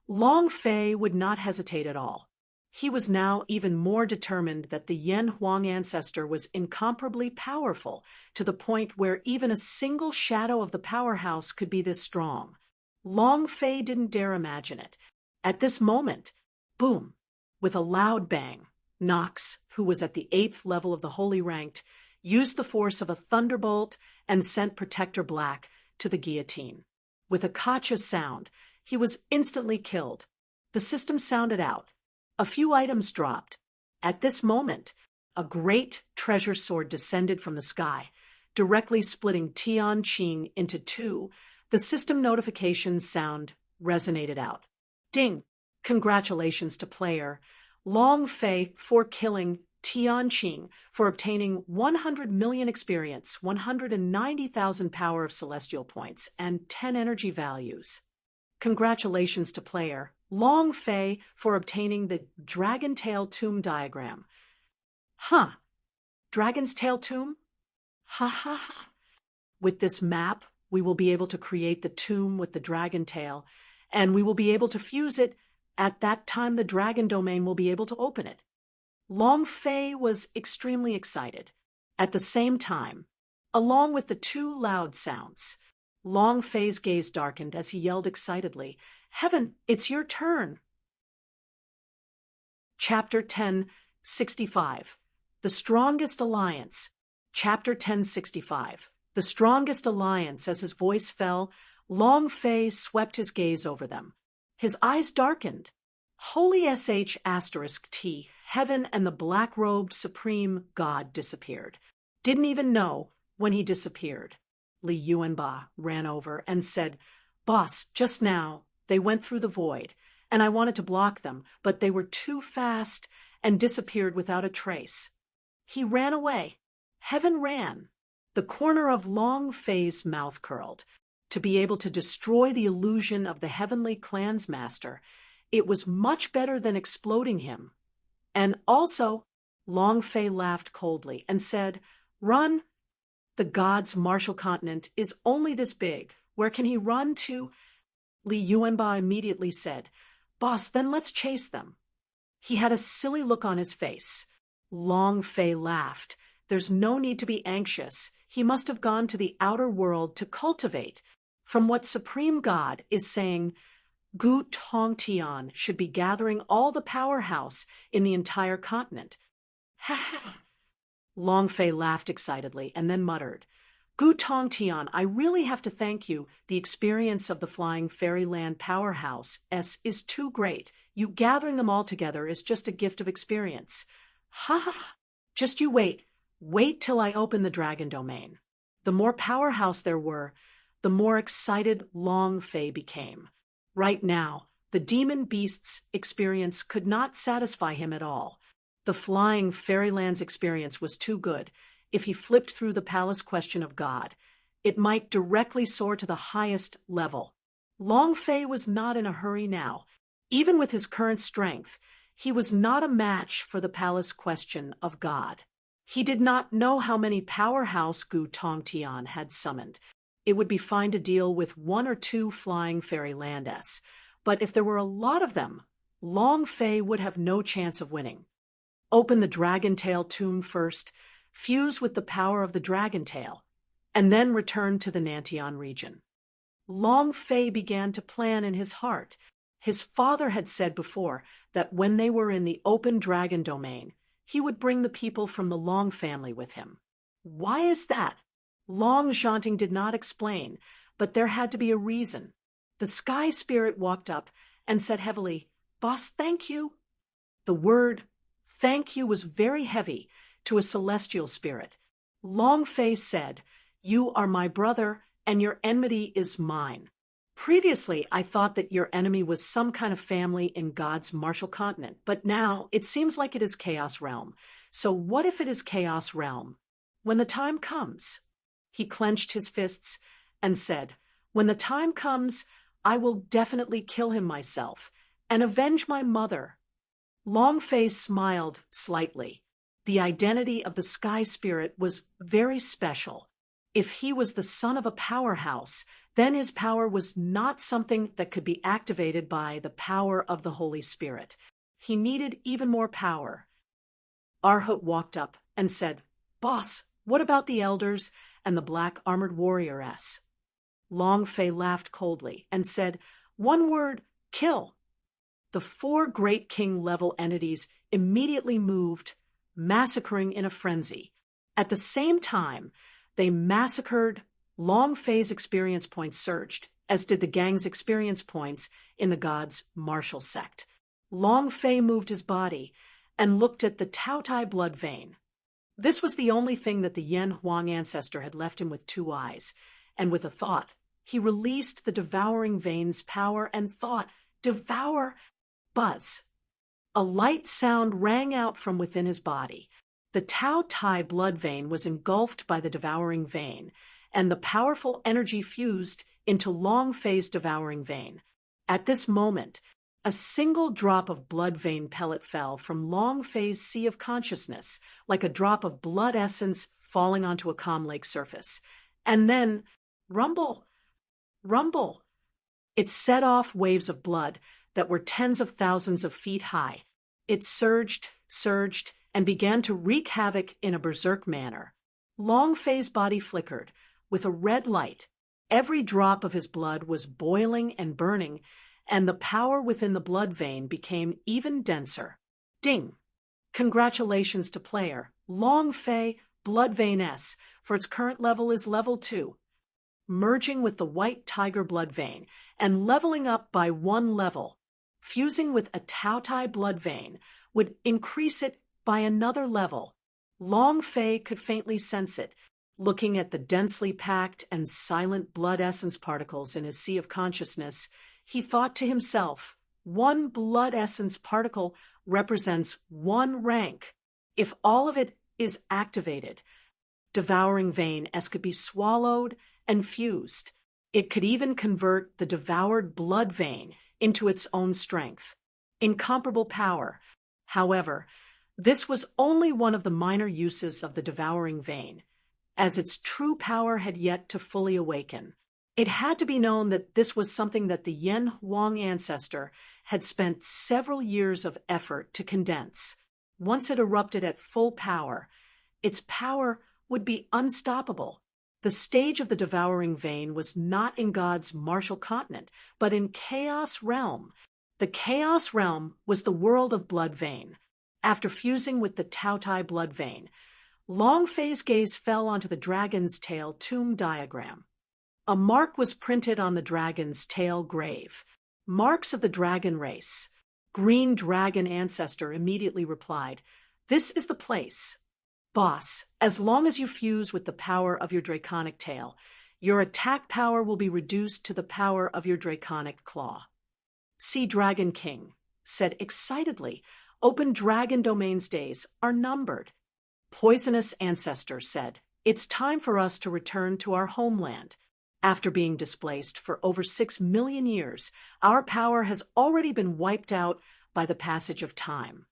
Long Fei would not hesitate at all. He was now even more determined that the Yan Huang ancestor was incomparably powerful, to the point where even a single shadow of the powerhouse could be this strong. Long Fei didn't dare imagine it. At this moment, boom, with a loud bang, Nox, who was at the 8th level of the Holy Ranked, used the force of a thunderbolt and sent Protector Black to the guillotine. With a Kacha sound, he was instantly killed. The system sounded out. A few items dropped. At this moment, a great treasure sword descended from the sky, directly splitting Tian Qing into two. The system notification sound resonated out. Ding! Congratulations to player Long Fei for killing Tian Qing, for obtaining 100 million experience, 190,000 power of celestial points, and 10 energy values. Congratulations to player Long Fei for obtaining the Dragon Tail Tomb diagram. Huh. Dragon's Tail Tomb? Ha ha ha. With this map, we will be able to create the tomb with the dragon tail, and we will be able to fuse it. At that time, the dragon domain will be able to open it. Long Fei was extremely excited. At the same time, along with the two loud sounds, Long Fei's gaze darkened as he yelled excitedly, "Heaven, it's your turn!" Chapter 1065. The Strongest Alliance. Chapter 1065. The Strongest Alliance. As his voice fell, Long Fei swept his gaze over them. His eyes darkened. Holy *T, Heaven and the black-robed supreme god disappeared. Didn't even know when he disappeared. Li Yuanba ran over and said, "Boss, just now, they went through the void, and I wanted to block them, but they were too fast and disappeared without a trace." He ran away. Heaven ran. The corner of Long Fei's mouth curled. To be able to destroy the illusion of the heavenly clansmaster, it was much better than exploding him. And also, Long Fei laughed coldly and said, "Run? The god's martial continent is only this big. Where can he run to?" Li Yuanba immediately said, "Boss, then let's chase them." He had a silly look on his face. Long Fei laughed. There's no need to be anxious. He must have gone to the outer world to cultivate. From what Supreme God is saying, Gu Tongtian should be gathering all the powerhouse in the entire continent. Ha ha! Long Fei laughed excitedly and then muttered, "Gu Tongtian, I really have to thank you. The experience of the flying fairyland powerhouse is too great. You gathering them all together is just a gift of experience. Ha ha! Just you wait. Wait till I open the dragon domain." The more powerhouse there were, the more excited Long Fei became. Right now, the demon beast's experience could not satisfy him at all. The flying fairyland's experience was too good. If he flipped through the palace question of God, it might directly soar to the highest level. Long Fei was not in a hurry now. Even with his current strength, he was not a match for the palace question of God. He did not know how many powerhouse Gu Tongtian had summoned. It would be fine to deal with 1 or 2 flying fairylandes, but if there were a lot of them, Long Fei would have no chance of winning. Open the Dragon Tail tomb first, fuse with the power of the Dragon Tail, and then return to the Nantian region. Long Fei began to plan in his heart. His father had said before that when they were in the open dragon domain, he would bring the people from the Long family with him. Why is that? Long Zhanting did not explain, but there had to be a reason. The sky spirit walked up and said heavily, "Boss, thank you." The word thank you was very heavy to a celestial spirit. Long Fei said, "You are my brother, and your enmity is mine. Previously, I thought that your enemy was some kind of family in God's martial continent, but now it seems like it is Chaos Realm. So what if it is Chaos Realm? When the time comes." He clenched his fists and said, "When the time comes, I will definitely kill him myself and avenge my mother." Long Fei smiled slightly. The identity of the sky spirit was very special. If he was the son of a powerhouse, then his power was not something that could be activated by the power of the Holy Spirit. He needed even more power. Arhut walked up and said, "Boss, what about the elders and the black armored warrioress?" Long Fei laughed coldly and said, "One word, kill." The four great king-level entities immediately moved, massacring in a frenzy. At the same time, they massacred. Long Fei's experience points surged, as did the gang's experience points in the gods' martial sect. Long Fei moved his body and looked at the Taotai blood vein. This was the only thing that the Yen Huang ancestor had left him with two eyes, and with a thought, he released the devouring vein's power and thought, "Devour!" Buzz. A light sound rang out from within his body. The Tao Tai blood vein was engulfed by the devouring vein, and the powerful energy fused into Long Fei's devouring vein. At this moment, a single drop of blood vein pellet fell from Long Fei's sea of consciousness, like a drop of blood essence falling onto a calm lake surface. And then, rumble, rumble. It set off waves of blood that were tens of thousands of feet high. It surged, and began to wreak havoc in a berserk manner. Long Fei's body flickered with a red light. Every drop of his blood was boiling and burning, and the power within the blood vein became even denser. Ding! Congratulations to player Long Fei Blood Vein S, for its current level is level 2. Merging with the White Tiger blood vein and leveling up by 1 level, fusing with a Taotai blood vein would increase it by another level. Long Fei could faintly sense it, looking at the densely packed and silent blood essence particles in his sea of consciousness. He thought to himself, one blood essence particle represents 1 rank. If all of it is activated, devouring vein S could be swallowed and fused. It could even convert the devoured blood vein into its own strength. Incomparable power. However, this was only one of the minor uses of the devouring vein, as its true power had yet to fully awaken. It had to be known that this was something that the Yen Huang ancestor had spent several years of effort to condense. Once it erupted at full power, its power would be unstoppable. The stage of the devouring vein was not in God's martial continent, but in Chaos Realm. The Chaos Realm was the world of blood vein. After fusing with the Taotai blood vein, Long Fei's gaze fell onto the dragon's tail tomb diagram. A mark was printed on the dragon's tail grave. Marks of the dragon race. Green Dragon ancestor immediately replied, "This is the place. Boss, as long as you fuse with the power of your draconic tail, your attack power will be reduced to the power of your draconic claw." See Dragon King said excitedly, "Open Dragon Domains days are numbered." Poisonous Ancestor said, "It's time for us to return to our homeland. After being displaced for over 6 million years, our power has already been wiped out by the passage of time.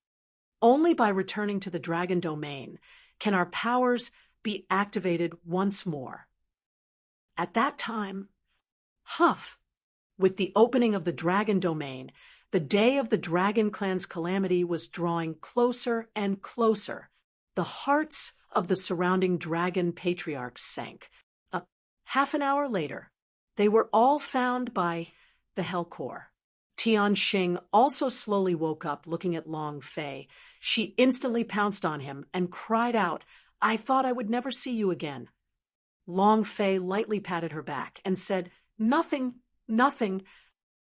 Only by returning to the Dragon Domain can our powers be activated once more." At that time, huff! With the opening of the Dragon Domain, the day of the Dragon Clan's calamity was drawing closer and closer. The hearts of the surrounding dragon patriarchs sank. Half an hour later, they were all found by the Hellcore. Tian Xing also slowly woke up, looking at Long Fei. She instantly pounced on him and cried out, "I thought I would never see you again." Long Fei lightly patted her back and said, "Nothing, nothing."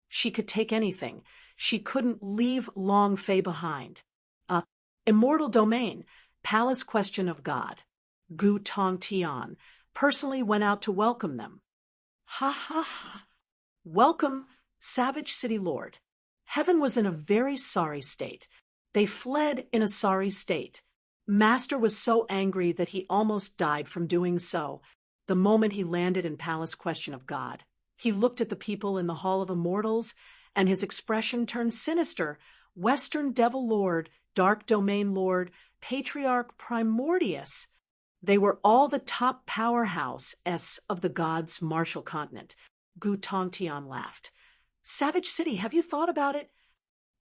She could take anything. She couldn't leave Long Fei behind. Immortal Domain, Palace Question of God. Gu Tong Tian personally went out to welcome them. Ha ha ha. Welcome, Savage City Lord. Heaven was in a very sorry state. They fled in a sorry state. Master was so angry that he almost died from doing so. The moment he landed in Palace Question of God, he looked at the people in the Hall of Immortals, and his expression turned sinister. Western Devil Lord, Dark Domain Lord, Patriarch Primordius. They were all the top powerhouse-s of the gods' martial continent. Gu Tongtian laughed. "Savage City, have you thought about it?"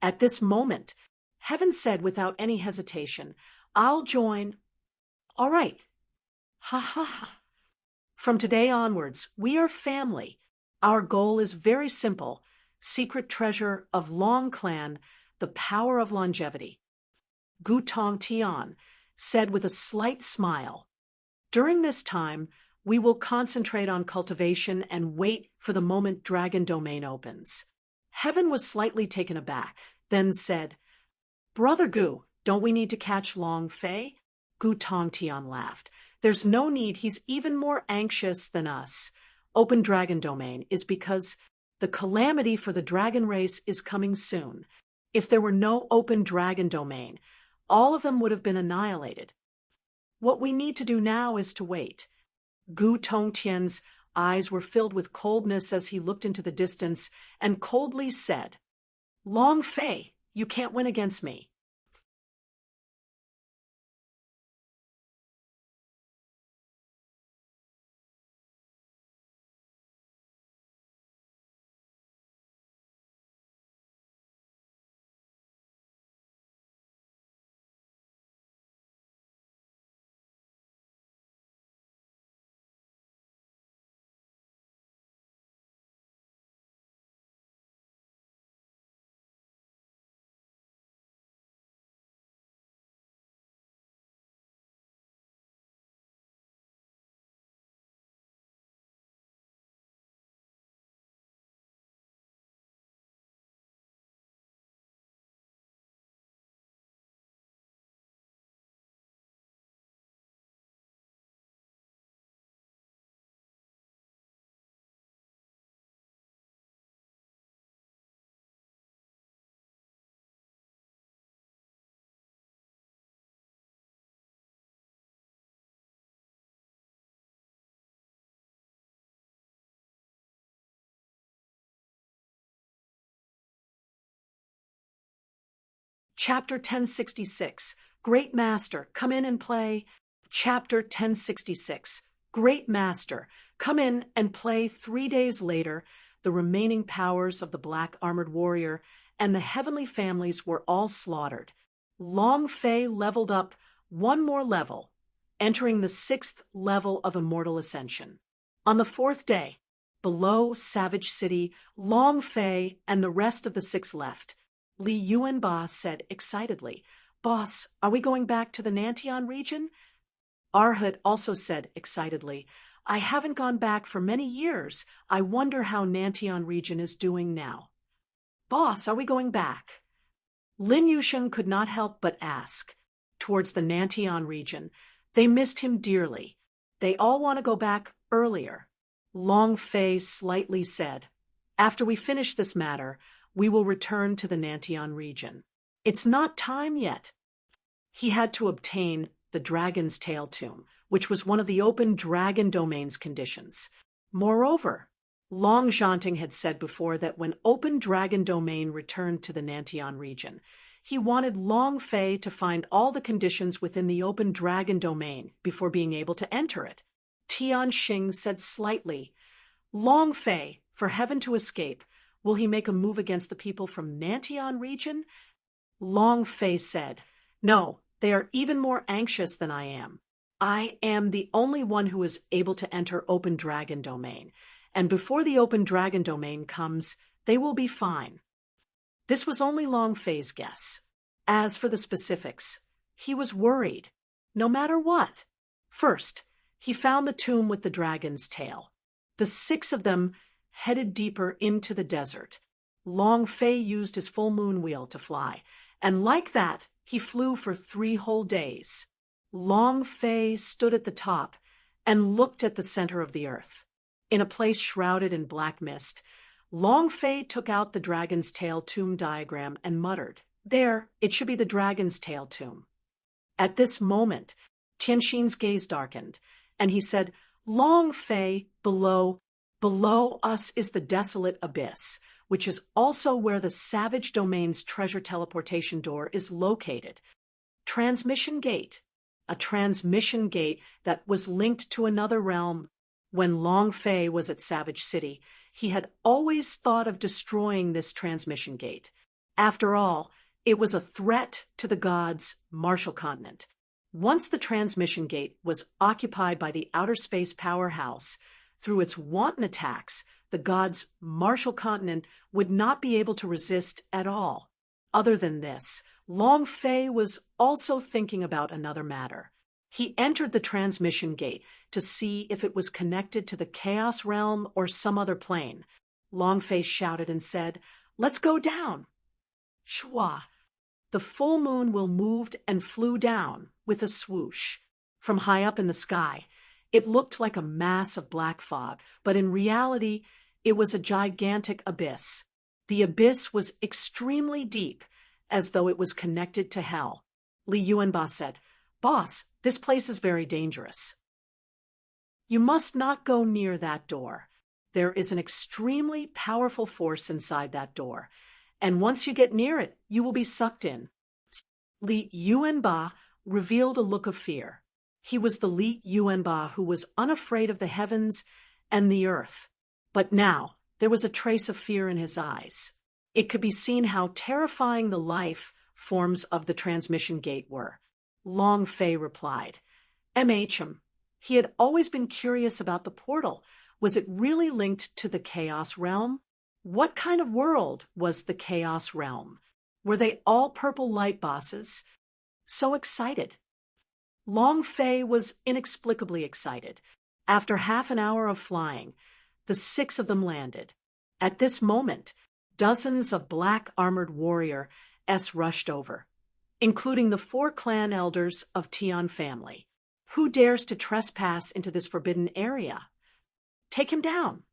At this moment, Heaven said without any hesitation, "I'll join." "All right." Ha ha ha. "From today onwards, we are family. Our goal is very simple. Secret treasure of Long Clan, the power of longevity. Gu Tong Tian said with a slight smile. During this time, we will concentrate on cultivation and wait for the moment Dragon Domain opens. Heaven was slightly taken aback, then said, Brother Gu, don't we need to catch Long Fei? Gu Tong Tian laughed. There's no need, he's even more anxious than us. Open Dragon Domain is because the calamity for the dragon race is coming soon. If there were no open Dragon Domain, all of them would have been annihilated. What we need to do now is to wait. Gu Tongtian's eyes were filled with coldness as he looked into the distance and coldly said, Long Fei, you can't win against me. Chapter 1066, Great Master, come in and play. Chapter 1066, Great Master, come in and play. 3 days later, the remaining powers of the black armored warrior and the heavenly families were all slaughtered. Long Fei leveled up one more level, entering the 6th level of immortal ascension. On the 4th day, below Savage City, Long Fei and the rest of the 6 left. Li Yuanba said excitedly, Boss, are we going back to the Nantian region? Arhut also said excitedly, I haven't gone back for many years. I wonder how Nantian region is doing now. Boss, are we going back? Lin Yusheng could not help but ask. Towards the Nantian region, they missed him dearly. They all want to go back earlier. Long Fei slightly said, After we finish this matter, we will return to the Nantian region. It's not time yet. He had to obtain the Dragon's Tail Tomb, which was one of the open Dragon Domain's conditions. Moreover, Long Zhanting had said before that when open Dragon Domain returned to the Nantian region, he wanted Long Fei to find all the conditions within the open Dragon Domain before being able to enter it. Tian Xing said slightly, Long Fei, for heaven to escape, will he make a move against the people from Nantian region? Long Fei said, No, they are even more anxious than I am. I am the only one who is able to enter Open Dragon Domain, and before the Open Dragon Domain comes, they will be fine. This was only Long Fei's guess. As for the specifics, he was worried. No matter what. First, he found the tomb with the dragon's tail. The 6 of them headed deeper into the desert. Long Fei used his full moon wheel to fly, and like that, he flew for 3 whole days. Long Fei stood at the top and looked at the center of the earth. In a place shrouded in black mist, Long Fei took out the dragon's tail tomb diagram and muttered, There, it should be the dragon's tail tomb. At this moment, Tianxin's gaze darkened, and he said, Long Fei, below us is the desolate abyss, which is also where the Savage Domain's treasure teleportation door is located. Transmission gate. A transmission gate that was linked to another realm. When Long Fei was at Savage City, he had always thought of destroying this transmission gate. After all, it was a threat to the gods' Martial Continent. Once the transmission gate was occupied by the outer space powerhouse, through its wanton attacks, the god's martial continent would not be able to resist at all. Other than this, Long Fei was also thinking about another matter. He entered the transmission gate to see if it was connected to the Chaos Realm or some other plane. Long Fei shouted and said, "Let's go down." Shwa. The full moon will moved and flew down with a swoosh. From high up in the sky, it looked like a mass of black fog, but in reality, it was a gigantic abyss. The abyss was extremely deep, as though it was connected to hell. Li Yuanba said, "Boss, this place is very dangerous. You must not go near that door. There is an extremely powerful force inside that door, and once you get near it, you will be sucked in." Li Yuanba revealed a look of fear. He was the Li Yuanba who was unafraid of the heavens and the earth. But now, there was a trace of fear in his eyes. It could be seen how terrifying the life forms of the transmission gate were. Long Fei replied, "MHM." He had always been curious about the portal. Was it really linked to the Chaos Realm? What kind of world was the Chaos Realm? Were they all purple light bosses? So excited. Long Fei was inexplicably excited. After half an hour of flying, the 6 of them landed. At this moment, dozens of black-armored warriors rushed over, including the 4 clan elders of Tian family. Who dares to trespass into this forbidden area? Take him down.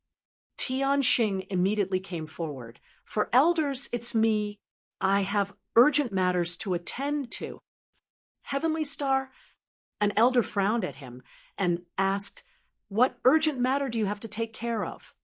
Tian Xing immediately came forward. "For elders, it's me. I have urgent matters to attend to." Heavenly Star? An elder frowned at him and asked, "What urgent matter do you have to take care of?"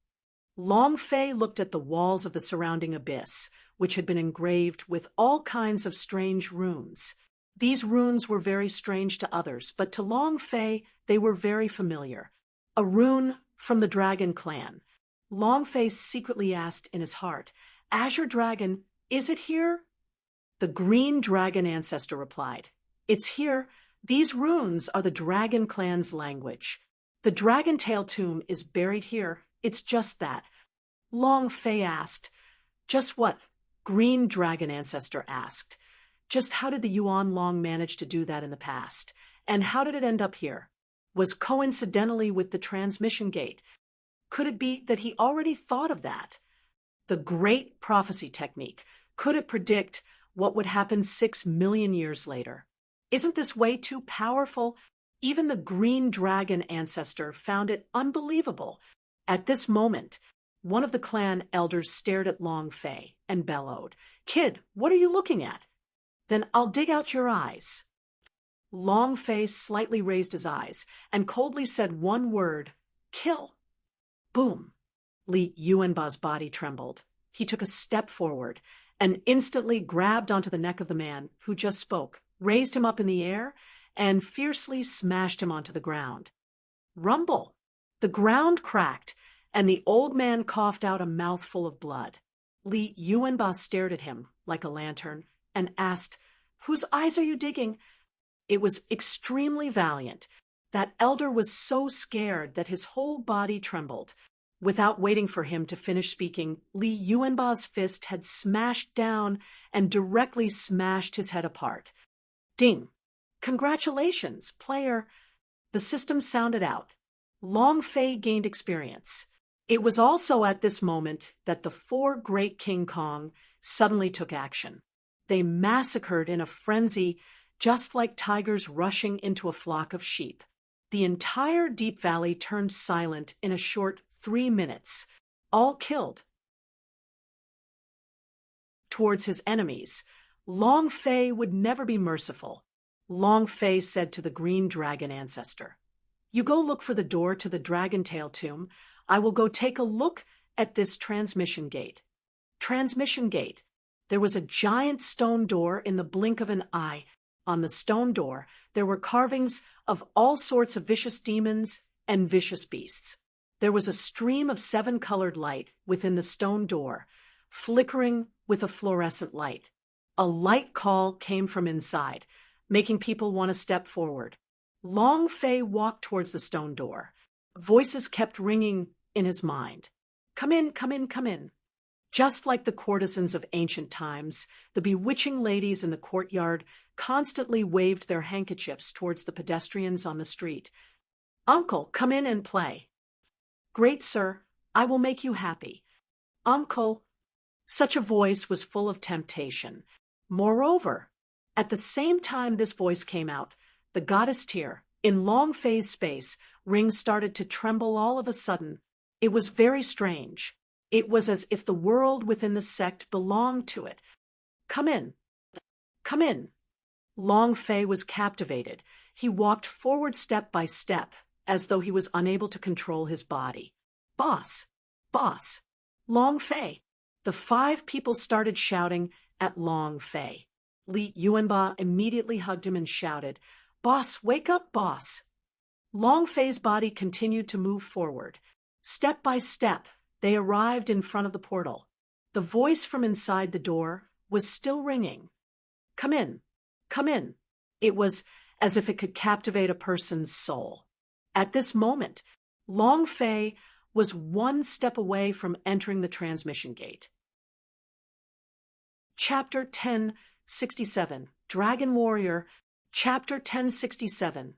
Long Fei looked at the walls of the surrounding abyss, which had been engraved with all kinds of strange runes. These runes were very strange to others, but to Long Fei they were very familiar. A rune from the Dragon Clan. Long Fei secretly asked in his heart, "Azure Dragon, is it here?" The Green Dragon ancestor replied, "It's here. These runes are the Dragon Clan's language. The Dragon Tail tomb is buried here. It's just that." Long Fei asked, "Just what?" Green Dragon ancestor asked, "Just how did the Yuan Long manage to do that in the past? And how did it end up here? Was coincidentally with the transmission gate? Could it be that he already thought of that? The great prophecy technique. Could it predict what would happen 6 million years later? Isn't this way too powerful? Even the Green Dragon ancestor found it unbelievable. At this moment, one of the clan elders stared at Long Fei and bellowed, "Kid, what are you looking at?" "Then I'll dig out your eyes." Long Fei slightly raised his eyes and coldly said one word, "Kill." Boom! Li Yuanba's body trembled. He took a step forward and instantly grabbed onto the neck of the man who just spoke, raised him up in the air, and fiercely smashed him onto the ground. Rumble! The ground cracked, and the old man coughed out a mouthful of blood. Li Yuanba stared at him like a lantern and asked, "Whose eyes are you digging?" It was extremely valiant. That elder was so scared that his whole body trembled. Without waiting for him to finish speaking, Li Yuanba's fist had smashed down and directly smashed his head apart. Ding! "Congratulations, player." The system sounded out. Long Fei gained experience. It was also at this moment that the 4 Great King Kong suddenly took action. They massacred in a frenzy, just like tigers rushing into a flock of sheep. The entire Deep Valley turned silent in a short 3 minutes, all killed. Towards his enemies, Long Fei would never be merciful. Long Fei said to the Green Dragon ancestor, "You go look for the door to the Dragon Tail tomb. I will go take a look at this transmission gate." Transmission gate. There was a giant stone door in the blink of an eye. On the stone door, there were carvings of all sorts of vicious demons and vicious beasts. There was a stream of 7-colored light within the stone door, flickering with a fluorescent light. A light call came from inside, making people want to step forward. Long Fei walked towards the stone door. Voices kept ringing in his mind. Come in, come in, come in." Just like the courtesans of ancient times, the bewitching ladies in the courtyard constantly waved their handkerchiefs towards the pedestrians on the street. "Uncle, come in and play." "Great, sir. I will make you happy." "Uncle." Such a voice was full of temptation. Moreover, at the same time this voice came out, the goddess Tyr, in long phase space, rings started to tremble all of a sudden. It was very strange. It was as if the world within the sect belonged to it. "Come in. Come in." Long Fei was captivated. He walked forward step by step, as though he was unable to control his body. "Boss! Boss! Long Fei!" The 5 people started shouting at Long Fei. Li Yuanba immediately hugged him and shouted, "Boss, wake up, boss!" Long Fei's body continued to move forward. Step by step, they arrived in front of the portal. The voice from inside the door was still ringing. "Come in, come in." It was as if it could captivate a person's soul. At this moment, Long Fei was 1 step away from entering the transmission gate. Chapter 1067, Dragon Warrior. Chapter 1067,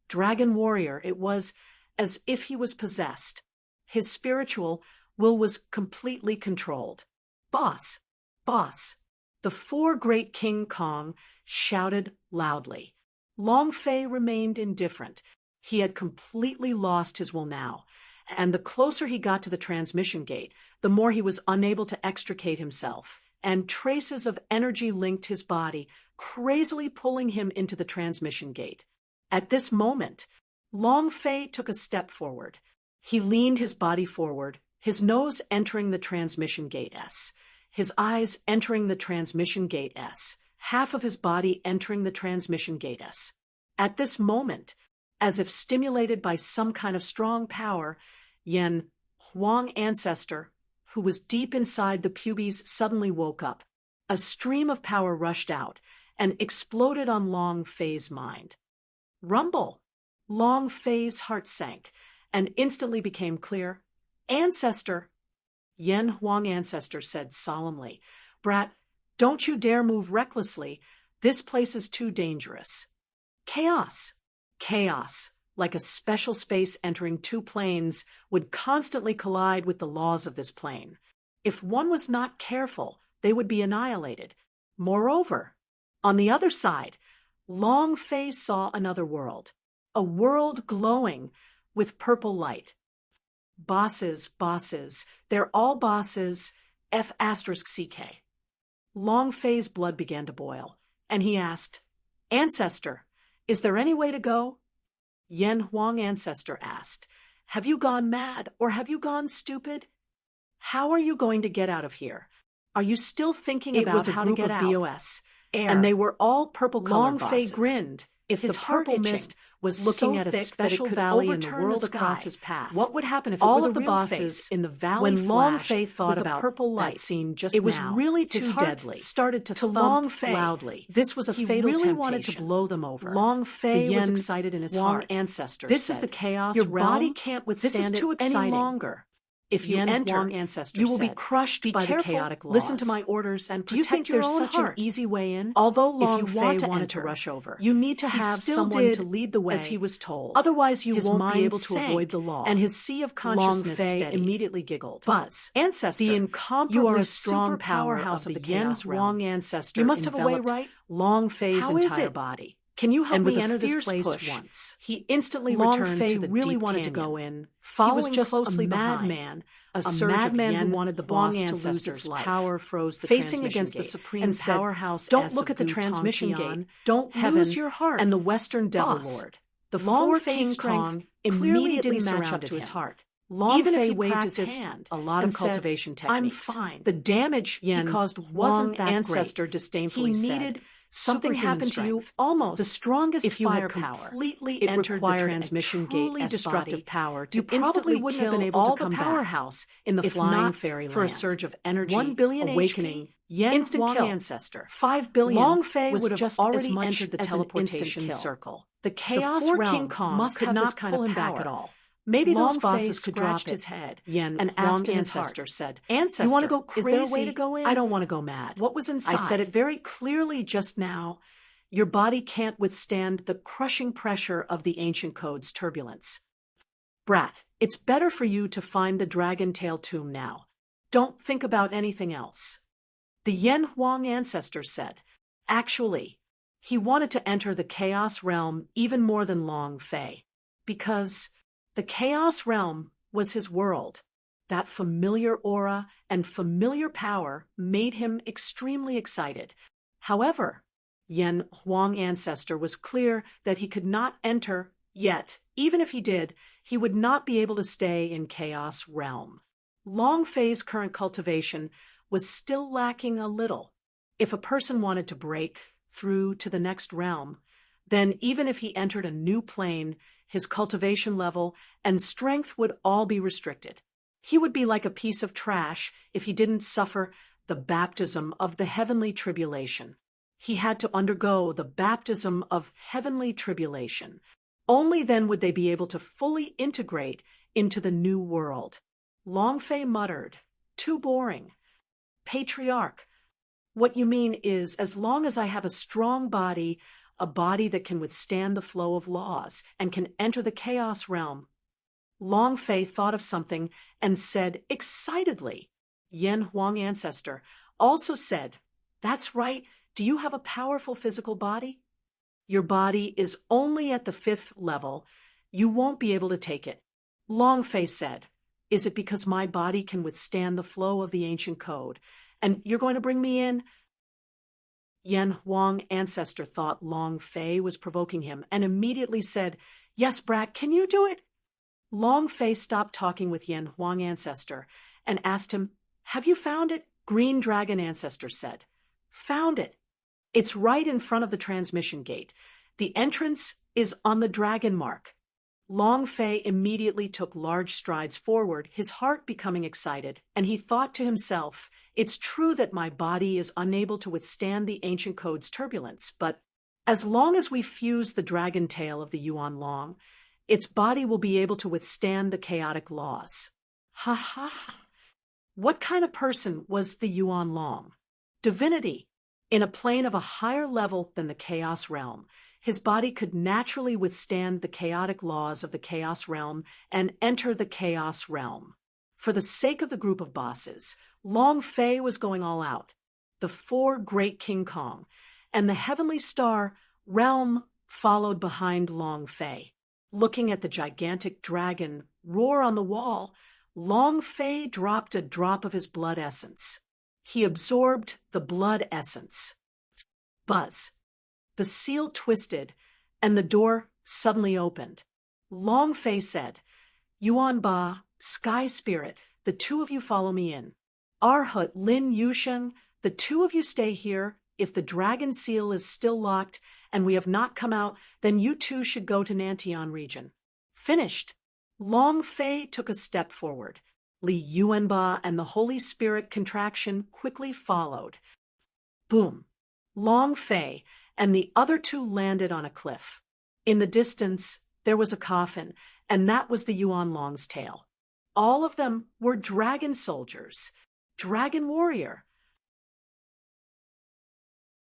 Dragon Warrior. It was as if he was possessed. His spiritual will was completely controlled. "Boss! Boss!" The 4 great King Kong shouted loudly. Long Fei remained indifferent. He had completely lost his will now, and the closer he got to the transmission gate, the more he was unable to extricate himself, and traces of energy linked his body, crazily pulling him into the transmission gate. At this moment, Long Fei took a step forward. He leaned his body forward, his nose entering the transmission gate S, his eyes entering the transmission gate S, half of his body entering the transmission gate S. At this moment, as if stimulated by some kind of strong power, Yen Huang ancestor, who was deep inside the pubes, suddenly woke up. A stream of power rushed out and exploded on Long Fei's mind. Rumble! Long Fei's heart sank and instantly became clear. "Ancestor!" Yen Huang ancestor said solemnly, "Brat, don't you dare move recklessly. This place is too dangerous." Chaos! Chaos, like a special space entering 2 planes, would constantly collide with the laws of this plane. If one was not careful, they would be annihilated. Moreover, on the other side, Long Fei saw another world, a world glowing with purple light. "Bosses, bosses, they're all bosses, F*CK. Long Fei's blood began to boil, and he asked, "Ancestor, is there any way to go?" Yen Huang ancestor asked, "Have you gone mad, or have you gone stupid? How are you going to get out of here? Are you still thinking about how to get out?" It was a group of BOS, and they were all purple-colored bosses. Long Fei grinned. If his purple mist was looking at a special valley in the world across his path, what would happen if all of the bosses in the valley when Long Fei thought about purple light that scene just now? It was really too deadly. Started to Long Fei loudly. This was a fatal temptation. He really wanted to blow them over. Long Fei was excited in his heart. Ancestor this is the chaos. Your body can't withstand it any longer. If you enter, you will be crushed by the chaotic laws. Listen to my orders and protect your own heart. Do you think there's such an easy way in? Although Long Fei wanted to rush over, you need to have someone to lead the way, as he was told. Otherwise, you won't be able to avoid the law. And his sea of consciousness immediately giggled. Buzz, ancestor, the incomparably strong powerhouse of the Yen Huang ancestor. You must have a way, right? Long Fei's entire body. Can you help me enter this place once? He instantly returned to the really wanted to go in, following closely a madman, a madman who wanted the boss to lose its power, froze the facing against the supreme powerhouse. Don't look at the transmission gate. Don't lose your heart. And the Western Devil Lord, the Long King Kong, clearly didn't match up to his heart. Long Fei waved his hand, a lot of cultivation techniques. "I'm fine. The damage he caused wasn't that ancestor disdainfully said. Something happened to you almost the strongest if you had completely entered the transmission gate as destructive power to instantly wouldn't have been able to come powerhouse in the flying fairyland for a surge of energy, 1 billion awakening, instant kill ancestor, 5 billion. Long Fei would have just already entered the teleportation circle. The chaos realm must have this kind of power back at all. Maybe Long those bosses Fei could drop scratched it, his head Yen and asked asked in in his his heart. heart, Said, "Ancestor, you want to go crazy? is there a way to go in?" I don't want to go mad. What was inside? I said it very clearly just now. Your body can't withstand the crushing pressure of the ancient code's turbulence. Brat, it's better for you to find the dragon tail tomb now. Don't think about anything else. The Yen Huang ancestor said. Actually, he wanted to enter the Chaos Realm even more than Long Fei, because the Chaos Realm was his world. That familiar aura and familiar power made him extremely excited. However, Yen Huang ancestor was clear that he could not enter yet. Even if he did, he would not be able to stay in Chaos Realm. Long Fei's current cultivation was still lacking a little. If a person wanted to break through to the next realm, then even if he entered a new plane, his cultivation level and strength would all be restricted. He would be like a piece of trash if he didn't suffer the baptism of the heavenly tribulation. He had to undergo the baptism of heavenly tribulation. Only then would they be able to fully integrate into the new world. Long Fei muttered, "Too boring." Patriarch, what you mean is, as long as I have a strong body, a body that can withstand the flow of laws and can enter the Chaos Realm. Long Fei thought of something and said excitedly. Yen Huang ancestor also said, "That's right. Do you have a powerful physical body? Your body is only at the 5th level. You won't be able to take it." Long Fei said, "Is it because my body can withstand the flow of the ancient code? And you're going to bring me in?" Yen Huang ancestor thought Long Fei was provoking him and immediately said, "Yes, brat, can you do it?" Long Fei stopped talking with Yen Huang ancestor and asked him, "Have you found it?" Green Dragon ancestor said, "Found it. It's right in front of the transmission gate. The entrance is on the dragon mark." Long Fei immediately took large strides forward, his heart becoming excited, and he thought to himself, "It's true that my body is unable to withstand the ancient code's turbulence, but as long as we fuse the dragon tail of the Yuan Long, its body will be able to withstand the chaotic laws." Ha ha ha. What kind of person was the Yuan Long? Divinity. In a plane of a higher level than the Chaos Realm, his body could naturally withstand the chaotic laws of the Chaos Realm and enter the Chaos Realm. For the sake of the group of bosses, Long Fei was going all out. The 4 Great King Kong and the Heavenly Star Realm followed behind Long Fei. Looking at the gigantic dragon roar on the wall, Long Fei dropped a drop of his blood essence. He absorbed the blood essence. Buzz. The seal twisted, and the door suddenly opened. Long Fei said, "Yuan Ba, Sky Spirit, the 2 of you follow me in. Arhut, Lin Yusheng, the 2 of you stay here. If the dragon seal is still locked and we have not come out, then you 2 should go to Nantian region." Finished. Long Fei took a step forward. Li Yuanba and the Holy Spirit contraction quickly followed. Boom. Long Fei and the other 2 landed on a cliff. In the distance, there was a coffin, and that was the Yuan Long's tail. All of them were dragon soldiers. Dragon warrior.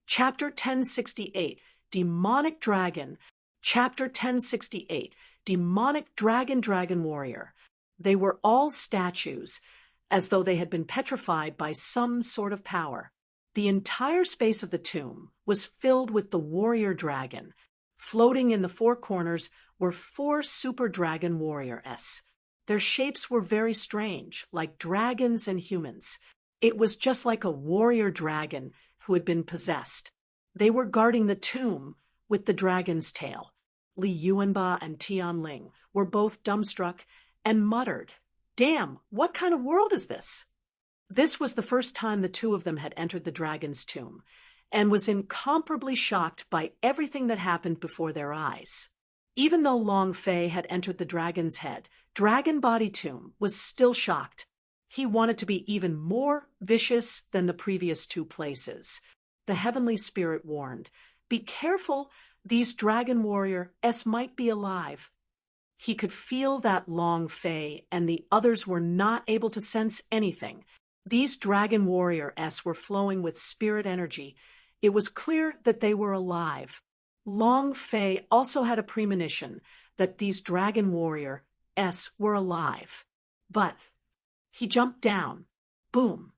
Chapter 1068, Demonic Dragon. Chapter 1068, Demonic Dragon Warrior. They were all statues, as though they had been petrified by some sort of power. The entire space of the tomb was filled with the warrior dragon. Floating in the 4 corners were 4 super dragon warriors. Their shapes were very strange, like dragons and humans. It was just like a warrior dragon who had been possessed. They were guarding the tomb with the dragon's tail. Li Yuanba and Tian Ling were both dumbstruck and muttered, "Damn, what kind of world is this?" This was the first time the 2 of them had entered the dragon's tomb, and was incomparably shocked by everything that happened before their eyes. Even though Long Fei had entered the dragon's head, Dragon Body Tomb was still shocked. He wanted to be even more vicious than the previous 2 places. The heavenly spirit warned, "Be careful, these dragon warriors might be alive." He could feel that Long Fei and the others were not able to sense anything. These dragon warriors were flowing with spirit energy. It was clear that they were alive. Long Fei also had a premonition that these dragon warriors were alive. But he jumped down. Boom.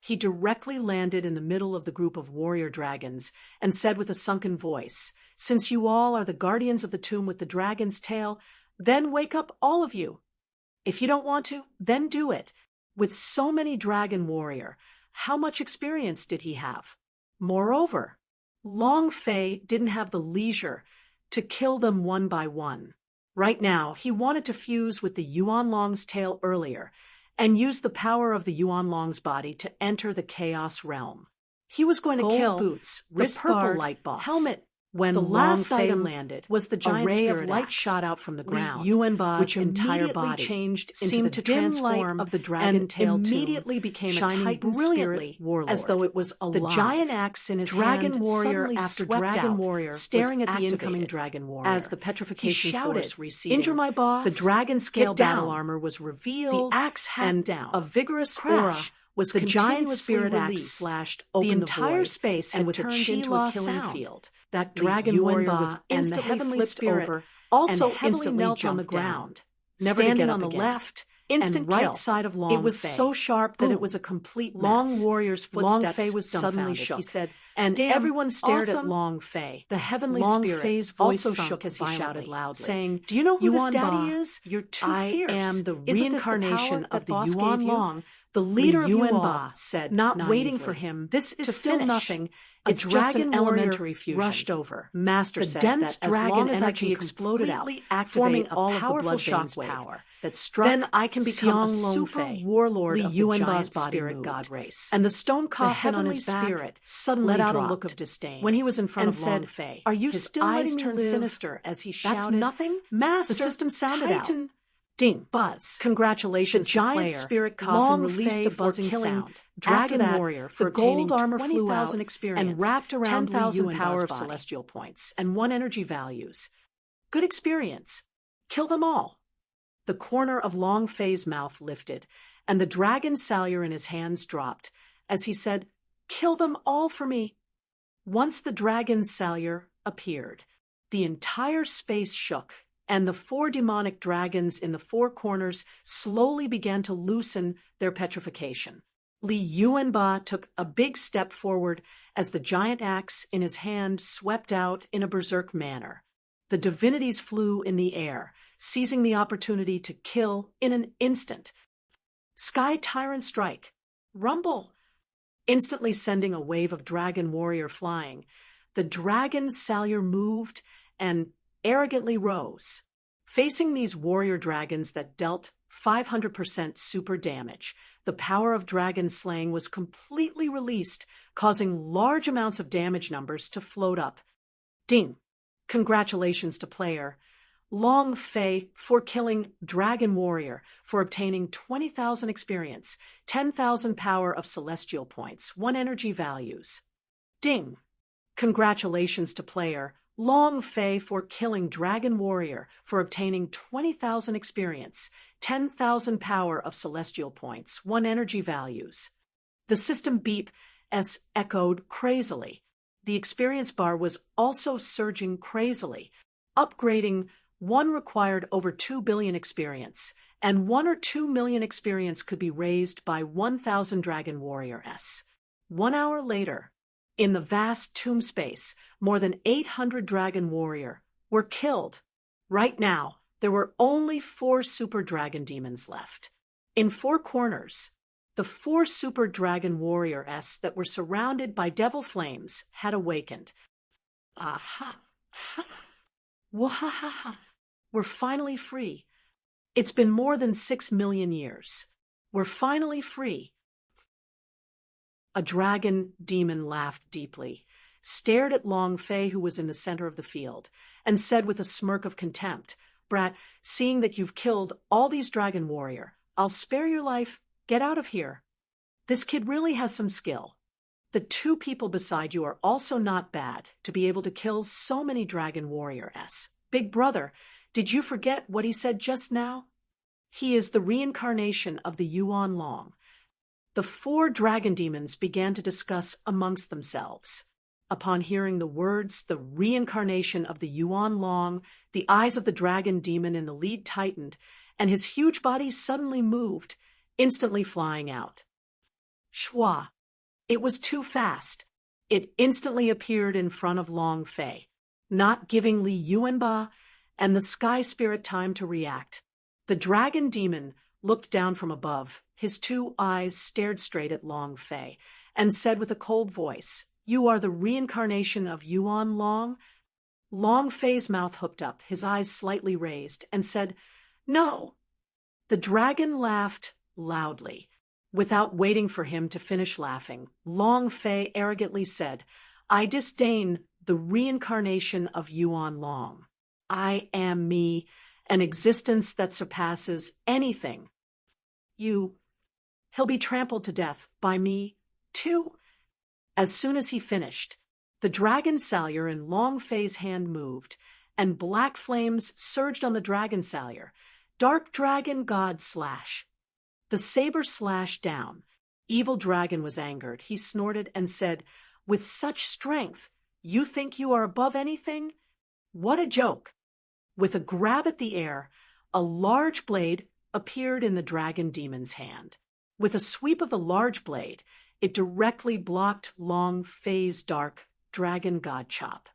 He directly landed in the middle of the group of warrior dragons and said with a sunken voice, "Since you all are the guardians of the tomb with the dragon's tail, then wake up, all of you. If you don't want to, then do it." With so many dragon warrior, how much experience did he have? Moreover, Long Fei didn't have the leisure to kill them one by one. Right now, he wanted to fuse with the Yuan Long's tail earlier and use the power of the Yuan Long's body to enter the chaos realm. He was going to kill boots, the purple light boss, helmet. When the last item landed, was the giant ray of light shot out from the ground, which entire body changed into the dim light of the dragon tail immediately became shining a Titan brilliantly, warlord, as though it was alive. The giant axe in his dragon hand warrior after dragon warrior, staring at the incoming dragon warrior. As the petrification force receded, "Injure my boss!" The dragon scale battle armor was revealed. The axe hacked down. A vigorous crash was the giant spirit axe slashed open the entire space and turned into a killing field. That dragon warrior was instantly flipped over, also instantly knelt on the ground, never to get up on the left, instant and right side of Long Fei. It was so sharp that it was a complete mess. Long warrior's footsteps Long Fei was suddenly shook. He said, and everyone stared at Long Fei. The heavenly Long spirit Fei's voice also shook as he shouted loudly, saying, "Do you know who this daddy is? You're too fierce. I am the reincarnation of the Yuan Long." The leader of Yuan said, not waiting for him, "This is still nothing. It's just an elementary fusion." Rushed over. Master said dense that dragon energy exploded out, forming all powerful shockwave that struck. Then I can become a super warlord of the giant spirit god race. And the stone coffin on his back suddenly let out a look of disdain when he was in front of Long Fei. "Are you still letting me live?" Sinister as he shouted. "That's nothing, Master." The system sounded out. Ding, buzz. Congratulations, the giant spirit coffin released a buzzing sound. Dragon warrior for the gold armor flew out and wrapped around 10,000 power of celestial points and 1 energy values. Good experience. Kill them all. The corner of Long Fei's mouth lifted, and the dragon salyer in his hands dropped as he said, "Kill them all for me." Once the dragon salyer appeared, the entire space shook, and the 4 demonic dragons in the 4 corners slowly began to loosen their petrification. Li Yuanba took a big step forward as the giant axe in his hand swept out in a berserk manner. The divinities flew in the air, seizing the opportunity to kill in an instant. Sky Tyrant Strike. Rumble. Instantly sending a wave of dragon warrior flying, the dragon salyer moved and arrogantly rose. Facing these warrior dragons that dealt 500% super damage, the power of dragon slaying was completely released, causing large amounts of damage numbers to float up. Ding! Congratulations to player Long Fei for killing Dragon Warrior, for obtaining 20,000 experience, 10,000 power of celestial points, 1 energy values. Ding! Congratulations to player Long Fei for killing Dragon Warrior, for obtaining 20,000 experience, 10,000 power of celestial points, 1 energy values. The system beep echoed crazily. The experience bar was also surging crazily. Upgrading 1 required over 2 billion experience, and 1 or 2 million experience could be raised by 1,000 Dragon Warriors. 1 hour later, in the vast tomb space, more than 800 Dragon Warrior were killed. Right now, there were only 4 super dragon demons left. In 4 corners, the 4 super dragon warriors that were surrounded by devil flames had awakened. Aha! Ha! Wahaha! We're finally free. It's been more than 6 million years. We're finally free. A dragon demon laughed deeply, stared at Long Fei, who was in the center of the field, and said with a smirk of contempt, "Brat, seeing that you've killed all these dragon warrior, I'll spare your life. Get out of here. This kid really has some skill. The 2 people beside you are also not bad to be able to kill so many dragon warriors. Big brother, Did you forget what he said just now? He is the reincarnation of the Yuan Long. The 4 dragon demons began to discuss amongst themselves. Upon hearing the words, the reincarnation of the Yuan Long, the eyes of the dragon demon in the lead tightened, and his huge body suddenly moved, instantly flying out. Shua. It was too fast. It instantly appeared in front of Long Fei, not giving Li Yuanba and the sky spirit time to react. The dragon demon looked down from above. His 2 eyes stared straight at Long Fei and said with a cold voice, "You are the reincarnation of Yuan Long?" Long Fei's mouth hooked up, his eyes slightly raised, and said, "No." The dragon laughed loudly. Without waiting for him to finish laughing, Long Fei arrogantly said, "I disdain the reincarnation of Yuan Long. I am me, an existence that surpasses anything. He'll be trampled to death by me, too." As soon as he finished, the dragon salyer in Long Fei's hand moved, and black flames surged on the dragon salyer. Dark dragon god slash. The saber slashed down. Evil dragon was angered. He snorted and said, "With such strength, you think you are above anything? What a joke." With a grab at the air, a large blade appeared in the dragon demon's hand. With a sweep of the large blade, it directly blocked Long Fei's dark dragon god chop.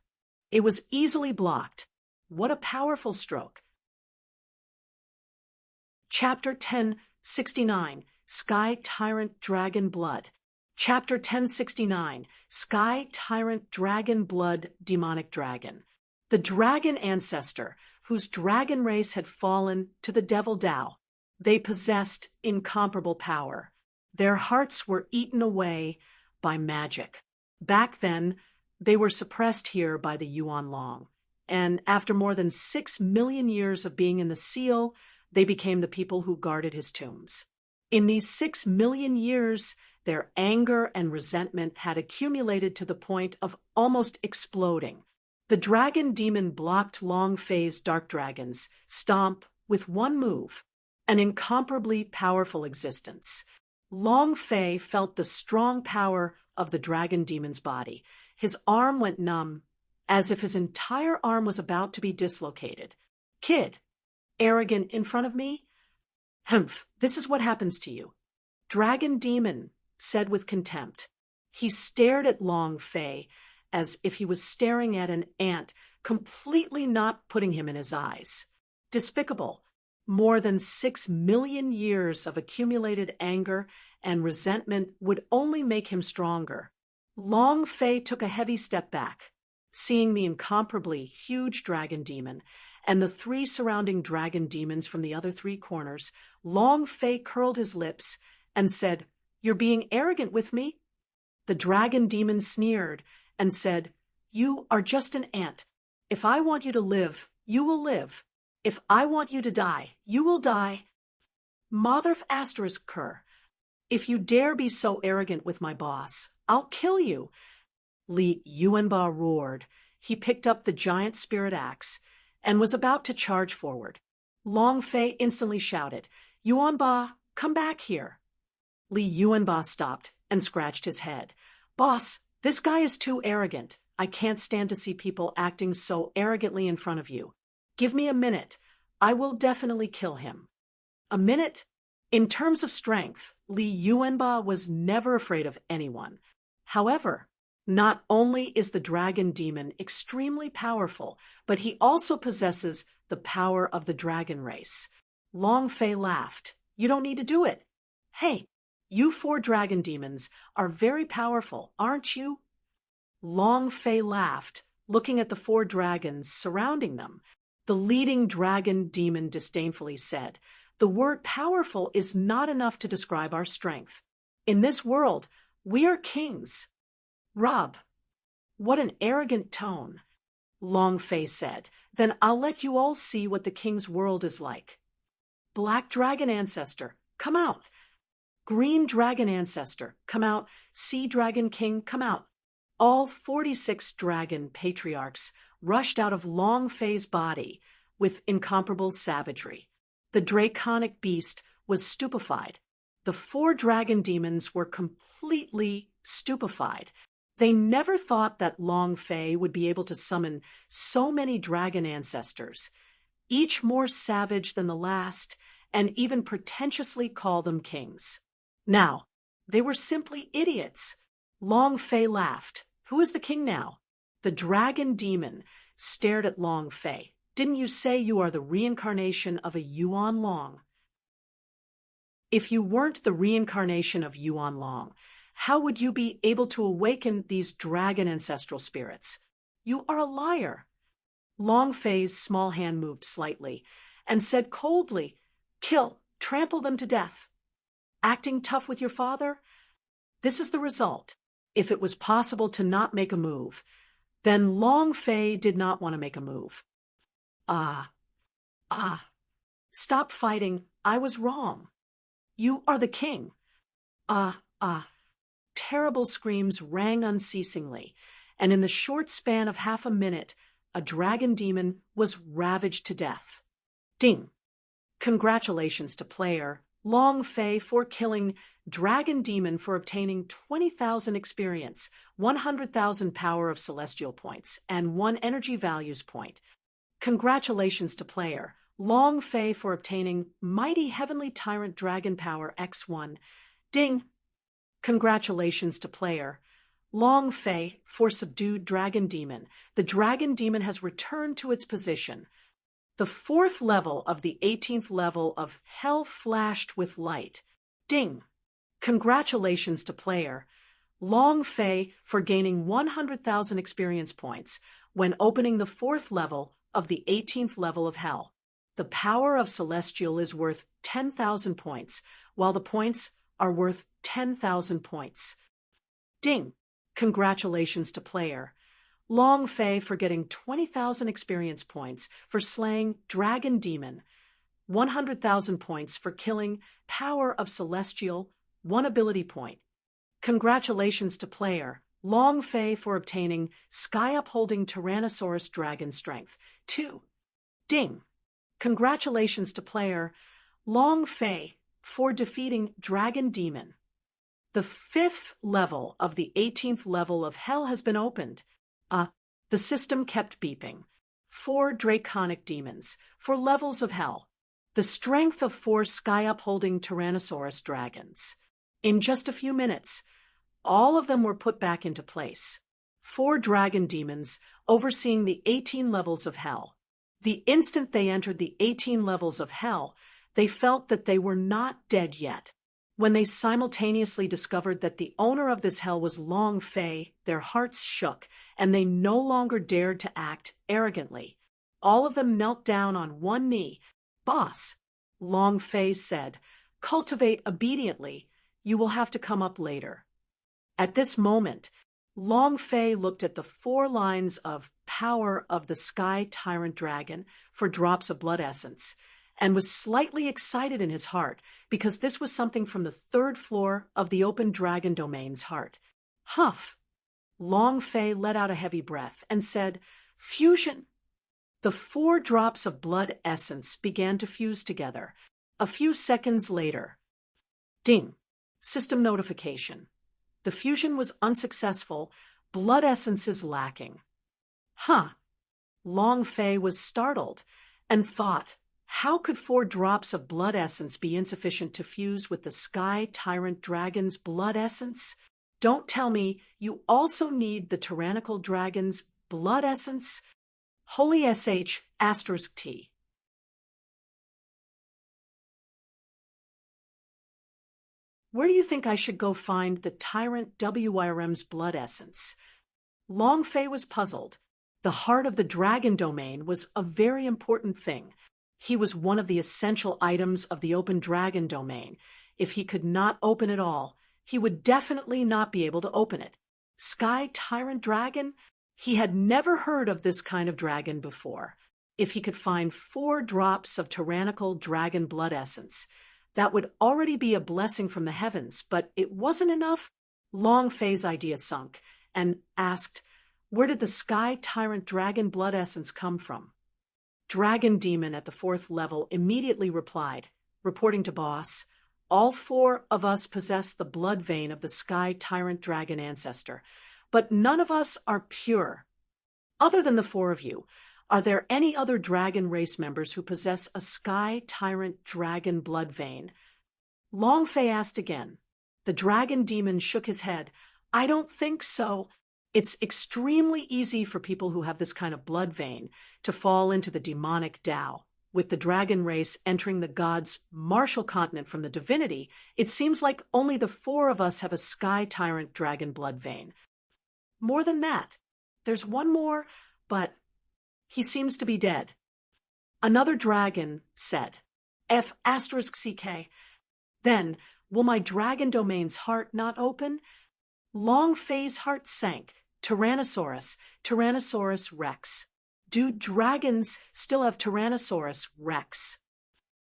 It was easily blocked. What a powerful stroke. Chapter 1069, Sky Tyrant Dragon Blood. Chapter 1069, Sky Tyrant Dragon Blood Demonic Dragon. The dragon ancestor, whose dragon race had fallen to the devil Tao. They possessed incomparable power. Their hearts were eaten away by magic. Back then, they were suppressed here by the Yuan Long. And after more than 6 million years of being in the seal, they became the people who guarded his tombs. In these 6 million years, their anger and resentment had accumulated to the point of almost exploding. The dragon demon blocked Long Fei's dark dragons, stomp, with one move, an incomparably powerful existence. Long Fei felt the strong power of the dragon demon's body. His arm went numb, as if his entire arm was about to be dislocated. "Kid, arrogant in front of me? Humph, this is what happens to you." Dragon demon said with contempt. He stared at Long Fei as if he was staring at an ant, completely not putting him in his eyes. Despicable. More than 6 million years of accumulated anger and resentment would only make him stronger. Long Fei took a heavy step back, seeing the incomparably huge dragon demon and the 3 surrounding dragon demons from the other 3 corners. Long Fei curled his lips and said, "You're being arrogant with me." The dragon demon sneered and said, "You are just an ant. If I want you to live, you will live. If I want you to die, you will die. Motherf asterisk cur. If you dare be so arrogant with my boss, I'll kill you." Li Yuanba roared. He picked up the giant spirit axe and was about to charge forward. Long Fei instantly shouted, "Yuanba, come back here." Li Yuanba stopped and scratched his head. "Boss, this guy is too arrogant. I can't stand to see people acting so arrogantly in front of you. Give me a minute. I will definitely kill him." A minute? In terms of strength, Li Yuanba was never afraid of anyone. However, not only is the dragon demon extremely powerful, but he also possesses the power of the dragon race. Long Fei laughed. "You don't need to do it. Hey, you 4 dragon demons are very powerful, aren't you?" Long Fei laughed, looking at the 4 dragons surrounding them. The leading dragon demon disdainfully said, "The word powerful is not enough to describe our strength. In this world, we are kings." "Rob, what an arrogant tone." Long Fei said, "Then I'll let you all see what the king's world is like. Black dragon ancestor, come out. Green dragon ancestor, come out. Sea dragon king, come out." All 46 dragon patriarchs rushed out of Long Fei's body. with incomparable savagery. The draconic beast was stupefied. The 4 dragon demons were completely stupefied. They never thought that Long Fei would be able to summon so many dragon ancestors, each more savage than the last, and even pretentiously call them kings. Now, they were simply idiots. Long Fei laughed. Who is the king now? The dragon demon stared at Long Fei. Didn't you say you are the reincarnation of a Yuan Long? If you weren't the reincarnation of Yuan Long, how would you be able to awaken these dragon ancestral spirits? You are a liar. Long Fei's small hand moved slightly and said coldly, "Kill, trample them to death." Acting tough with your father? This is the result. If it was possible to not make a move, then Long Fei did not want to make a move. Stop fighting. I was wrong. You are the king. Terrible screams rang unceasingly, and in the short span of half a minute, a dragon demon was ravaged to death. Ding! Congratulations to player Long Fei for killing Dragon Demon for obtaining 20,000 experience, 100,000 power of celestial points, and 1 energy values point. Congratulations to player Long Fei for obtaining Mighty Heavenly Tyrant Dragon Power X1. Ding! Congratulations to player Long Fei for subdued Dragon Demon. The Dragon Demon has returned to its position. The 4th level of the 18th level of Hell flashed with light. Ding! Congratulations to player Long Fei for gaining 100,000 experience points when opening the 4th level of the 18th level of Hell. The power of Celestial is worth 10,000 points, while the points are worth 10,000 points. Ding! Congratulations to player Long Fei for getting 20,000 experience points for slaying Dragon Demon, 100,000 points for killing Power of Celestial, 1 ability point. Congratulations to player Long Fei for obtaining Sky Upholding Tyrannosaurus Dragon Strength, 2. Ding! Congratulations to player Long Fei for defeating Dragon Demon. The 5th level of the 18th level of Hell has been opened. The system kept beeping. 4 draconic demons, 4 levels of Hell. The strength of 4 sky-upholding Tyrannosaurus dragons. In just a few minutes, all of them were put back into place. 4 dragon demons overseeing the 18 levels of Hell. The instant they entered the 18 levels of Hell, they felt that they were not dead yet. When they simultaneously discovered that the owner of this hell was Long Fei, their hearts shook, and they no longer dared to act arrogantly. All of them knelt down on one knee. "Boss," Long Fei said, "cultivate obediently. You will have to come up later." At this moment, Long Fei looked at the 4 lines of Power of the Sky Tyrant Dragon for drops of blood essence, and was slightly excited in his heart because this was something from the 3rd floor of the open dragon domain's heart. Huff! Long Fei let out a heavy breath and said, "Fusion!" The 4 drops of blood essence began to fuse together. A few seconds later, ding! System notification. The fusion was unsuccessful. Blood essence is lacking. Long Fei was startled and thought, how could 4 drops of blood essence be insufficient to fuse with the Sky Tyrant Dragon's blood essence? Don't tell me you also need the Tyrannical Dragon's blood essence? Holy **T. Where do you think I should go find the Tyrant WIRM's blood essence? Long Fei was puzzled. The heart of the dragon domain was a very important thing. He was one of the essential items of the open dragon domain. If he could not open it all, he would definitely not be able to open it. Sky Tyrant Dragon? He had never heard of this kind of dragon before. If he could find 4 drops of tyrannical dragon blood essence, that would already be a blessing from the heavens, but it wasn't enough. Long Fei's idea sunk, and asked, where did the Sky Tyrant Dragon blood essence come from? dragon demon at the 4th level immediately replied, reporting to boss, "All 4 of us possess the blood vein of the sky tyrant dragon ancestor, but none of us are pure. Other than the 4 of you, are there any other dragon race members who possess a sky tyrant dragon blood vein?" Long Fei asked again. The dragon demon shook his head. "I don't think so. It's extremely easy for people who have this kind of blood vein to fall into the demonic Tao. With the dragon race entering the gods' martial continent from the divinity, it seems like only the 4 of us have a sky tyrant dragon blood vein. More than that, there's one more, but he seems to be dead." Another dragon said, F***CK, "Then, will my dragon domain's heart not open?" Long Fei's heart sank. Tyrannosaurus Rex. Do dragons still have Tyrannosaurus Rex?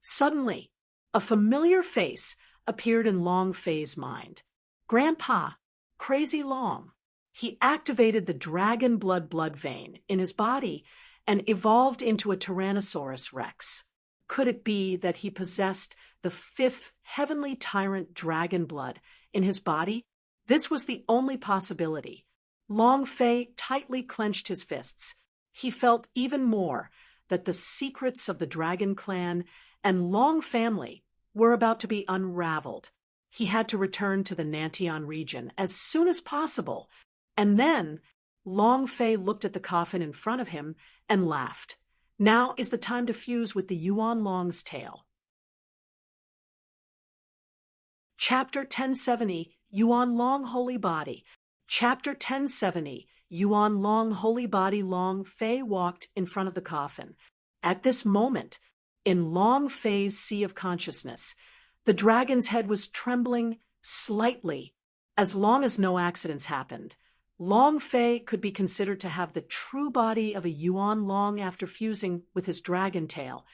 Suddenly, a familiar face appeared in Long Fei's mind. Grandpa, Crazy Long. He activated the dragon blood vein in his body and evolved into a Tyrannosaurus Rex. Could it be that he possessed the 5th heavenly tyrant dragon blood in his body? This was the only possibility. Long Fei tightly clenched his fists. He felt even more that the secrets of the dragon clan and Long family were about to be unraveled. He had to return to the Nantian region as soon as possible. And then Long Fei looked at the coffin in front of him and laughed. Now is the time to fuse with the Yuan Long's tale. Chapter 1070, Yuan Long Holy Body. Chapter 1070, Yuan Long Holy Body. Long Fei walked in front of the coffin. At this moment, in Long Fei's sea of consciousness, the dragon's head was trembling slightly. As long as no accidents happened, Long Fei could be considered to have the true body of a Yuan Long after fusing with his dragon tail,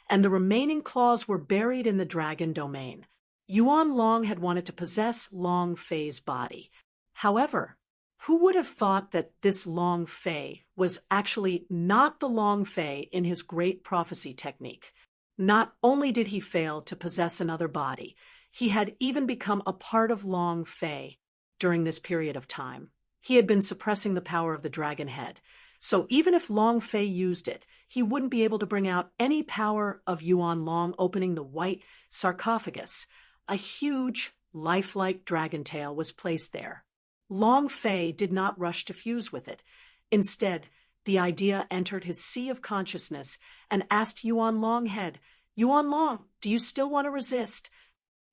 and the remaining claws were buried in the dragon domain. Yuan Long had wanted to possess Long Fei's body. However, who would have thought that this Long Fei was actually not the Long Fei in his great prophecy technique? Not only did he fail to possess another body, he had even become a part of Long Fei during this period of time. He had been suppressing the power of the dragon head, so even if Long Fei used it, he wouldn't be able to bring out any power of Yuan Long opening the white sarcophagus. A huge, lifelike dragon tail was placed there. Long Fei did not rush to fuse with it. Instead, the idea entered his sea of consciousness and asked Yuan Long head, "Yuan Long, do you still want to resist?"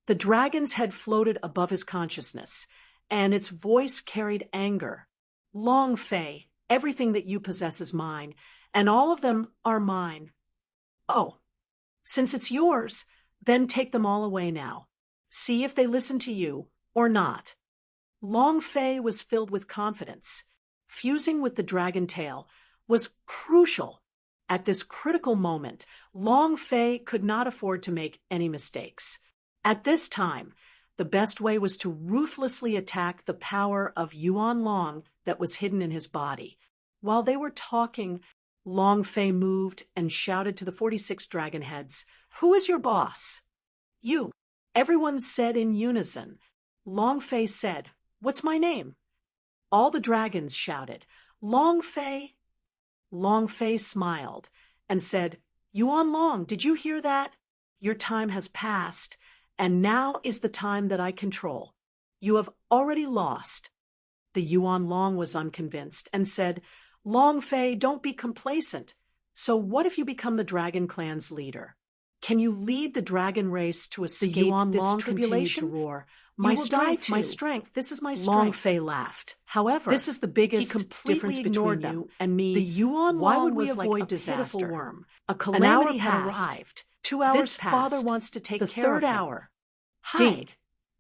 The dragon's head floated above his consciousness, and its voice carried anger. "Long Fei, everything that you possess is mine, and all of them are mine." "Oh, since it's yours, then take them all away now. See if they listen to you or not." Long Fei was filled with confidence. Fusing with the dragon tail was crucial. At this critical moment, Long Fei could not afford to make any mistakes. At this time, the best way was to ruthlessly attack the power of Yuan Long that was hidden in his body. While they were talking, Long Fei moved and shouted to the 46 dragon heads, "Who is your boss?" "You," everyone said in unison. Long Fei said, "What's my name?" All the dragons shouted, "Long Fei." Long Fei smiled and said, "Yuan Long, did you hear that? Your time has passed, and now is the time that I control. You have already lost." The Yuan Long was unconvinced and said, "Long Fei, don't be complacent. So what if you become the dragon clan's leader? Can you lead the dragon race to escape this tribulation?" To roar. My strength, this is my strength. Long Fei laughed. However, this is the biggest difference between you and me. The Yuan Long was like a pitiful worm. A calamity had arrived. 2 hours this passed. Father wants to take care of him. The 3rd hour. Ding.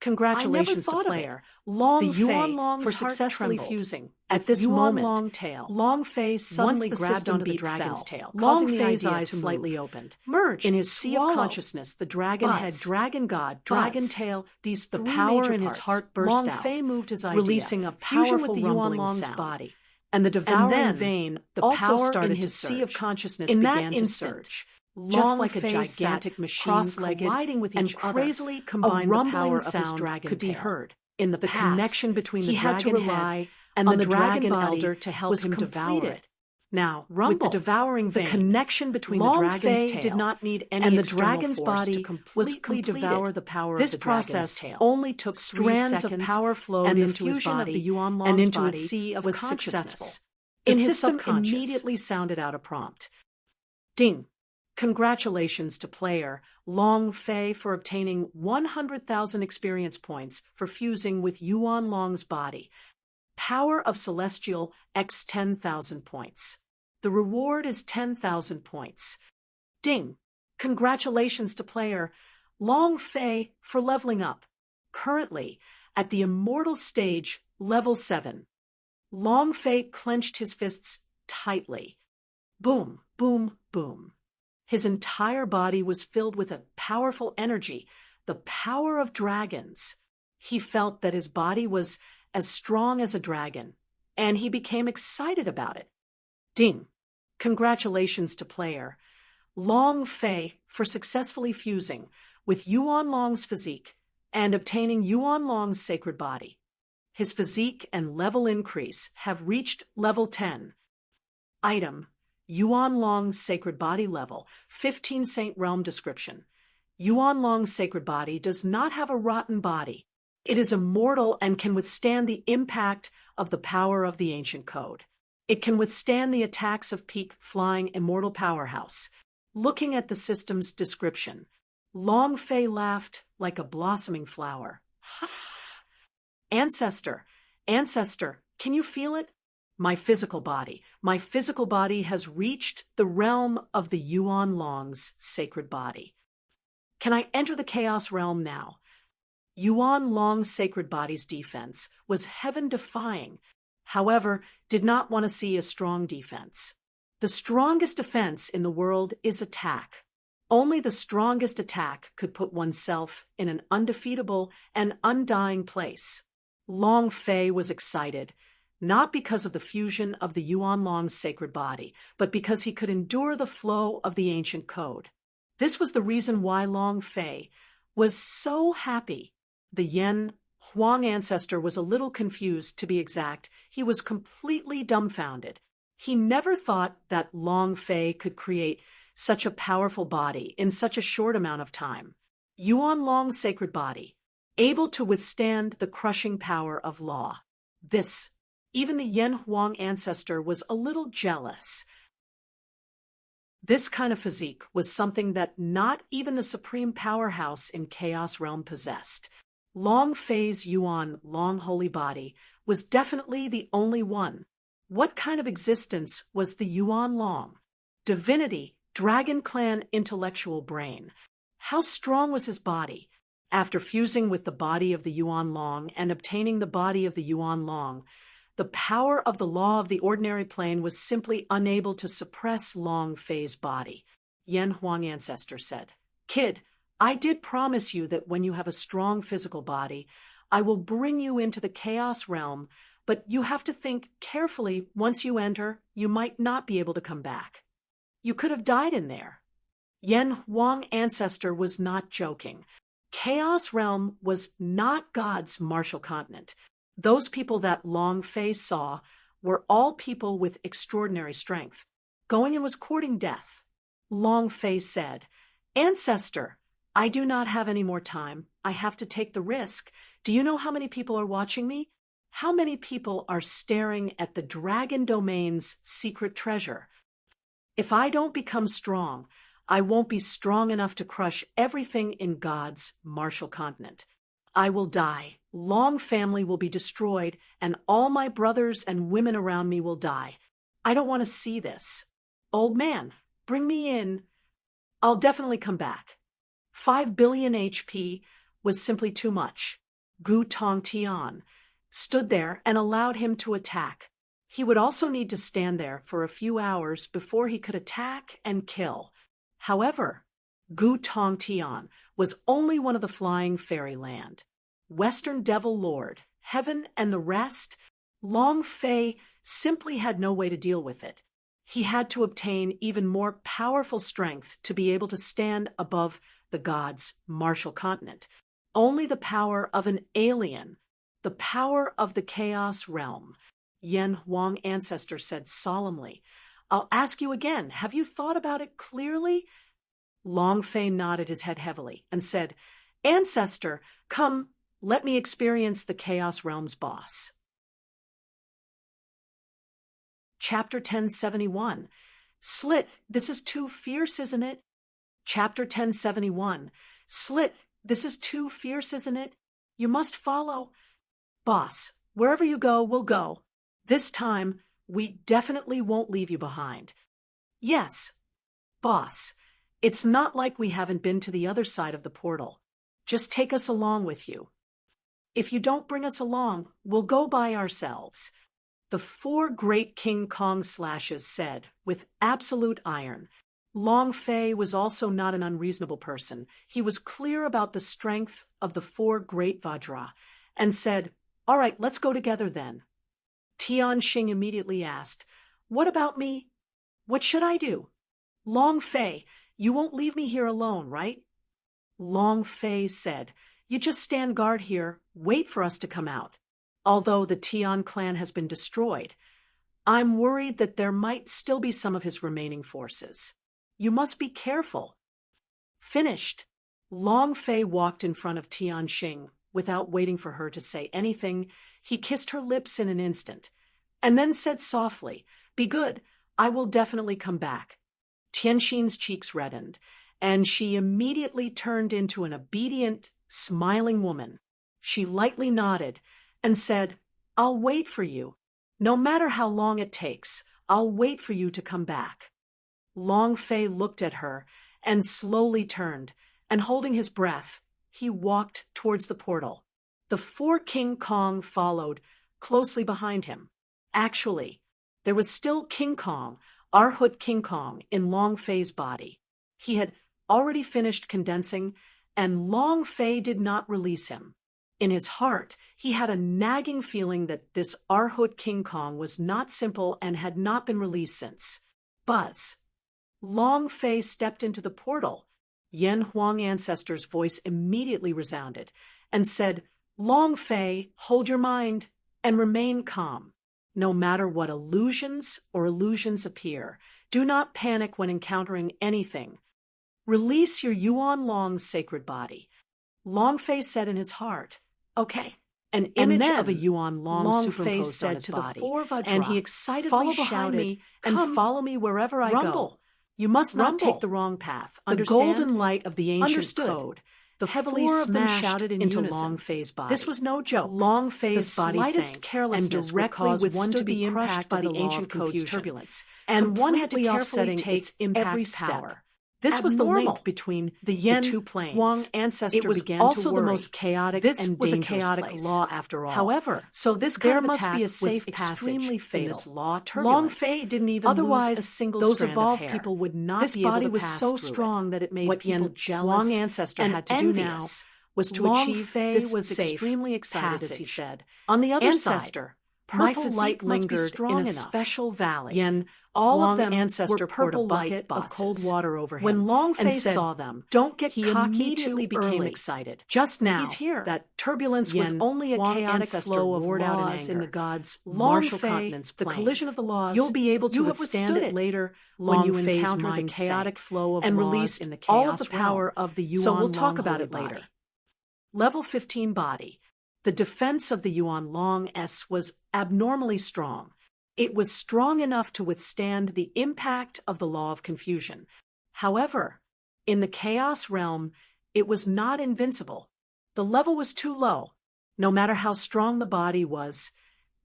Congratulations to player Long Fei for successfully fusing. At this moment, Long Fei suddenly grabbed onto the dragon's tail, Long Fei's eyes slightly opened. Merge in his sea of consciousness, the dragon head, dragon god, dragon tail, the power in his heart burst out. Long Fei moved his idea, releasing a powerful rumbling sound. Body. and the devouring then vein the also power started in his his sea of surge. consciousness In that began to instant, surge, Long just like a Fei gigantic sat machine cross-legged colliding with and each other. crazily A combined the rumbling power of his sound dragon could be tail. heard. In the The past, connection between he the had to dragon rely head and on the the dragon dragon body elder to help was him devour completed. it. Now, Rumble, with the devouring the vein, connection between Long the dragon's Fei tail did not need any and the external dragon's force body to was completely completed. devour the power This of the dragon's process tail. only took 3 Strands seconds, of power flowed and the into his fusion body of the Yuan and Long's into body his sea of was consciousness. successful. The In his system subconscious, immediately sounded out a prompt. Ding! Congratulations to player Long Fei for obtaining 100,000 experience points for fusing with Yuan Long's body. Power of Celestial X 10,000 points. The reward is 10,000 points. Ding! Congratulations to player Long Fei for leveling up. Currently, at the Immortal Stage, Level 7. Long Fei clenched his fists tightly. Boom, boom, boom. His entire body was filled with a powerful energy, the power of dragons. He felt that his body was as strong as a dragon, and he became excited about it. Ding! Congratulations to player Long Fei for successfully fusing with Yuan Long's physique and obtaining Yuan Long's sacred body. His physique and level increase have reached level 10. Item: Yuan Long's sacred body level, 15 Saint Realm description. Yuan Long's sacred body does not have a rotten body. It is immortal and can withstand the impact of the power of the ancient code. It can withstand the attacks of peak flying immortal powerhouse. Looking at the system's description, Long Fei laughed like a blossoming flower. Ancestor, can you feel it? My physical body has reached the realm of the Yuan Long's sacred body. Can I enter the Chaos Realm now? Yuan Long's sacred body's defense was heaven-defying, however, did not want to see a strong defense. The strongest defense in the world is attack. Only the strongest attack could put oneself in an undefeatable and undying place. Long Fei was excited, not because of the fusion of the Yuan Long's sacred body, but because he could endure the flow of the ancient code. This was the reason why Long Fei was so happy. The Yen Huang ancestor was a little confused, to be exact. He was completely dumbfounded. He never thought that Long Fei could create such a powerful body in such a short amount of time. Yuan Long's sacred body, able to withstand the crushing power of law. Even the Yen Huang ancestor was a little jealous. This kind of physique was something that not even the supreme powerhouse in Chaos Realm possessed. Long Fei's Yuan Long holy body was definitely the only one. What kind of existence was the Yuan Long? Divinity, Dragon Clan intellectual brain. How strong was his body? After fusing with the body of the Yuan Long and obtaining the body of the Yuan Long, the power of the law of the ordinary plane was simply unable to suppress Long Fei's body. Yen Huang ancestor said, "Kid, I did promise you that when you have a strong physical body, I will bring you into the Chaos Realm, but you have to think carefully. Once you enter, you might not be able to come back. You could have died in there." Yen Huang ancestor was not joking. Chaos Realm was not God's martial continent. Those people that Long Fei saw were all people with extraordinary strength. Going and was courting death. Long Fei said, "Ancestor, I do not have any more time. I have to take the risk. Do you know how many people are watching me? How many people are staring at the Dragon Domain's secret treasure? If I don't become strong, I won't be strong enough to crush everything in God's martial continent. I will die. Long family will be destroyed, and all my brothers and women around me will die. I don't want to see this. Old man, bring me in. I'll definitely come back." 5 billion HP was simply too much. Gu Tongtian stood there and allowed him to attack. He would also need to stand there for a few hours before he could attack and kill. However, Gu Tongtian was only one of the flying fairyland. Western Devil Lord, Heaven and the rest, Long Fei simply had no way to deal with it. He had to obtain even more powerful strength to be able to stand above the gods' martial continent. Only the power of an alien, the power of the chaos realm, Yen Huang ancestor said solemnly. I'll ask you again, have you thought about it clearly? Long Fei nodded his head heavily and said, Ancestor, come, let me experience the chaos realm's boss. Chapter 1071. Slit, this is too fierce, isn't it? Chapter 1071. Slit, this is too fierce, isn't it? You must follow. Boss, wherever you go, we'll go. This time, we definitely won't leave you behind. Yes, boss, it's not like we haven't been to the other side of the portal. Just take us along with you. If you don't bring us along, we'll go by ourselves. The four great King Kong slashes said, with absolute iron. Long Fei was also not an unreasonable person. He was clear about the strength of the four great Vajra, and said, All right, let's go together then. Tianxing immediately asked, What about me? What should I do? Long Fei, you won't leave me here alone, right? Long Fei said, You just stand guard here, wait for us to come out. Although the Tian clan has been destroyed, I'm worried that there might still be some of his remaining forces. You must be careful. Finished. Long Fei walked in front of Tianxing. Without waiting for her to say anything, he kissed her lips in an instant, and then said softly, Be good, I will definitely come back. Tianxin's cheeks reddened, and she immediately turned into an obedient, smiling woman. She lightly nodded and said, I'll wait for you. No matter how long it takes, I'll wait for you to come back. Long Fei looked at her and slowly turned, and holding his breath, he walked towards the portal. The four King Kong followed closely behind him. Actually, there was still King Kong, Arhut King Kong, in Long Fei's body. He had already finished condensing, and Long Fei did not release him. In his heart, he had a nagging feeling that this Arhut King Kong was not simple and had not been released since. Buzz. Long Fei stepped into the portal. Yen Huang ancestor's voice immediately resounded and said, Long Fei, hold your mind and remain calm. No matter what illusions appear, do not panic when encountering anything. Release your Yuan Long's sacred body. Long Fei said in his heart, Okay. An image of a Yuan Long superimposed said on his to body, the four Vajra, and he excitedly shouted, and follow me wherever I go. You must not take the wrong path. The golden light of the ancient code. The heavily four of them shouted into unison. Long Fei's body. This was no joke. Long Fei's body sank, carelessness and directly would one to be crushed by the ancient code's turbulence, and one had to carefully take every power. This was the link between the two planes. Huang ancestor began also to worry. The most chaotic this and was a chaotic place. Law after all. However, so this kind of must be a safe extremely fatal. This law turbulence. Long Fei didn't even lose a single those evolved people would not this be able to pass was so strong it. That it made what people jealous. Huang ancestor and had to do now was to Long achieve Fei this was extremely excited passage. As he said. On the other side, purple light lingered in a special valley. Yen, all of them ancestor poured a bucket of cold water over him. When Long Fei saw them, don't get he cocky immediately became excited. Just now, he's here. That turbulence was only a chaotic flow of laws in the gods' martial continents. The collision of the laws. You'll be able to withstand it later when you encounter the chaotic flow of and release in the chaos all of the power of the Yuan. So we'll talk about it later. Level 15 body. The defense of the Yuan Long S was abnormally strong. It was strong enough to withstand the impact of the law of confusion. However, in the chaos realm, it was not invincible. The level was too low. No matter how strong the body was,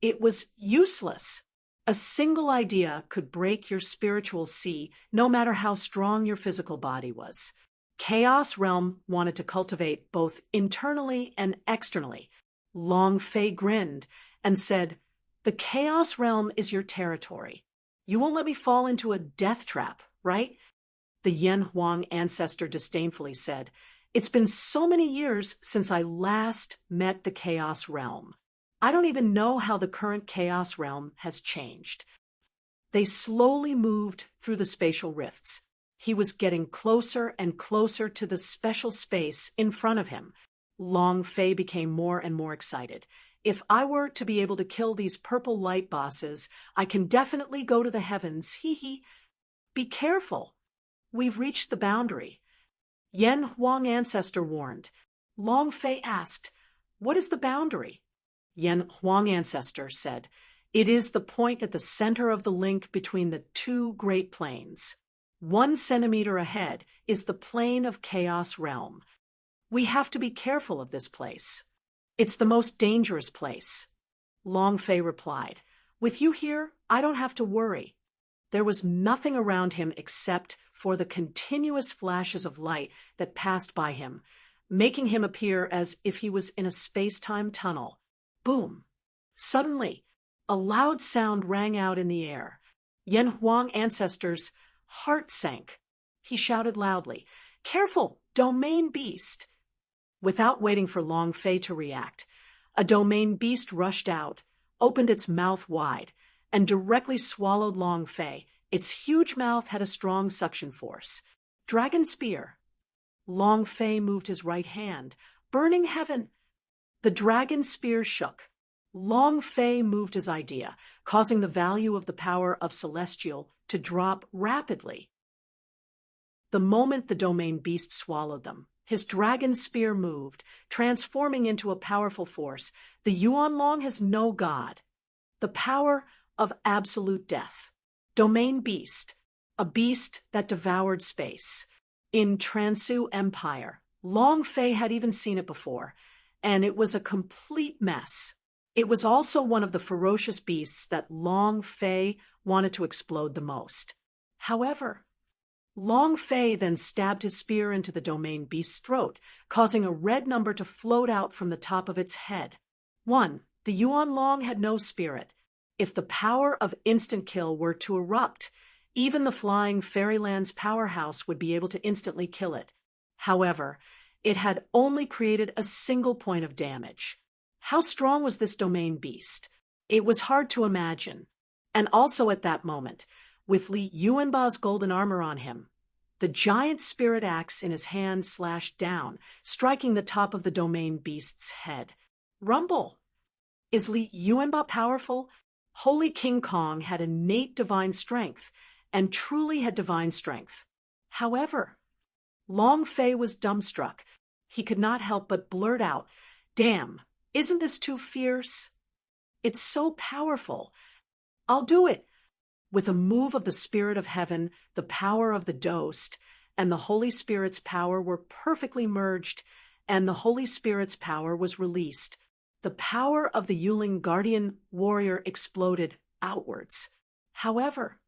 it was useless. A single idea could break your spiritual sea, no matter how strong your physical body was. Chaos realm wanted to cultivate both internally and externally. Long Fei grinned and said, The chaos realm is your territory. You won't let me fall into a death trap, right? The Yen Huang ancestor disdainfully said, It's been so many years since I last met the chaos realm. I don't even know how the current chaos realm has changed. They slowly moved through the spatial rifts. He was getting closer and closer to the special space in front of him. Long Fei became more and more excited. If I were to be able to kill these purple light bosses, I can definitely go to the heavens. Hee hee. Be careful. We've reached the boundary. Yen Huang Ancestor warned. Long Fei asked, "What is the boundary?" Yen Huang Ancestor said, "It is the point at the center of the link between the two great planes. 1 centimeter ahead is the plane of Chaos Realm. We have to be careful of this place. It's the most dangerous place." Long Fei replied, "With you here, I don't have to worry." There was nothing around him except for the continuous flashes of light that passed by him, making him appear as if he was in a space-time tunnel. Boom! Suddenly, a loud sound rang out in the air. Yen Huang Ancestor's heart sank. He shouted loudly, "Careful, domain beast!" Without waiting for Long Fei to react, a domain beast rushed out, opened its mouth wide, and directly swallowed Long Fei. Its huge mouth had a strong suction force. Dragon Spear. Long Fei moved his right hand. Burning heaven! The dragon spear shook. Long Fei moved his idea, causing the value of the power of Celestial to drop rapidly. The moment the domain beast swallowed them, his dragon spear moved, transforming into a powerful force. The Yuan Long has no god. The power of absolute death. Domain beast, a beast that devoured space. In Transu Empire, Long Fei had even seen it before, and it was a complete mess. It was also one of the ferocious beasts that Long Fei wanted to explode the most. However, Long Fei then stabbed his spear into the domain beast's throat, causing a red number to float out from the top of its head. 1. The Yuan Long had no spirit. If the power of instant kill were to erupt, even the flying Fairyland's powerhouse would be able to instantly kill it. However, it had only created a single point of damage. How strong was this domain beast? It was hard to imagine. And also at that moment, with Li Yuanba's golden armor on him, the giant spirit axe in his hand slashed down, striking the top of the domain beast's head. Rumble! Is Li Yuanba powerful? Holy King Kong had innate divine strength, and truly had divine strength. However, Long Fei was dumbstruck. He could not help but blurt out, "Damn, isn't this too fierce? It's so powerful. I'll do it." With a move of the Spirit of Heaven, the power of the Dost, and the Holy Spirit's power were perfectly merged, and the Holy Spirit's power was released. The power of the Yuling Guardian Warrior exploded outwards. However,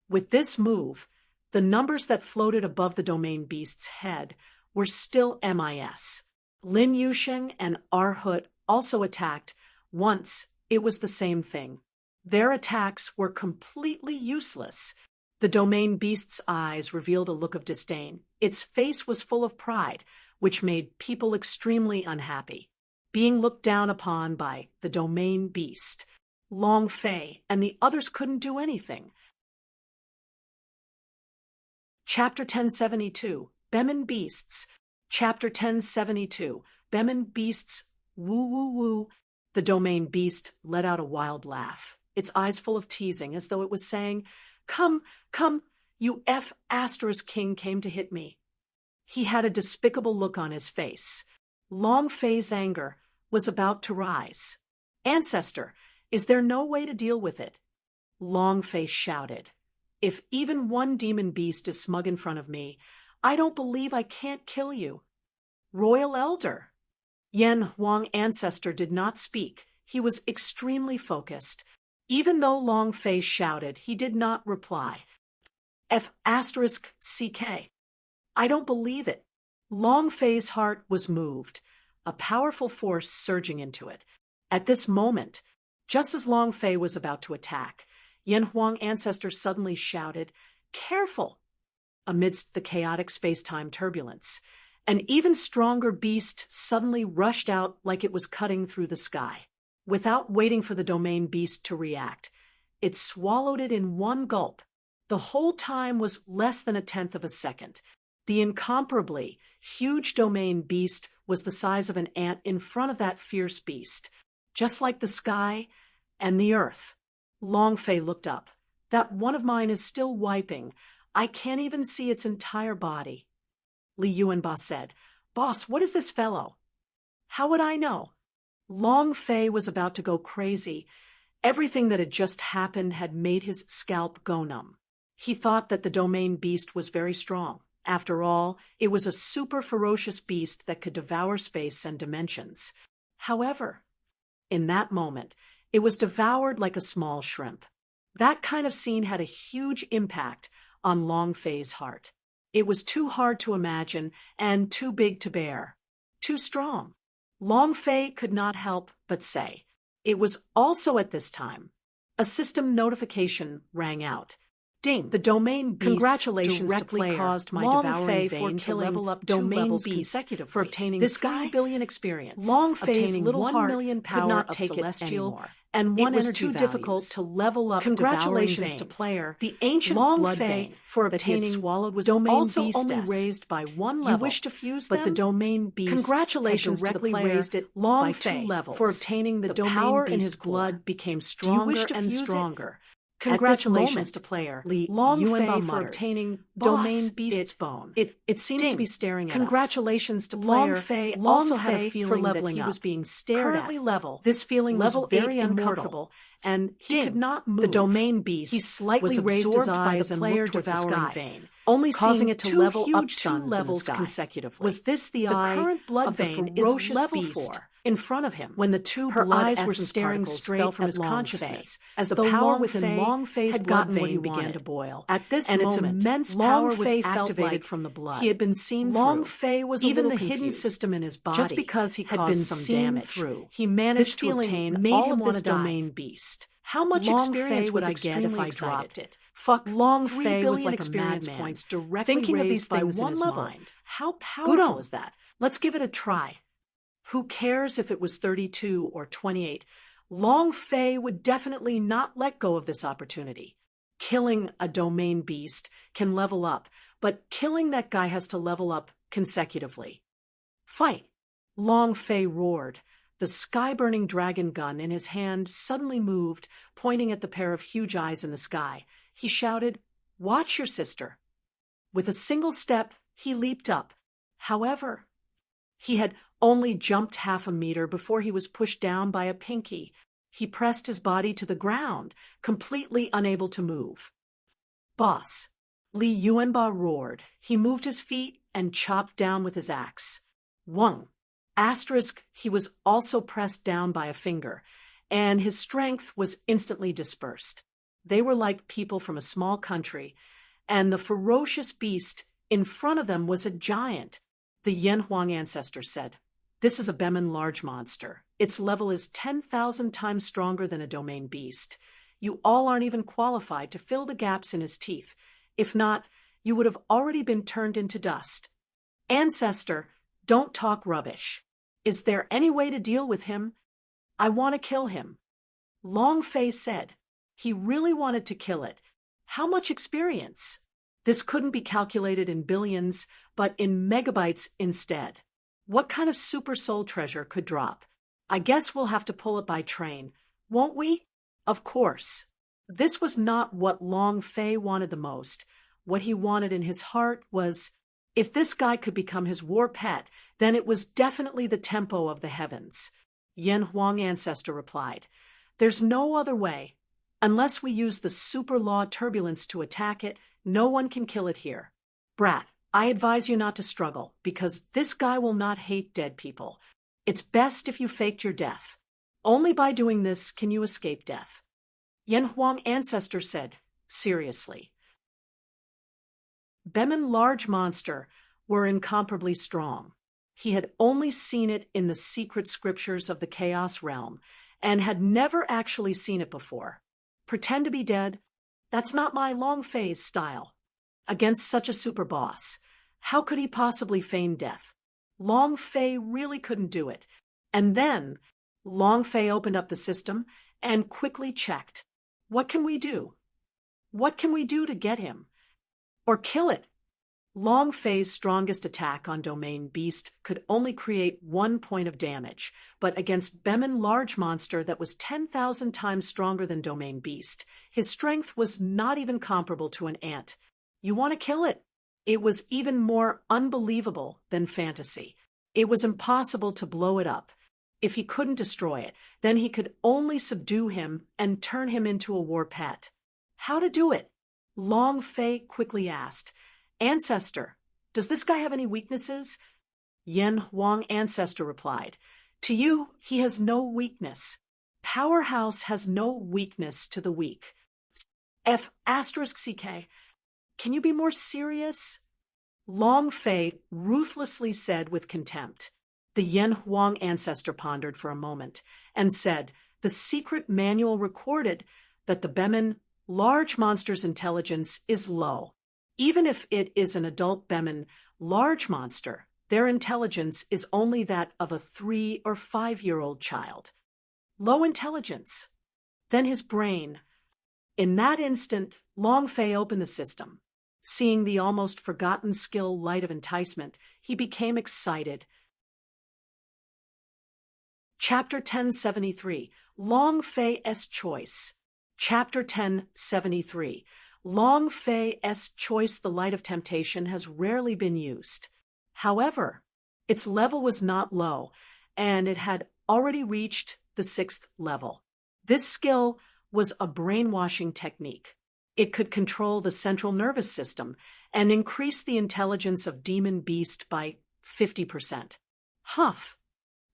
with this move, the numbers that floated above the domain beast's head were still MIS. Lin Yusheng and Arhut also attacked. Once, it was the same thing. Their attacks were completely useless. The domain beast's eyes revealed a look of disdain. Its face was full of pride, which made people extremely unhappy. Being looked down upon by the domain beast, Long Fei and the others couldn't do anything. Chapter 1072, Bemin Beasts. Chapter 1072, Bemin Beasts. Woo woo woo. The domain beast let out a wild laugh, its eyes full of teasing, as though it was saying, "Come, come, you F** king came to hit me." He had a despicable look on his face. Long Fei's anger was about to rise. "Ancestor, is there no way to deal with it?" Long Fei shouted, "If even one demon beast is smug in front of me, I don't believe I can't kill you." "Royal Elder." Yen Huang Ancestor did not speak. He was extremely focused. Even though Long Fei shouted, he did not reply. F***CK. I don't believe it. Long Fei's heart was moved, a powerful force surging into it. At this moment, just as Long Fei was about to attack, Yen Huang Ancestor suddenly shouted, "Careful!" Amidst the chaotic space-time turbulence, an even stronger beast suddenly rushed out like it was cutting through the sky. Without waiting for the domain beast to react, it swallowed it in one gulp. The whole time was less than 1/10 of a second. The incomparably huge domain beast was the size of an ant in front of that fierce beast, just like the sky and the earth. Long Fei looked up. That one of mine is still wiping. I can't even see its entire body. Li Yuanba said, "Boss, what is this fellow?" "How would I know?" Long Fei was about to go crazy. Everything that had just happened had made his scalp go numb. He thought that the domain beast was very strong. After all, it was a super ferocious beast that could devour space and dimensions. However, in that moment, it was devoured like a small shrimp. That kind of scene had a huge impact on Long Fei's heart. It was too hard to imagine and too big to bear. Too strong. Long Fei could not help but say. It was also at this time. A system notification rang out. Ding! The domain beast Congratulations directly to player caused my Long devouring Fei vein for to killing level up domain 2 levels beast consecutively for obtaining this 3 guy billion experience. Long Fei's Obtaining little 1 heart million could power not of take it celestial anymore, and it 1 was energy too difficult values. to level up Congratulations devouring to vein. player The ancient Long blood Fei vein for that he had obtaining swallowed was domain also beast only S. raised by 1 level. You wish to fuse but them? the domain beast Congratulations had to the directly player raised it Long by Fei 2 levels. for obtaining the domain power beast in his core. blood became Do you stronger wish to and fuse it? stronger. Congratulations to moment, player Li Long Fei Yuanba for muttered, obtaining "Boss, domain beast's it- bone. It seems to Ding. be staring at us." Congratulations to Long player Fei Long also had a Fei feeling for that leveling he up. was being stared Currently at. level. This feeling Level was very 8 immortal. uncomfortable, and he Ding. could not move. The domain beast He slightly was raised his absorbed by eyes the and player looked towards the devouring sky, vein, only causing seeing it to 2 level up huge suns in the levels sky. consecutively. Was this the eye current blood of the vein ferocious is level beast 4 in front of him? when the 2 Her blood eyes were essence staring particles straight fell from at his Long consciousness, Fei, as the though power Long within Fei Long Fei's had blood gotten what he vein began wanted. to boil. At this and moment, its immense Long power was Fei felt activated like from the blood. he had been seen Long through. Fei was Even a the little hidden confused. system in his body Just because he had caused been some seen damage, through. he managed This to feeling obtain made all him of this wanna die. domain beast. How much Long experience Fei would was I get if I extremely dropped excited. it? Fuck, Long 3 Fei was billion like a experience madman, points directly thinking of these raised by things in 1 his level. mind. How powerful Gudong. is that? Let's give it a try. Who cares if it was 32 or 28? Long Fei would definitely not let go of this opportunity. Killing a domain beast can level up, but killing that guy has to level up consecutively. Fight! Long Fei roared. The sky-burning dragon gun in his hand suddenly moved, pointing at the pair of huge eyes in the sky. He shouted, "Watch your sister." With a single step, he leaped up. However, he had only jumped half a meter before he was pushed down by a pinky. He pressed his body to the ground, completely unable to move. "Boss!" Li Yuanba roared. He moved his feet and chopped down with his axe. Wung! Asterisk, he was also pressed down by a finger, and his strength was instantly dispersed. They were like people from a small country, and the ferocious beast in front of them was a giant. The Yen Huang ancestor said, "This is a Bemin large monster. Its level is 10,000 times stronger than a domain beast. You all aren't even qualified to fill the gaps in his teeth. If not, you would have already been turned into dust. Ancestor, don't talk rubbish. Is there any way to deal with him? I want to kill him." Long Fei said. He really wanted to kill it. How much experience? This couldn't be calculated in billions, but in megabytes instead. What kind of super soul treasure could drop? I guess we'll have to pull it by train, won't we? Of course. This was not what Long Fei wanted the most. What he wanted in his heart was, if this guy could become his war pet, then it was definitely the tempo of the heavens. Yen Huang ancestor replied, "There's no other way. Unless we use the super law turbulence to attack it, no one can kill it here. Brat, I advise you not to struggle, because this guy will not hate dead people. It's best if you faked your death. Only by doing this can you escape death." Yen Huang ancestor said, seriously. Bemin large monster were incomparably strong. He had only seen it in the secret scriptures of the Chaos Realm, and had never actually seen it before. Pretend to be dead? That's not my Long Fei's style. Against such a super boss, how could he possibly feign death? Long Fei really couldn't do it. And then, Long Fei opened up the system and quickly checked. What can we do? What can we do to get him? Or kill it? Long Fei's strongest attack on Domain Beast could only create 1 point of damage, but against Bemin Large Monster that was 10,000 times stronger than Domain Beast, his strength was not even comparable to an ant. You want to kill it? It was even more unbelievable than fantasy. It was impossible to blow it up. If he couldn't destroy it, then he could only subdue him and turn him into a war pet. How to do it? Long Fei quickly asked. Ancestor, does this guy have any weaknesses? Yen Huang Ancestor replied. To you, he has no weakness. Powerhouse has no weakness to the weak. F***CK. Can you be more serious? Long Fei ruthlessly said with contempt. The Yen Huang Ancestor pondered for a moment and said, the secret manual recorded that the Bemin Large Monster's intelligence is low. Even if it is an adult Bemin Large Monster, their intelligence is only that of a 3 or 5-year-old child. Low intelligence. Then his brain. In that instant, Long Fei opened the system. Seeing the almost forgotten skill Light of Enticement, he became excited. Chapter 1073, Long Fei's Choice. Chapter 1073. Long Fei's Choice, the Light of Temptation, has rarely been used. However, its level was not low, and it had already reached the 6th level. This skill was a brainwashing technique. It could control the central nervous system and increase the intelligence of Demon Beast by 50%. Huff!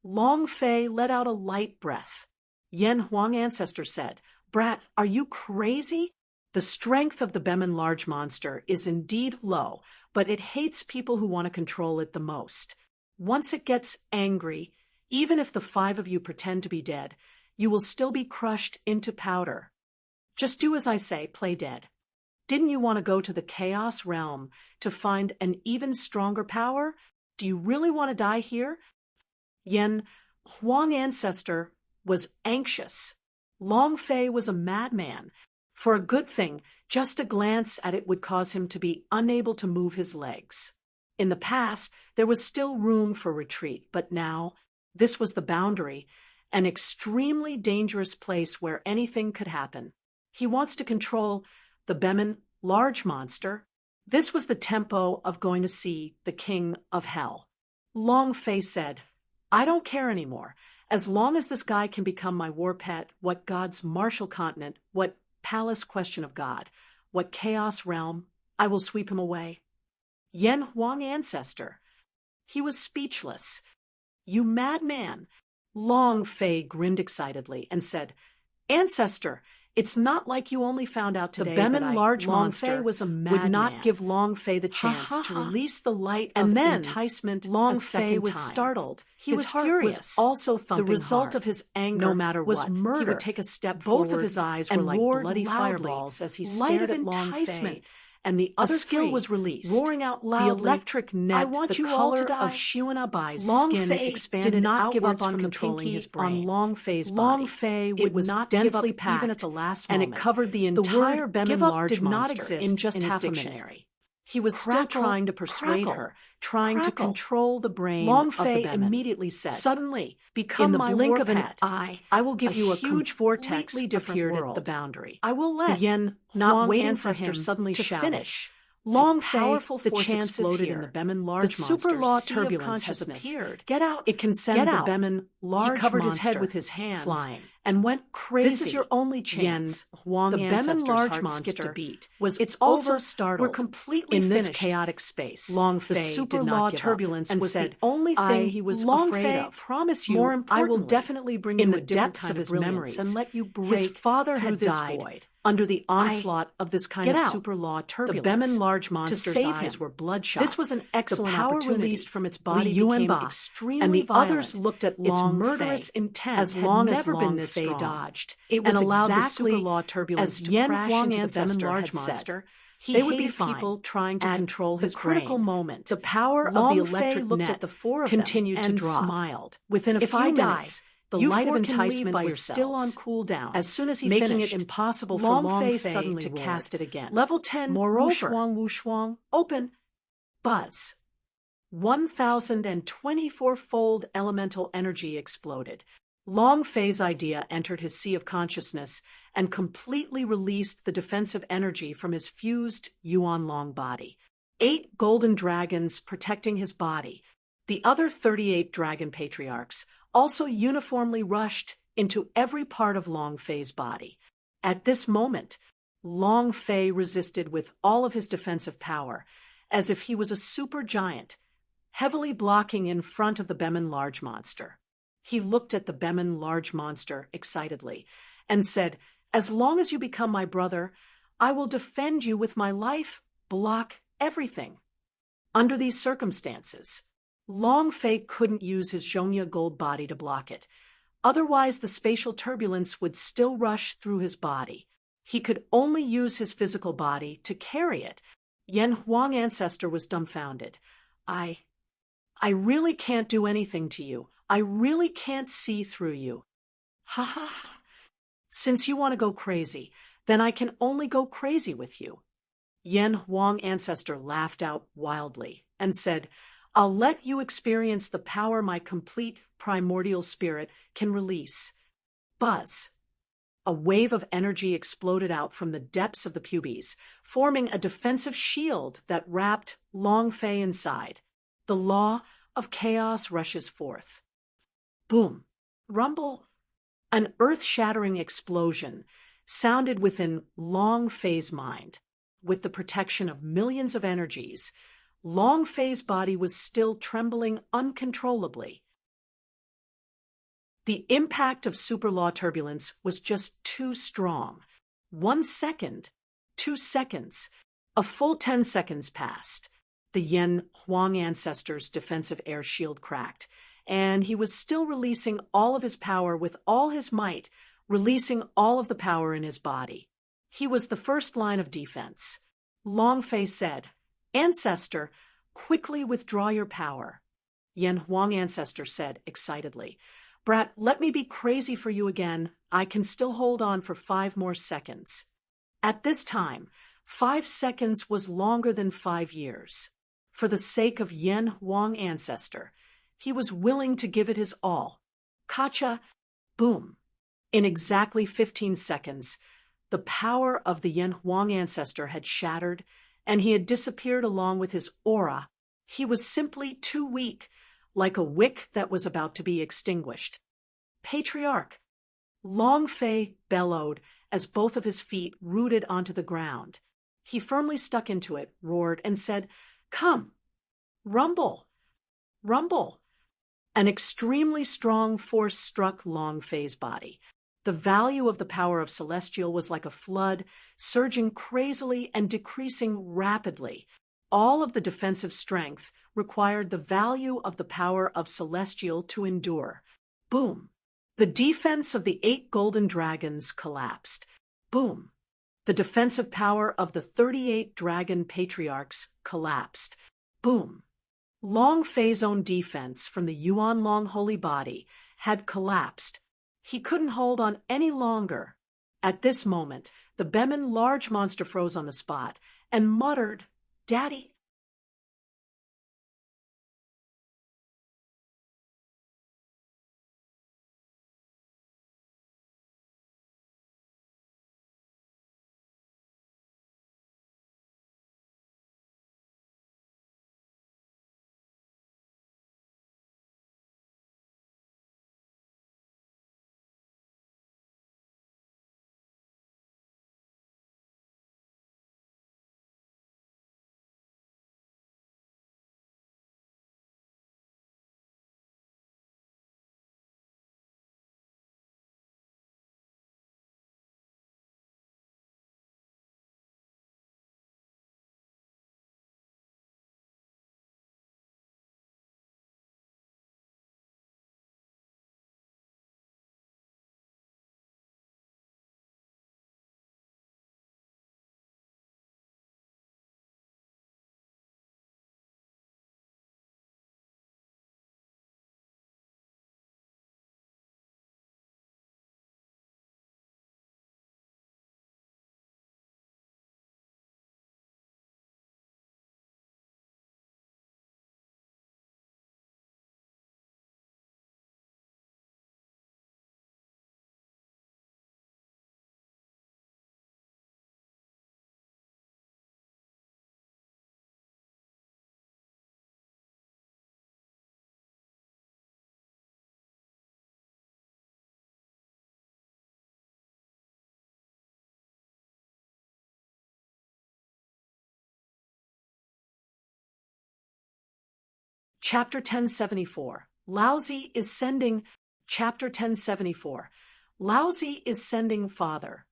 Long Fei let out a light breath. Yen Huang Ancestor said, Brat, are you crazy? The strength of the Bemin Large Monster is indeed low, but it hates people who want to control it the most. Once it gets angry, even if the 5 of you pretend to be dead, you will still be crushed into powder. Just do as I say, play dead. Didn't you want to go to the Chaos Realm to find an even stronger power? Do you really want to die here? Yen Huang Ancestor was anxious. Long Fei was a madman. For a good thing, just a glance at it would cause him to be unable to move his legs. In the past, there was still room for retreat, but now, this was the boundary, an extremely dangerous place where anything could happen. He wants to control the Bemin Large Monster. This was the tempo of going to see the King of Hell. Long Fei said, I don't care anymore. As long as this guy can become my war pet, what God's martial continent, what palace question of God, what chaos realm, I will sweep him away. Yen Huang Ancestor. He was speechless. You madman. Long Fei grinned excitedly and said, Ancestor, it's not like you only found out today that Bemin Large Monster was a madman. Would not give Long Fei the chance to release the light of enticement. Long Fei was startled. He was furious. Was also thumping. The result hard of his anger, no matter was what, murder. He would take a step forward. Both of his eyes were like bloody fireballs as he stared at Long Fei. And the other skill was released, roaring out loudly. The electric net, I want the you color all to die. Of Xuan Abai's skin expanded did not give up on controlling his brain. On Long Fei's body. Long Fei would not densely packed, even at the last moment, and it covered the entire Bemin Large Monster in just half a minute. He was still trying to persuade her, trying to control the brain. Long Fei immediately said, "Suddenly, become in the my blink of an eye, I will give you a huge vortex appeared at the boundary. I will let the Yen not waiting for him suddenly to finish." Long powerful the chance exploded in the Bemin Large Monster. The super law turbulence has appeared. Get out! It can send the Bemin Large Monster. He covered his head with his hands, flying, and went crazy. This is your only chance. Huang the Bemin Large Monster skipped a beat. Was it's also startled. We're completely in this chaotic space. Long Fei the super law turbulence and was the only thing he was afraid of. Promise you, more importantly, I will definitely bring you in the depths of his memories and let you break. His father had died. Void. Under the onslaught of this kind of super law turbulence, the Bemin Large Monster's eyes were bloodshot. This was an excellent opportunity. Released from its body became extremely and the violent. Others looked at its murderous intent as long as Long Fei dodged. It was and allowed exactly the super law turbulence as to Yen crash Huang into the Bemin Large Monster. They would be people trying to control his critical moment. The power of the electric net at the 4 of continued to drop. Smiled. Within a few minutes, The You light of four can leave enticement by was still on yourselves. cooldown. As soon as he making finished, it impossible for Long Long Fei Fei suddenly to roared, cast it again. "Level 10, Moreover, Wushwang, open, buzz. 1,024-fold elemental energy exploded. Long Fei's idea entered his sea of consciousness and completely released the defensive energy from his fused Yuan Long body. 8 golden dragons protecting his body. The other 38 dragon patriarchs also uniformly rushed into every part of Long Fei's body. At this moment, Long Fei resisted with all of his defensive power, as if he was a super giant, heavily blocking in front of the Bemin large monster. He looked at the Bemin large monster excitedly and said, "As long as you become my brother, I will defend you with my life, block everything." Under these circumstances, Long Fei couldn't use his Zhongya gold body to block it. Otherwise, the spatial turbulence would still rush through his body. He could only use his physical body to carry it. Yan Huang Ancestor was dumbfounded. I really can't do anything to you. I really can't see through you. Ha ha ha. Since you want to go crazy, then I can only go crazy with you. Yan Huang Ancestor laughed out wildly and said, "I'll let you experience the power my complete primordial spirit can release." Buzz. A wave of energy exploded out from the depths of the pubes, forming a defensive shield that wrapped Long Fei inside. The law of chaos rushes forth. Boom. Rumble. An earth-shattering explosion sounded within Long Fei's mind. With the protection of millions of energies, Long Fei's body was still trembling uncontrollably. The impact of superlaw turbulence was just too strong. 1 second, 2 seconds, a full 10 seconds passed. The Yan Huang Ancestor's defensive air shield cracked, and he was still releasing all of his power with all his might, releasing all of the power in his body. He was the first line of defense. Long Fei said, "Ancestor, quickly withdraw your power." Yan Huang Ancestor said excitedly, "Brat, let me be crazy for you again. I can still hold on for 5 more seconds." At this time, 5 seconds was longer than 5 years. For the sake of Yan Huang Ancestor, he was willing to give it his all. Kacha, boom. In exactly 15 seconds, the power of the Yan Huang Ancestor had shattered, and he had disappeared along with his aura. He was simply too weak, like a wick that was about to be extinguished. "Patriarch!" Long Fei bellowed as both of his feet rooted onto the ground. He firmly stuck into it, roared, and said, "Come! Rumble! Rumble!" An extremely strong force struck Long Fei's body. The value of the power of Celestial was like a flood, surging crazily and decreasing rapidly. All of the defensive strength required the value of the power of Celestial to endure. Boom. The defense of the 8 golden dragons collapsed. Boom. The defensive power of the 38 dragon patriarchs collapsed. Boom. Long Fei's own defense from the Yuan Long holy body had collapsed. He couldn't hold on any longer. At this moment, the Bemin large monster froze on the spot and muttered, "Daddy." Chapter 1074. Laozi is sending. Chapter 1074. Laozi is sending father.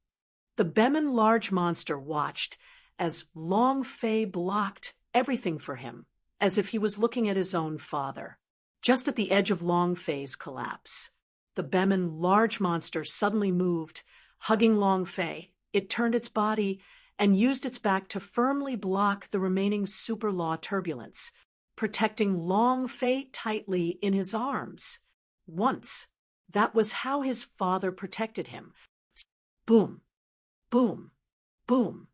The Bemin large monster watched as Long Fei blocked everything for him, as if he was looking at his own father. Just at the edge of Long Fei's collapse, the Bemin large monster suddenly moved, hugging Long Fei. It turned its body and used its back to firmly block the remaining super law turbulence, protecting Long Fei tightly in his arms. Once, that was how his father protected him. Boom, boom, boom.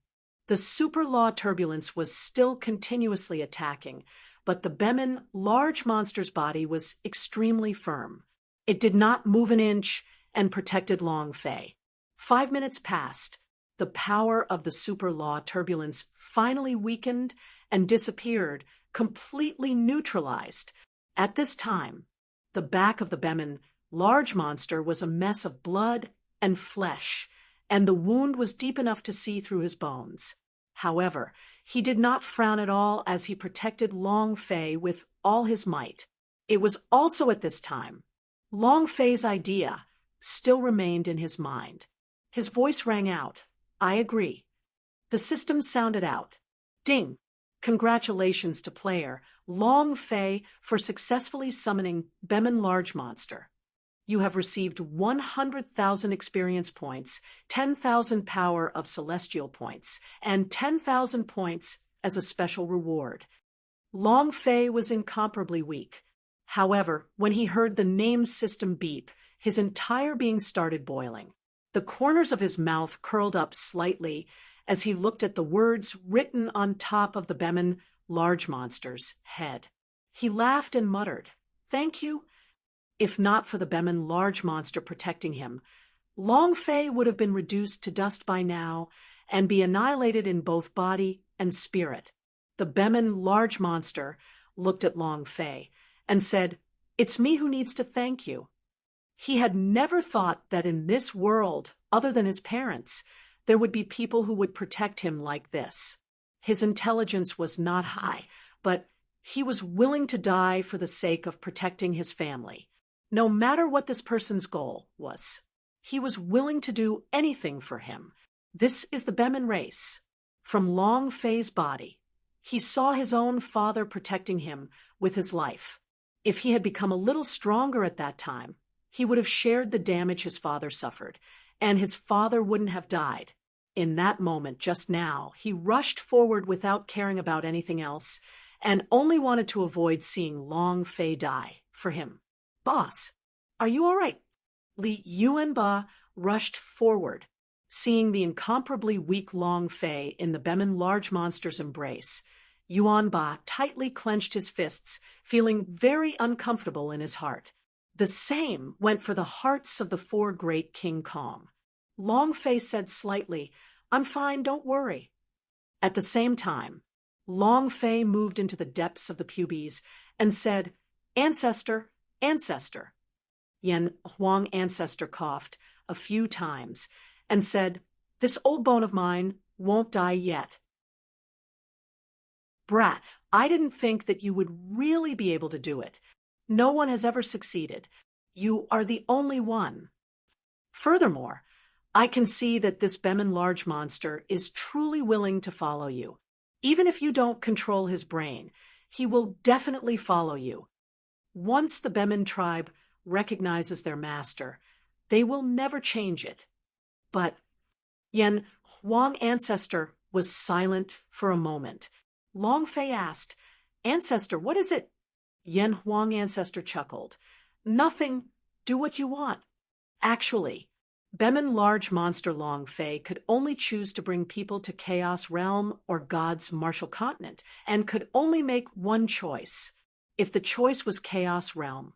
The super law turbulence was still continuously attacking, but the Bemin large monster's body was extremely firm. It did not move an inch and protected Long Fei. 5 minutes passed. The power of the super law turbulence finally weakened and disappeared, completely neutralized. At this time, the back of the Bemin large monster was a mess of blood and flesh, and the wound was deep enough to see through his bones. However, he did not frown at all as he protected Long Fei with all his might. It was also at this time Long Fei's idea still remained in his mind. His voice rang out, "I agree." The system sounded out, "Ding! Congratulations to player Long Fei for successfully summoning Bemin Large Monster. You have received 100,000 experience points, 10,000 power of celestial points, and 10,000 points as a special reward." Long Fei was incomparably weak. However, when he heard the name system beep, his entire being started boiling. The corners of his mouth curled up slightly as he looked at the words written on top of the Bemin large monster's head. He laughed and muttered, "Thank you." If not for the Bemin large monster protecting him, Long Fei would have been reduced to dust by now and be annihilated in both body and spirit. The Bemin large monster looked at Long Fei and said, "It's me who needs to thank you." He had never thought that in this world, other than his parents, there would be people who would protect him like this. His intelligence was not high, but he was willing to die for the sake of protecting his family. No matter what this person's goal was, he was willing to do anything for him. This is the Bemin race. From Long Fei's body, he saw his own father protecting him with his life. If he had become a little stronger at that time, he would have shared the damage his father suffered, and his father wouldn't have died. In that moment, just now, he rushed forward without caring about anything else, and only wanted to avoid seeing Long Fei die for him. "Boss, are you all right?" Li Yuanba rushed forward, seeing the incomparably weak Long Fei in the Bemin large monster's embrace. Yuanba tightly clenched his fists, feeling very uncomfortable in his heart. The same went for the hearts of the four great King Kong. Long Fei said slightly, "I'm fine, don't worry." At the same time, Long Fei moved into the depths of the pubes and said, "Ancestor, ancestor." Yen Huang ancestor coughed a few times and said, "This old bone of mine won't die yet." "Brat, I didn't think that you would really be able to do it. No one has ever succeeded. You are the only one. Furthermore, I can see that this Bemin large monster is truly willing to follow you. Even if you don't control his brain, he will definitely follow you. Once the Bemin tribe recognizes their master, they will never change it." But Yen Huang ancestor was silent for a moment. Long Fei asked, "Ancestor, what is it?" Yen Huang ancestor chuckled. "Nothing. Do what you want." Actually, Bemin large monster Long Fei could only choose to bring people to Chaos Realm or God's Martial Continent, and could only make one choice. If the choice was Chaos Realm,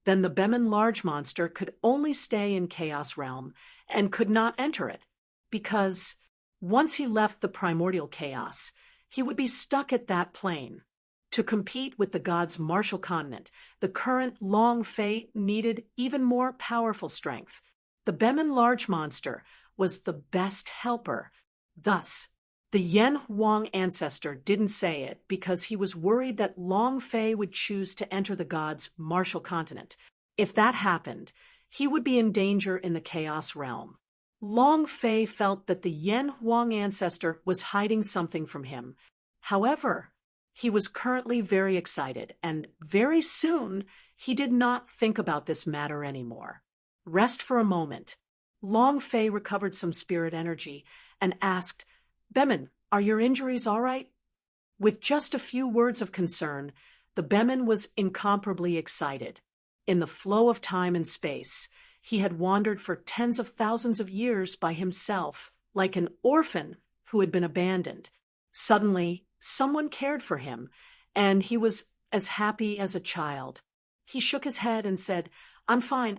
then the Bemin large monster could only stay in Chaos Realm and could not enter it, because once he left the primordial chaos, he would be stuck at that plane. To compete with the God's Martial Continent, the current Long Fei needed even more powerful strength. The Bemin large monster was the best helper. Thus, The Yen Huang ancestor didn't say it because he was worried that Long Fei would choose to enter the gods' martial continent. If that happened, he would be in danger in the Chaos Realm. Long Fei felt that the Yen Huang ancestor was hiding something from him. However, he was currently very excited, and very soon he did not think about this matter anymore. Rest for a moment. Long Fei recovered some spirit energy and asked, "Bemin, are your injuries all right?" With just a few words of concern, the Bemin was incomparably excited. In the flow of time and space, he had wandered for tens of thousands of years by himself, like an orphan who had been abandoned. Suddenly, someone cared for him, and he was as happy as a child. He shook his head and said, I'm fine,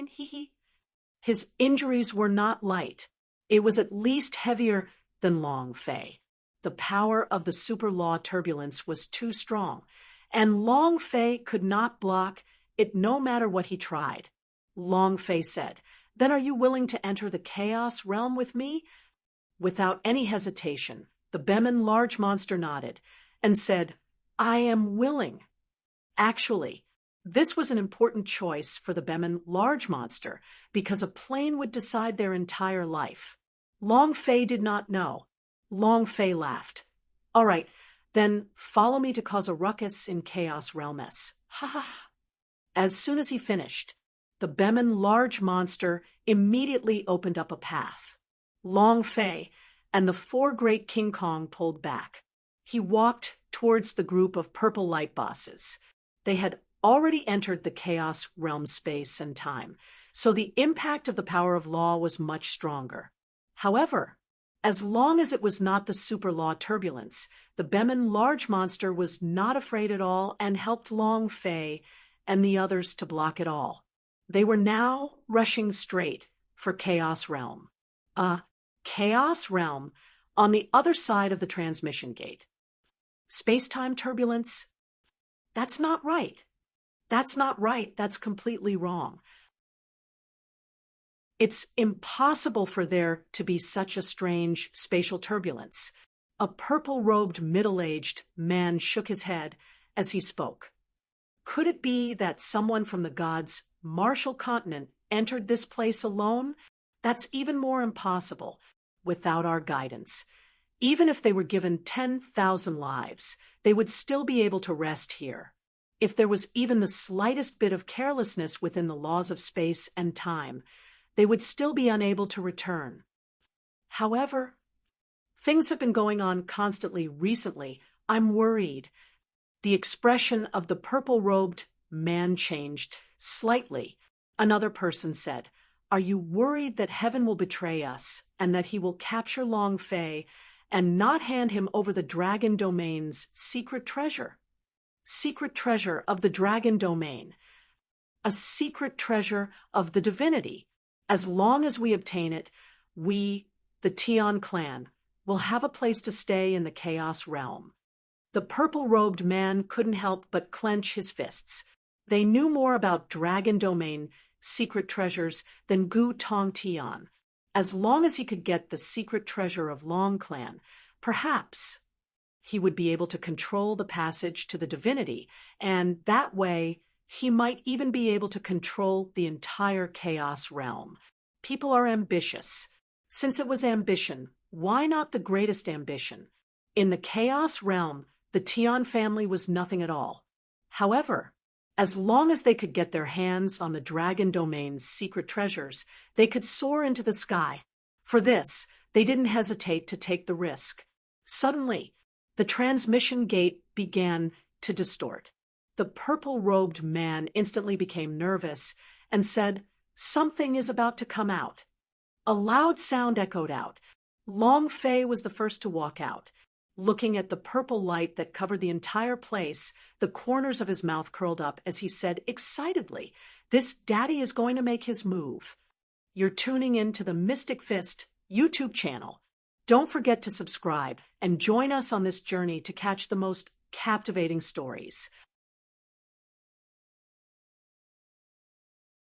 hee hee." His injuries were not light. It was at least heavier than Long Fei. The power of the super law turbulence was too strong, and Long Fei could not block it no matter what he tried. Long Fei said, "Then are you willing to enter the Chaos Realm with me?" Without any hesitation, the Bemin large monster nodded and said, "I am willing." Actually, this was an important choice for the Bemin large monster because a plane would decide their entire life. Long Fei did not know. Long Fei laughed. "All right, then follow me to cause a ruckus in Chaos Realm-S. Ha ha ha." As soon as he finished, the Bemin large monster immediately opened up a path. Long Fei and the four great King Kong pulled back. He walked towards the group of purple light bosses. They had already entered the Chaos Realm space and time, so the impact of the power of law was much stronger. However, as long as it was not the super law turbulence, the Bemin large monster was not afraid at all and helped Long Fei and the others to block it all. They were now rushing straight for Chaos Realm. Chaos Realm on the other side of the transmission gate. Space-time turbulence? That's not right. That's not right. That's completely wrong. It's impossible for there to be such a strange spatial turbulence. A purple-robed, middle-aged man shook his head as he spoke. Could it be that someone from the gods' martial continent entered this place alone? That's even more impossible without our guidance. Even if they were given 10,000 lives, they would still be able to rest here. If there was even the slightest bit of carelessness within the laws of space and time, they would still be unable to return. However, things have been going on constantly recently. I'm worried. The expression of the purple-robed man changed slightly. Another person said, "Are you worried that heaven will betray us and that he will capture Long Fei and not hand him over the Dragon Domain's secret treasure?" Secret treasure of the Dragon Domain. A secret treasure of the divinity. As long as we obtain it, we, the Tian clan, will have a place to stay in the Chaos Realm. The purple-robed man couldn't help but clench his fists. They knew more about Dragon Domain secret treasures than Gu Tong Tian. As long as he could get the secret treasure of Long Clan, perhaps he would be able to control the passage to the divinity, and that way he might even be able to control the entire Chaos Realm. People are ambitious. Since it was ambition, why not the greatest ambition? In the Chaos Realm, the Tian family was nothing at all. However, as long as they could get their hands on the Dragon Domain's secret treasures, they could soar into the sky. For this, they didn't hesitate to take the risk. Suddenly, the transmission gate began to distort. The purple-robed man instantly became nervous and said, "Something is about to come out." A loud sound echoed out. Long Fei was the first to walk out. Looking at the purple light that covered the entire place, the corners of his mouth curled up as he said excitedly, "This daddy is going to make his move." You're tuning in to the Mystic Fist YouTube channel. Don't forget to subscribe and join us on this journey to catch the most captivating stories.